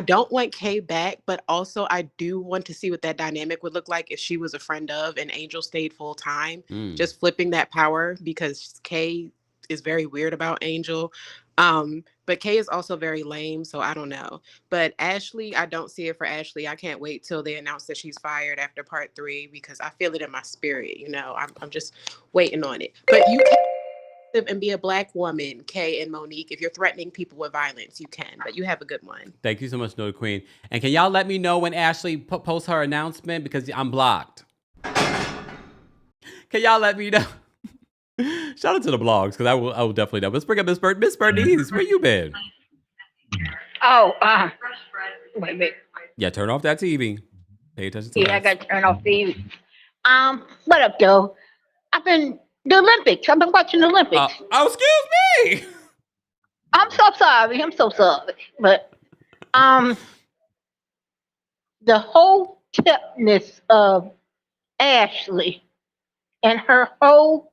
G: don't want Kay back, but also I do want to see what that dynamic would look like if she was a friend of and Angel stayed full time. Just flipping that power because Kay is very weird about Angel. But Kay is also very lame, so I don't know. But Ashley, I don't see it for Ashley. I can't wait till they announce that she's fired after part 3 because I feel it in my spirit. I'm just waiting on it. But you can live and be a Black woman, Kay and Monique. If you're threatening people with violence, you can. But you have a good one.
B: Thank you so much, Nota Queen. And can y'all let me know when Ashley posts her announcement because I'm blocked? Can y'all let me know? Shout out to the blogs because I will definitely know. Let's bring up Miss Bernice. Where you been?
H: Oh, wait a minute.
B: Yeah, turn off that TV. Pay attention to
H: Yeah, I
B: us.
H: got to turn off the. What up, though? The Olympics. I've been watching the Olympics.
B: Excuse me.
H: I'm so sorry. But, the whole tipness of Ashley and her whole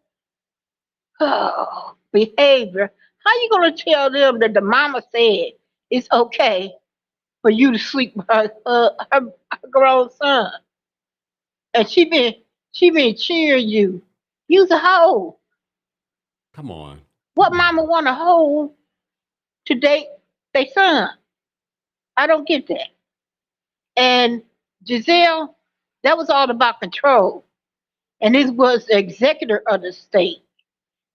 H: behavior. How you gonna tell them that the mama said it's okay for you to sleep with her grown son, and she been cheering you? You's a hoe.
B: Come on.
H: What mama want a hoe to date their son? I don't get that. And Giselle, that was all about control. And this was the executor of the state.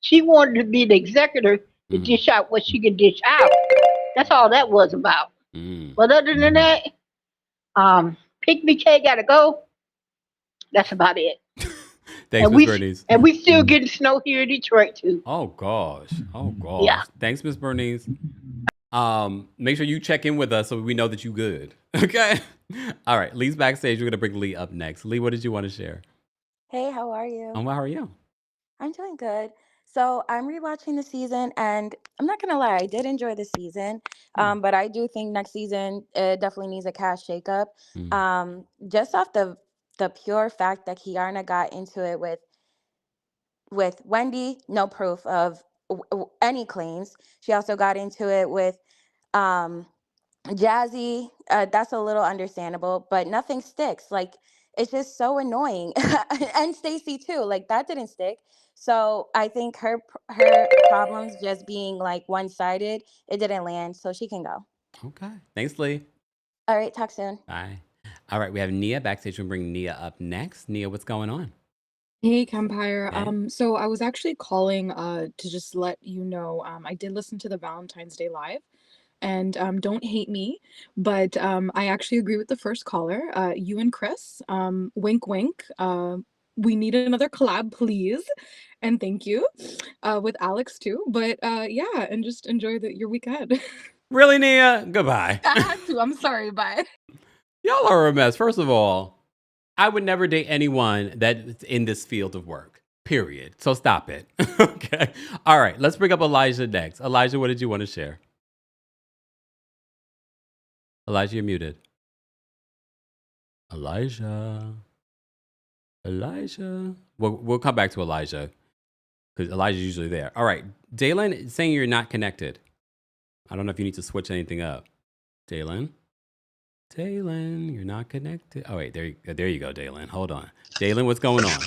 H: She wanted to be the executor to dish out what she could dish out. That's all that was about. But other than that, Pick Me K gotta go. That's about it.
B: Thanks, Miss Bernice.
H: And we still getting snow here in Detroit too.
B: Oh gosh.
H: Yeah.
B: Thanks, Miss Bernice. Make sure you check in with us so we know that you good. Okay. All right. Lee's backstage. We're gonna bring Lee up next. Lee, what did you want to share?
I: Hey, how are you?
B: How are you?
I: I'm doing good. So I'm rewatching the season, and I'm not gonna lie, I did enjoy the season. But I do think next season it definitely needs a cast shakeup. Just off the pure fact that Keiarna got into it with Wendy, no proof of any claims. She also got into it with um Jazzy, that's a little understandable, but nothing sticks. Like, it's just so annoying. And Stacy too. Like, that didn't stick. So I think her problems just being like one-sided, it didn't land. So she can go.
B: Okay. Thanks, Lee.
I: All right, talk soon.
B: Bye. All right, we have Nia backstage. We'll bring Nia up next. Nia, what's going on?
J: Hey, Kempire.
B: Hey.
J: So I was actually calling to just let you know, I did listen to the Valentine's Day Live, and don't hate me, but I actually agree with the first caller. You and Chris, wink, wink. We need another collab, please, and thank you. With Alex too. But yeah, and just enjoy your weekend.
B: Really, Nia? Goodbye.
J: I had to. I'm sorry. Bye.
B: Y'all are a mess. First of all, I would never date anyone that's in this field of work, period. So stop it. Okay. All right. Let's bring up Elijah next. Elijah, what did you want to share? Elijah, you're muted. Elijah. We'll come back to Elijah because Elijah's usually there. All right. Dalen is saying you're not connected. I don't know if you need to switch anything up. Dalen, you're not connected. Oh, wait. There you go, Dalen. Hold on. Dalen, what's going on?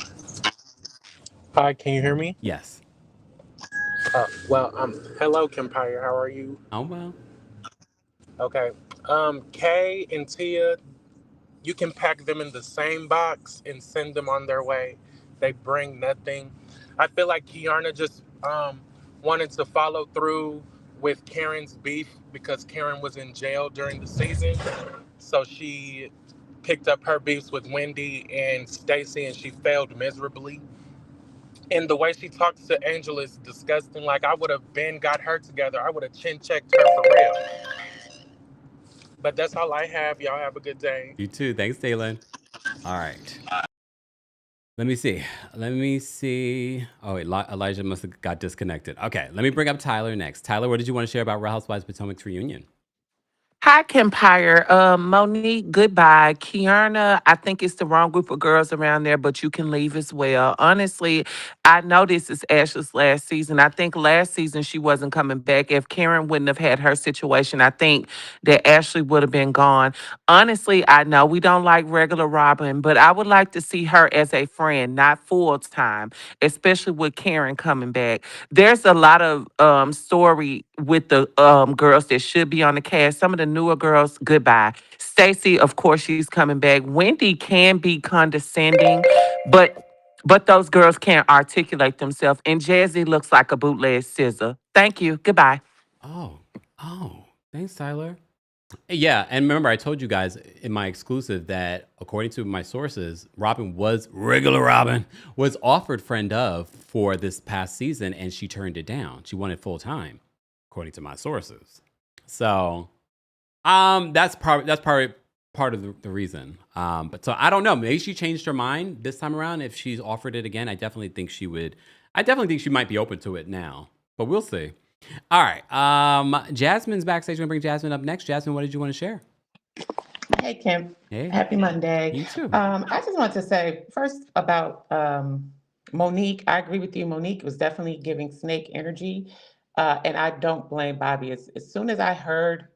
K: Hi, can you hear me?
B: Yes.
K: Hello, Kempire. How are you?
B: Oh, well.
K: Okay. Kay and Tia, you can pack them in the same box and send them on their way. They bring nothing. I feel like Keiarna just wanted to follow through with Karen's beef because Karen was in jail during the season. So she picked up her beefs with Wendy and Stacy, and she failed miserably. And the way she talks to Angel is disgusting. Like, I would have been got her together. I would have chin checked her for real. But that's all I have. Y'all have a good day.
B: You too. Thanks, Dalen. All right. Let me see. Oh, wait, Elijah must have got disconnected. Okay, let me bring up Tyler next. Tyler, what did you want to share about Real Housewives of Potomac's reunion?
L: Hi, Kempire. Monique, goodbye. Keiarna, I think it's the wrong group of girls around there, but you can leave as well. Honestly, I know this is Ashley's last season. I think last season she wasn't coming back. If Karen wouldn't have had her situation, I think that Ashley would have been gone. Honestly, I know we don't like regular Robin, but I would like to see her as a friend, not full time, especially with Karen coming back. There's a lot of story with the girls that should be on the cast. Some of the newer girls, goodbye. Stacy, of course, she's coming back. Wendy can be condescending, but those girls can't articulate themselves. And Jazzy looks like a bootleg scissor. Thank you. Goodbye.
B: Oh, thanks, Tyler. Yeah, and remember, I told you guys in my exclusive that according to my sources, regular Robin was offered friend of for this past season, and she turned it down. She wanted full time, according to my sources. So, that's part of the reason. But so I don't know. Maybe she changed her mind this time around. If she's offered it again, I definitely think she would. I definitely think she might be open to it now. But we'll see. All right. Jasmine's backstage. We're gonna bring Jasmine up next. Jasmine, what did you want to share?
M: Hey, Kim.
B: Hey.
M: Happy Monday.
B: You too.
M: I just want to say first about Monique. I agree with you. Monique was definitely giving snake energy. And I don't blame Bobby. As soon as I heard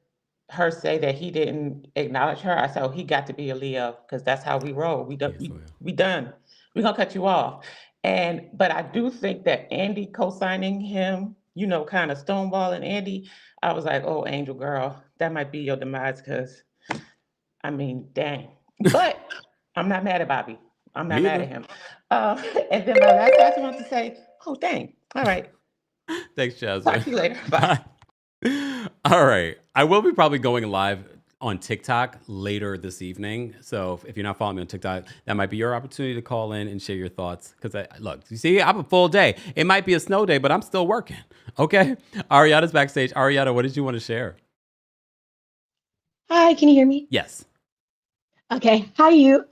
M: her say that he didn't acknowledge her, I said, oh, he got to be a Leo because that's how we roll. We done. We done. We're gonna cut you off. But I do think that Andy co-signing him, kind of stonewalling Andy, I was like, oh, Angel girl, that might be your demise because, I mean, dang. But I'm not mad at Bobby. I'm not mad at him. And then my last I just want to say, oh, dang. All right.
B: Thanks, Jasmine.
M: Talk to you later. Bye.
B: All right. I will be probably going live on TikTok later this evening. So if you're not following me on TikTok, that might be your opportunity to call in and share your thoughts. Because look, you see, I'm a full day. It might be a snow day, but I'm still working. Okay. Ariana's backstage. Ariana, what did you want to share?
N: Hi, can you hear me?
B: Yes.
N: Okay. Hi, you.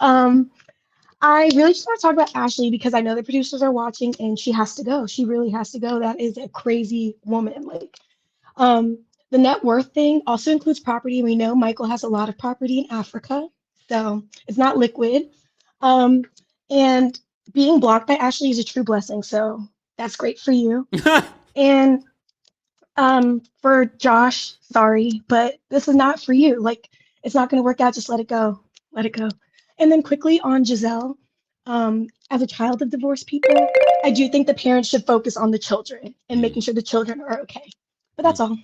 N: I really just want to talk about Ashley because I know the producers are watching and she has to go. She really has to go. That is a crazy woman. The net worth thing also includes property. We know Michael has a lot of property in Africa, so it's not liquid. And being blocked by Ashley is a true blessing. So that's great for you. And for Josh, sorry, but this is not for you. It's not going to work out. Just let it go. Let it go. And then quickly on Giselle, as a child of divorced people, I do think the parents should focus on the children and making sure the children are okay. But that's all.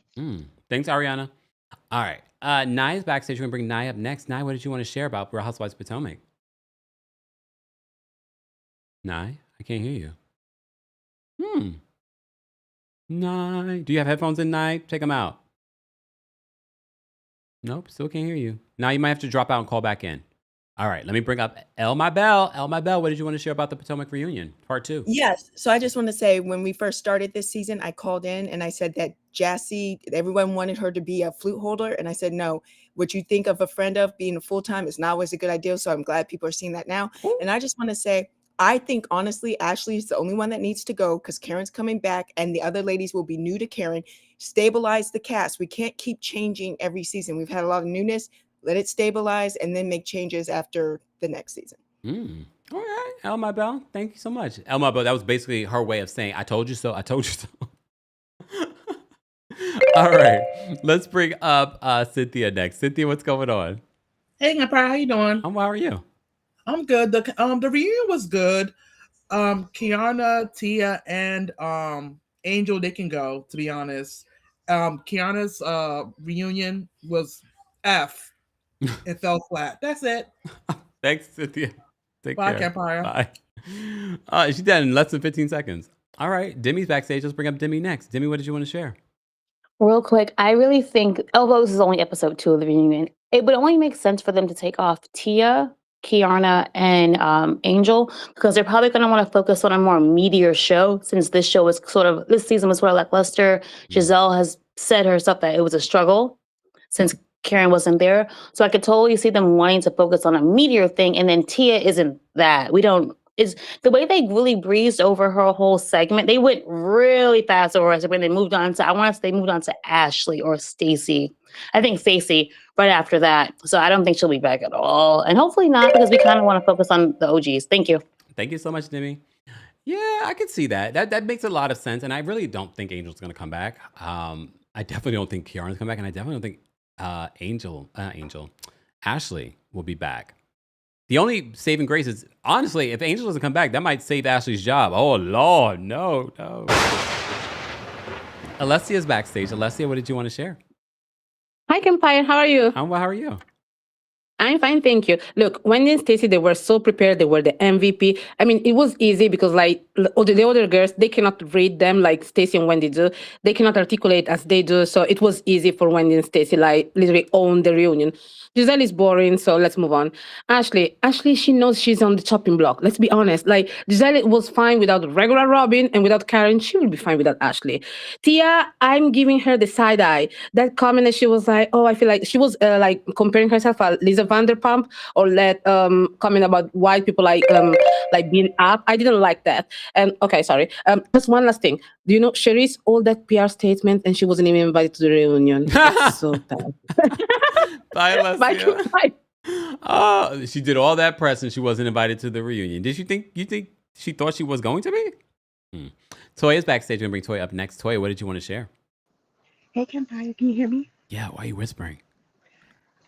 B: Thanks, Ariana. All right. Nai's backstage. We're going to bring Nai up next. Nai, what did you want to share about Real Housewives of Potomac? Nai, I can't hear you. Nai. Do you have headphones in, Nai? Take them out. Nope, still can't hear you. Now you might have to drop out and call back in. All right, let me bring up El My Bell. El My Bell, what did you want to share about the Potomac reunion, part 2?
O: Yes. So I just want to say, when we first started this season, I called in and I said that Jassy, everyone wanted her to be a flute holder. And I said, no, what you think of a friend of being a full-time is not always a good idea. So I'm glad people are seeing that now. Ooh. And I just want to say, I think, honestly, Ashley is the only one that needs to go because Karen's coming back and the other ladies will be new to Karen. Stabilize the cast. We can't keep changing every season. We've had a lot of newness. Let it stabilize and then make changes after the next season.
B: All right, El My Bell. Thank you so much. El My Bell, that was basically her way of saying, I told you so, I told you so. All right, let's bring up Cynthia next. Cynthia, what's going on?
P: Hey, Kempire, how you doing?
B: How are you?
P: I'm good. The reunion was good. Keiarna, Tia, and Angel, they can go, to be honest. Keiarna's reunion was F. It fell flat. That's it.
B: Thanks, Cynthia. Take
P: Bye,
B: care.
P: Kempire.
B: Bye. She's done in less than 15 seconds. All right, Demi's backstage. Let's bring up Demi next. Demi, what did you want to share?
Q: Real quick, I really think, although this is only episode 2 of the reunion, it would only make sense for them to take off Tia, Keiarna, and Angel, because they're probably going to want to focus on a more meatier show, since this show is this season was sort of lackluster. Giselle has said herself that it was a struggle since Karen wasn't there. So I could totally see them wanting to focus on a meatier thing, and then Tia isn't that. We don't. Is the way they really breezed over her whole segment. They went really fast over it when they moved on to. I want to say they moved on to Ashley or Stacy. I think Stacy right after that. So I don't think she'll be back at all, and hopefully not, because we kind of want to focus on the OGs. Thank you.
B: Thank you so much, Demi. Yeah, I can see that. That makes a lot of sense, and I really don't think Angel's going to come back. I definitely don't think Keiarna's come back, and I definitely don't think Ashley will be back. The only saving grace is, honestly, if Angel doesn't come back, that might save Ashley's job. Oh, Lord, no. Alessia's backstage. Alessia, what did you want to share?
R: Hi, Kempire. How are you?
B: I'm well. How are you?
R: I'm fine, thank you. Look, Wendy and Stacey, they were so prepared. They were the MVP. I mean, it was easy because, like, the other girls, they cannot read them like Stacey and Wendy do. They cannot articulate as they do. So it was easy for Wendy and Stacey, like, literally own the reunion. Giselle is boring, so let's move on. Ashley, she knows she's on the chopping block. Let's be honest. Like, Giselle was fine without regular Robin, and without Karen, she will be fine without Ashley. Tia, I'm giving her the side eye. That comment that she was like, oh, I feel like she was like comparing herself to Lisa Vanderpump, or that comment about white people like being up. I didn't like that. And okay, sorry. Just one last thing. Do you know Cherisse all that PR statement and she wasn't even invited to the reunion? That's so bad.
B: Bye, Alessia.
R: Bye.
B: Oh, she did all that press and she wasn't invited to the reunion. Did you think she thought she was going to be? Toya's backstage. We're gonna bring Toya up next. Toya, what did you want to share?
S: Hey, Kempire, can you hear me?
B: Yeah, why are you whispering?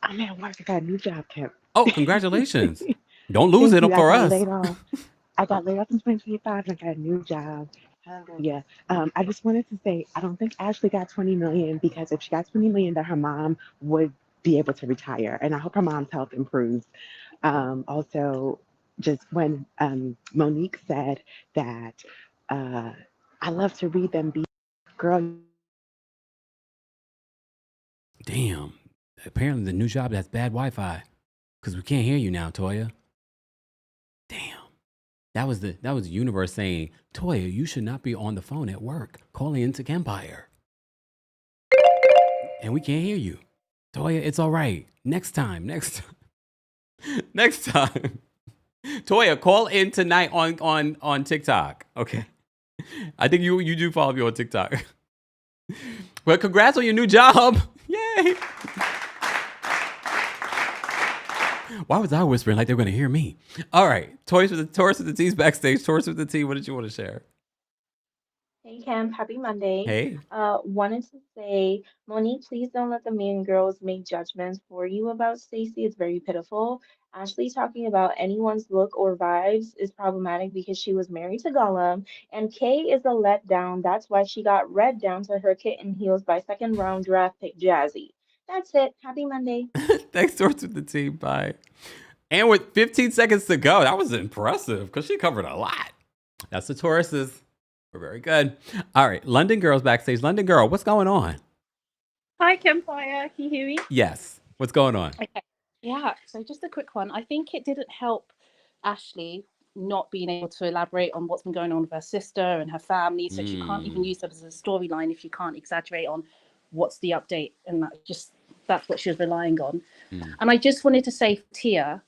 S: I'm at work. I got a new job, Kemp.
B: Oh, congratulations. Don't lose it for us.
S: I got laid off in 2025 and I got a new job. Hallelujah. I just wanted to say, I don't think Ashley got 20 million, because if she got 20 million, then her mom would be able to retire. And I hope her mom's health improves. Also, just when Monique said that I love to read them be girl.
B: Damn. Apparently the new job has bad Wi-Fi, because we can't hear you now, Toya. Damn. That was the universe saying, Toya, you should not be on the phone at work calling into Kempire. And we can't hear you. Toya, it's all right. Next time. Toya, call in tonight on TikTok. Okay. I think you do follow me on TikTok. Well, congrats on your new job. Yay. Why was I whispering like they were going to hear me? All right. Taurus with the T's backstage. Taurus with the T, what did you want to share?
T: Hey Camp, happy Monday.
B: Hey.
T: Wanted to say, Monique, please don't let the mean girls make judgments for you about Stacey. It's very pitiful. Ashley talking about anyone's look or vibes is problematic because she was married to Gollum, and Kay is a letdown. That's why she got read down to her kitten heels by second round draft pick Jazzy. That's it. Happy Monday.
B: Thanks, Taurus with the T. Bye. And with 15 seconds to go, that was impressive because she covered a lot. That's the Tauruses. We're very good. All right, London Girls backstage. London Girl, what's going on?
U: Hi, Kempire. Can you hear me?
B: Yes. What's going on?
U: Okay. Yeah, so just a quick one. I think it didn't help Ashley not being able to elaborate on what's been going on with her sister and her family. So she can't even use that as a storyline if she can't exaggerate on what's the update. And that's what she was relying on. And I just wanted to say, Tia,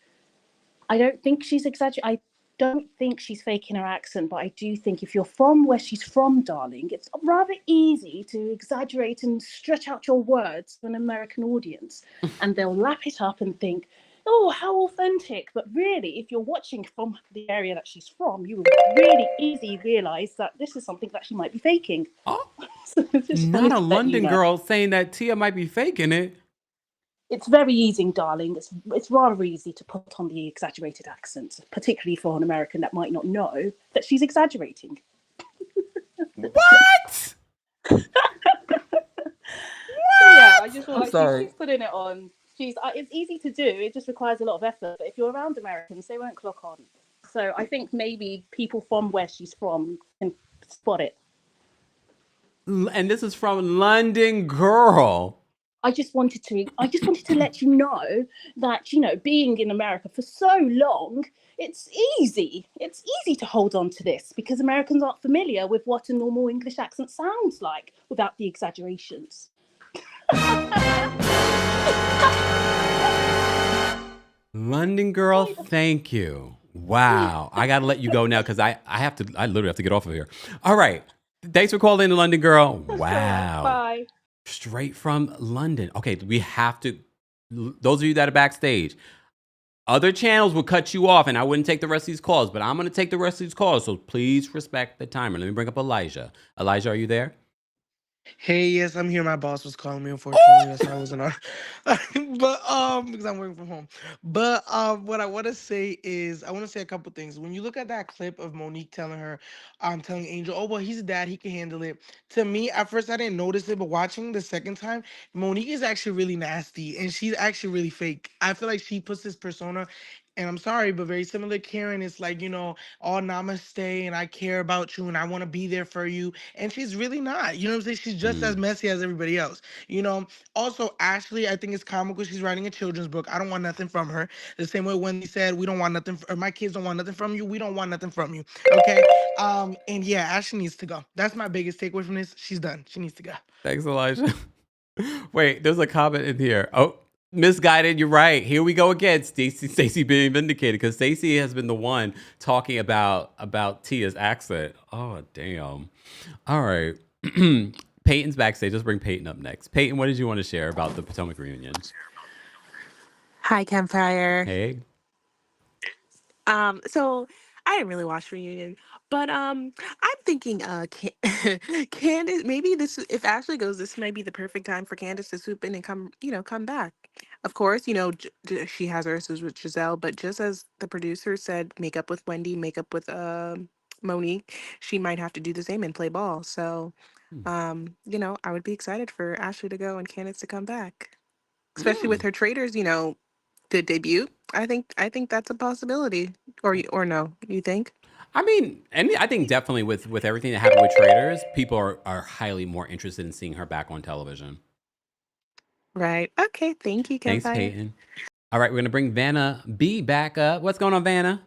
U: I don't think she's exaggerating. I don't think she's faking her accent, but I do think if you're from where she's from, darling, it's rather easy to exaggerate and stretch out your words to an American audience, and they'll lap it up and think, oh, how authentic. But really, if you're watching from the area that she's from, you will really easily realize that this is something that she might be faking.
B: Oh, not a London girl saying that Tia might be faking it.
U: It's very easy, darling. It's rather easy to put on the exaggerated accent, particularly for an American that might not know that she's exaggerating.
B: What?
U: Yeah, I just want
B: sorry.
U: She's putting it on. It's easy to do. It just requires a lot of effort. But if you're around Americans, they won't clock on. So I think maybe people from where she's from can spot it.
B: And this is from London Girl.
U: I just wanted to let you know that, being in America for so long, it's easy. It's easy to hold on to this because Americans aren't familiar with what a normal English accent sounds like without the exaggerations.
B: London Girl, thank you. Wow. I got to let you go now because I literally have to get off of here. All right. Thanks for calling in, London Girl. Wow.
U: Bye.
B: Straight from London. Okay, we have to, those of you that are backstage, other channels will cut you off and I wouldn't take the rest of these calls, but I'm going to take the rest of these calls. So please respect the timer. Let me bring up Elijah. Elijah, are you there?
C: Hey, yes, I'm here. My boss was calling me. Unfortunately, that's why I wasn't on. But because I'm working from home. But what I want to say is, I want to say a couple things. When you look at that clip of Monique telling her, telling Angel, oh well, he's a dad, he can handle it. To me, at first I didn't notice it, but watching the second time, Monique is actually really nasty, and she's actually really fake. I feel like she puts this persona. And I'm sorry, but very similar to Karen, it's like, all namaste and I care about you and I want to be there for you. And she's really not. You know what I'm saying? She's just as messy as everybody else. Also, Ashley, I think it's comical. She's writing a children's book. I don't want nothing from her. The same way Wendy said, we don't want nothing, or my kids don't want nothing from you. We don't want nothing from you. Okay. And yeah, Ashley needs to go. That's my biggest takeaway from this. She's done. She needs to go.
B: Thanks, Elijah. Wait, there's a comment in here. Oh, misguided. You're right. Here we go again. Stacey being vindicated because Stacey has been the one talking about Tia's accent. Oh, damn. All right. Peyton's backstage. Let's bring Peyton up next. Peyton, what did you want to share about the Potomac reunion?
V: Hi, Kempire.
B: Hey.
V: So I didn't really watch reunion, but I'm thinking Candace, maybe this if Ashley goes, this might be the perfect time for Candace to swoop in and come back. Of course, she has her issues with Giselle, but just as the producer said, make up with Wendy, make up with Monique, she might have to do the same and play ball. So I would be excited for Ashley to go and Candace to come back. Especially with her traders, to debut. I think that's a possibility. Or no, you think?
B: I mean, and I think definitely with everything that happened with Traders, people are highly more interested in seeing her back on television.
V: Right. Okay. Thank you,
B: Thanks,
V: Kempire.
B: Peyton. All right, we're gonna bring Vanna B back up. What's going on, Vanna?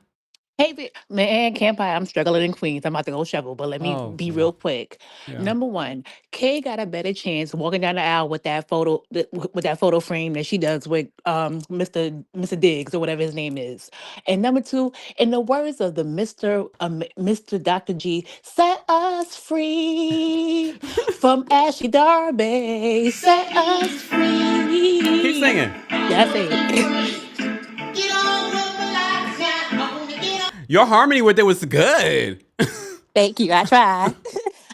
W: Hey, man, Kempire, I'm struggling in Queens. I'm about to go shovel, but let me be real quick.
B: Yeah.
W: Number one, Kay got a better chance walking down the aisle with that photo frame that she does with Mr. Diggs or whatever his name is. And number two, in the words of the Mr. Dr. G, set us free from Ashley Darby. Set us free.
B: Keep singing.
W: That's it.
B: Your harmony with it was good.
W: Thank you. I tried.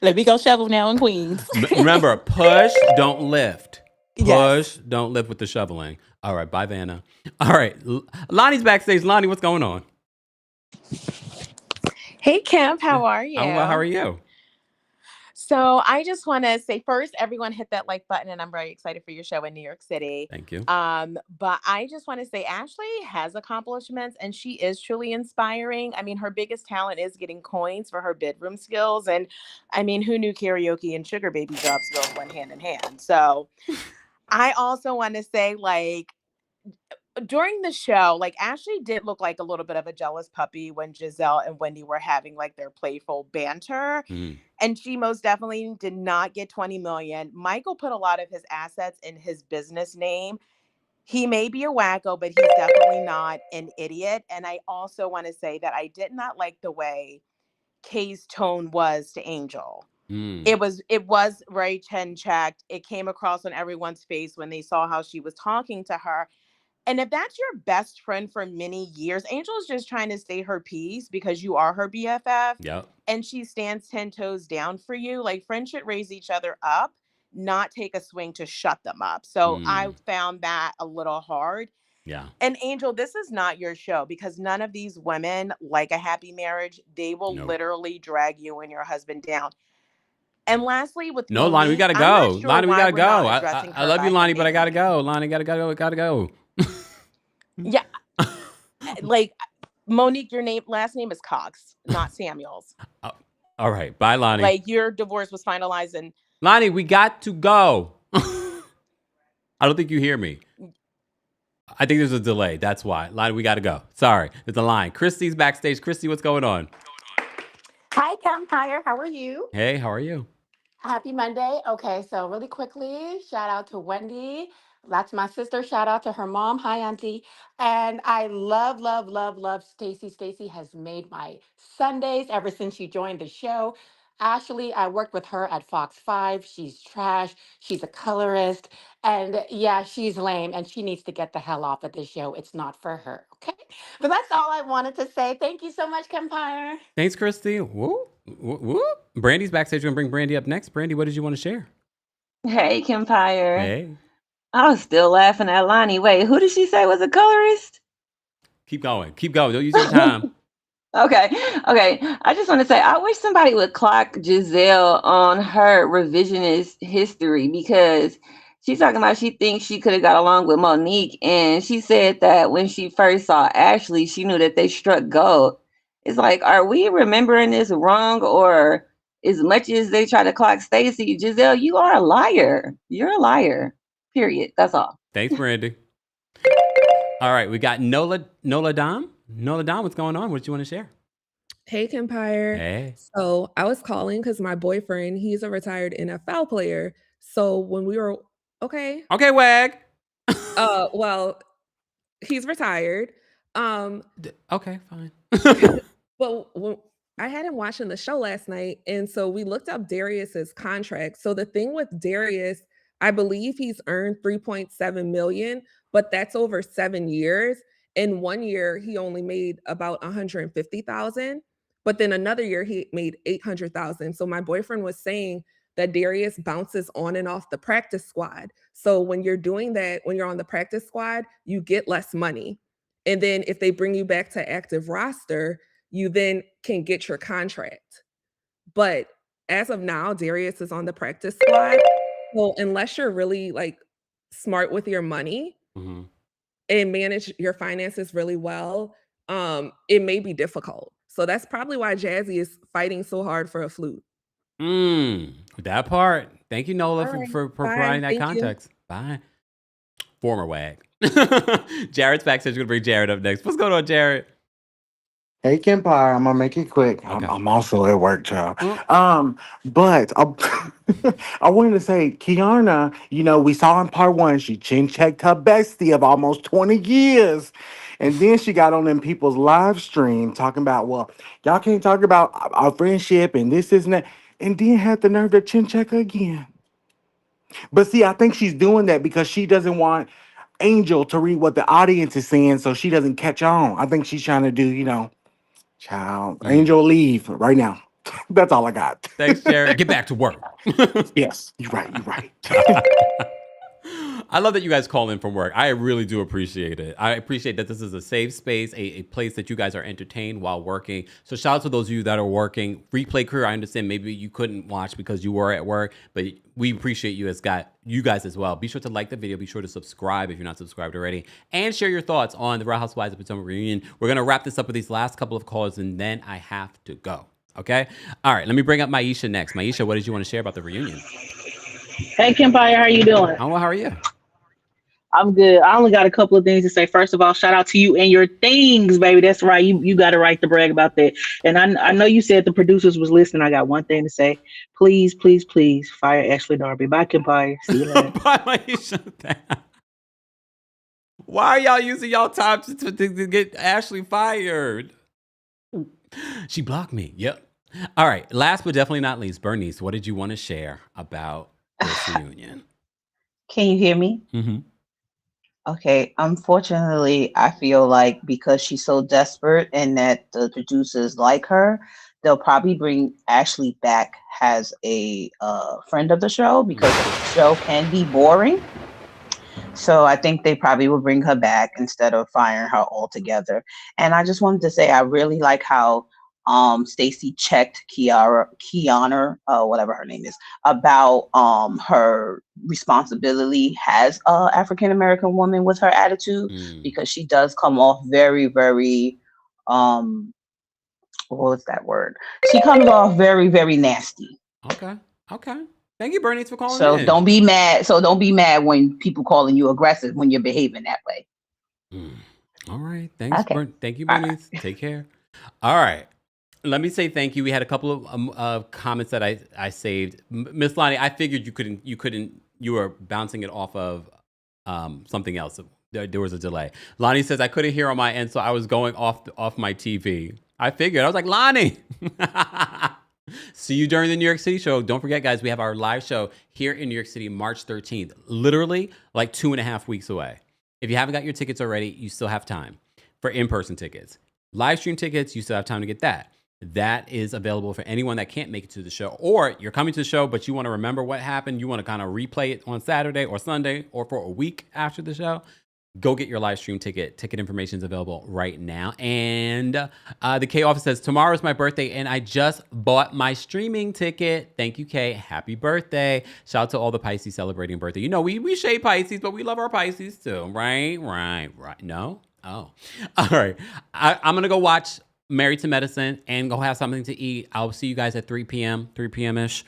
W: Let me go shovel now in Queens.
B: Remember, push, don't lift. Push,
W: Yes.
B: don't lift with the shoveling. All right, bye, Vanna. All right, Lonnie's backstage. Lonnie, what's going on?
X: Hey, Kemp, how are you?
B: I'm well. How are you?
X: So I just want to say first, everyone hit that like button, and I'm very excited for your show in New York City.
B: Thank you.
X: But I just want to say Ashley has accomplishments, and she is truly inspiring. I mean, her biggest talent is getting coins for her bedroom skills, and I mean, who knew karaoke and sugar baby job skills went hand in hand? So I also want to say, during the show, Ashley did look like a little bit of a jealous puppy when Giselle and Wendy were having their playful banter. And she most definitely did not get 20 million. Michael put a lot of his assets in his business name. He may be a wacko, but he's definitely not an idiot. And I also want to say that I did not like the way Kay's tone was to Angel. It was very chin checked. It came across on everyone's face when they saw how she was talking to her. And if that's your best friend for many years, Angel's just trying to stay her peace because you are her BFF.
B: Yep.
X: And she stands 10 toes down for you. Friends should raise each other up, not take a swing to shut them up. So I found that a little hard.
B: Yeah.
X: And Angel, this is not your show because none of these women like a happy marriage. They will literally drag you and your husband down. And lastly, with
B: No, Lonnie, we gotta go.
X: sure
B: Lonnie, we
X: why
B: gotta
X: we're
B: go.
X: not addressing
B: I
X: her
B: love
X: by
B: you,
X: her
B: Lonnie, but I
X: maiden
B: gotta
X: name.
B: go. Lonnie, gotta go.
X: Yeah. Monique, your last name is Cox, not Samuels.
B: All right, bye, Lonnie.
X: Your divorce was finalized and
B: Lonnie, we got to go. I don't think you hear me. I think there's a delay. That's why. Lonnie, we got to go. Sorry. There's a line. Christy's backstage. Christy, what's going on?
A: Hi, Kempire. How are you?
B: Hey, how are you?
A: Happy Monday. Okay, so really quickly, shout out to Wendy. That's my sister. Shout out to her mom. Hi, Auntie. And I love, love, love, love Stacy. Stacy has made my Sundays ever since she joined the show. Ashley, I worked with her at Fox 5. She's trash. She's a colorist. And yeah, she's lame and she needs to get the hell off of this show. It's not for her. Okay. But that's all I wanted to say. Thank you so much, Kempire.
B: Thanks, Christy. Woo, woo, woo. Brandy's backstage. We're going to bring Brandy up next. Brandy, what did you want to share?
D: Hey, Kempire.
B: Hey.
D: I was still laughing at Lonnie. Wait, who did she say was a colorist?
B: Keep going. Keep going. Don't use your time.
D: Okay. I just want to say, I wish somebody would clock Giselle on her revisionist history because she's talking about she thinks she could have got along with Monique. And she said that when she first saw Ashley, she knew that they struck gold. It's like, are we remembering this wrong? Or as much as they try to clock Stacy, Giselle, you are a liar. You're a liar. Period. That's all.
B: Thanks, Brandy. All right. We got Nola Dom. Nola Dom, what's going on? What do you want to share?
E: Hey, Kempire.
B: Hey.
E: So I was calling because my boyfriend, he's a retired NFL player. So when we were
B: Okay, Wag.
E: well, he's retired.
B: Okay, fine.
E: But when I had him watching the show last night, and so we looked up Darius's contract. So the thing with Darius, I believe he's earned 3.7 million, but that's over 7 years. In 1 year, he only made about 150,000, but then another year he made 800,000. So my boyfriend was saying that Darius bounces on and off the practice squad. So when you're doing that, when you're on the practice squad, you get less money. And then if they bring you back to active roster, you then can get your contract. But as of now, Darius is on the practice squad. So unless you're really like smart with your money and manage your finances really well, it may be difficult. So that's probably why Jazzy is fighting so hard for a flute.
B: That part. Thank you, Nola,
E: All right.
B: for
E: Bye.
B: providing that
E: Thank you.
B: context. Bye. Former Wag. Jared's backstage. We're going to bring Jared up next. What's going on, Jared?
F: Hey, Kempire, I'm gonna make it quick.
B: Okay.
F: I'm also at work, child. But I wanted to say, Keiarna, we saw in part one, she chin checked her bestie of almost 20 years. And then she got on them people's live stream talking about, well, y'all can't talk about our friendship and this, and that. And then had the nerve to chin check her again. But see, I think she's doing that because she doesn't want Angel to read what the audience is saying so she doesn't catch on. I think she's trying to do, child, Angel, leave right now. That's all I got.
B: Thanks, Jared. Get back to work.
F: Yes, you're right.
B: I love that you guys call in from work. I really do appreciate it. I appreciate that this is a safe space, a place that you guys are entertained while working. So shout out to those of you that are working. Replay crew, I understand maybe you couldn't watch because you were at work, but we appreciate you guys as well. Be sure to like the video. Be sure to subscribe if you're not subscribed already. And share your thoughts on the Real Housewives of Potomac reunion. We're going to wrap this up with these last couple of calls, and then I have to go. Okay? All right, let me bring up Maisha next. Maisha, what did you want to share about the reunion?
Y: Hey, Kempire, how you doing?
B: Oh, well, how are you?
Y: I'm good. I only got a couple of things to say. First of all, shout out to you and your things, baby. That's right. You got a right to brag about that. And I know you said the producers was listening. I got one thing to say. Please, please, please fire Ashley Darby. Bye, Kempire. See you later.
B: Bye, Maisha. Why are y'all using y'all time to get Ashley fired? She blocked me. Yep. All right. Last but definitely not least, Bernice, what did you want to share about this reunion?
Z: Can you hear me?
B: Mm-hmm.
Z: Okay. Unfortunately, I feel like because she's so desperate and that the producers like her, they'll probably bring Ashley back as a friend of the show because the show can be boring. So I think they probably will bring her back instead of firing her altogether. And I just wanted to say I really like how Stacy checked Keiarna, whatever her name is, about her responsibility as a African American woman with her attitude, because she does come off very, very what was that word? She comes off very, very nasty.
B: Okay. Thank you, Bernice, for calling
Z: So
B: in.
Z: don't be mad. So don't be mad when people calling you aggressive when you're behaving that way.
B: All right. Thanks,
Z: Okay.
B: Thank you, Bernice. Take care. All right. Let me say thank you. We had a couple of comments that I saved. Miss Lonnie, I figured you were bouncing it off of something else. There was a delay. Lonnie says, I couldn't hear on my end, so I was going off my TV. I figured. I was like, Lonnie. See you during the New York City show. Don't forget, guys, we have our live show here in New York City, March 13th. Literally like 2.5 weeks away. If you haven't got your tickets already, you still have time for in-person tickets. Live stream tickets, you still have time to get that. That is available for anyone that can't make it to the show, or you're coming to the show, but you want to remember what happened. You want to kind of replay it on Saturday or Sunday or for a week after the show. Go get your live stream ticket. Ticket information is available right now. And the K office says, tomorrow is my birthday and I just bought my streaming ticket. Thank you, Kay. Happy birthday. Shout out to all the Pisces celebrating birthday. You know, we shade Pisces, but we love our Pisces too. Right. No? Oh. All right. I'm going to go watch Married to Medicine and go have something to eat. I'll see you guys at 3 p.m.-ish.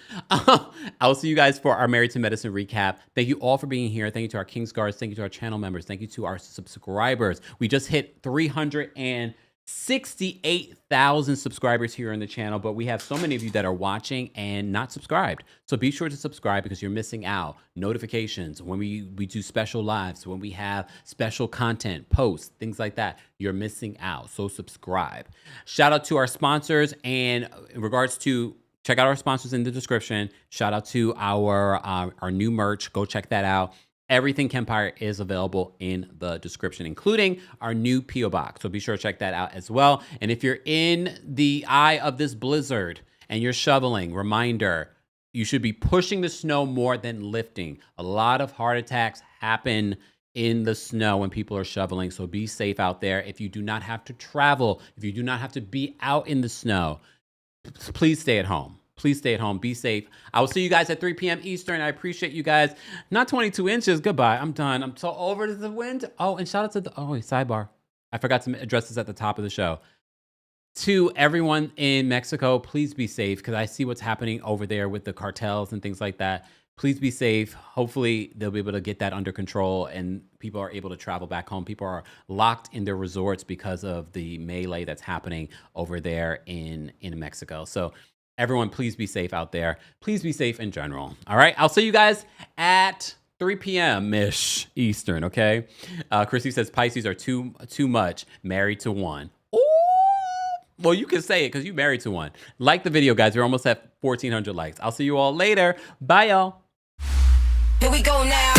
B: I'll see you guys for our Married to Medicine recap. Thank you all for being here. Thank you to our King's Guards. Thank you to our channel members. Thank you to our subscribers. We just hit 368,000 subscribers here on the channel, but we have so many of you that are watching and not subscribed. So be sure to subscribe because you're missing out. Notifications, when we do special lives, when we have special content, posts, things like that, you're missing out. So subscribe. Shout out to our sponsors, and in regards to, check out our sponsors in the description. Shout out to our new merch. Go check that out. Everything Kempire is available in the description, including our new P.O. Box. So be sure to check that out as well. And if you're in the eye of this blizzard and you're shoveling, reminder, you should be pushing the snow more than lifting. A lot of heart attacks happen in the snow when people are shoveling. So be safe out there. If you do not have to travel, if you do not have to be out in the snow, please stay at home. Please stay at home. Be safe. I will see you guys at 3 p.m. Eastern. I appreciate you guys. Not 22 inches. Goodbye. I'm done. I'm so over the wind. Oh, and shout out to sidebar. I forgot to address this at the top of the show. To everyone in Mexico, please be safe because I see what's happening over there with the cartels and things like that. Please be safe. Hopefully, they'll be able to get that under control and people are able to travel back home. People are locked in their resorts because of the melee that's happening over there in Mexico. So everyone, please be safe out there. Please be safe in general. All right. I'll see you guys at 3 p.m.-ish Eastern. Okay. Chrissy says Pisces are too much. Married to one. Ooh. Well, you can say it because you married to one. Like the video, guys. We're almost at 1,400 likes. I'll see you all later. Bye, y'all.
G: Here we go now.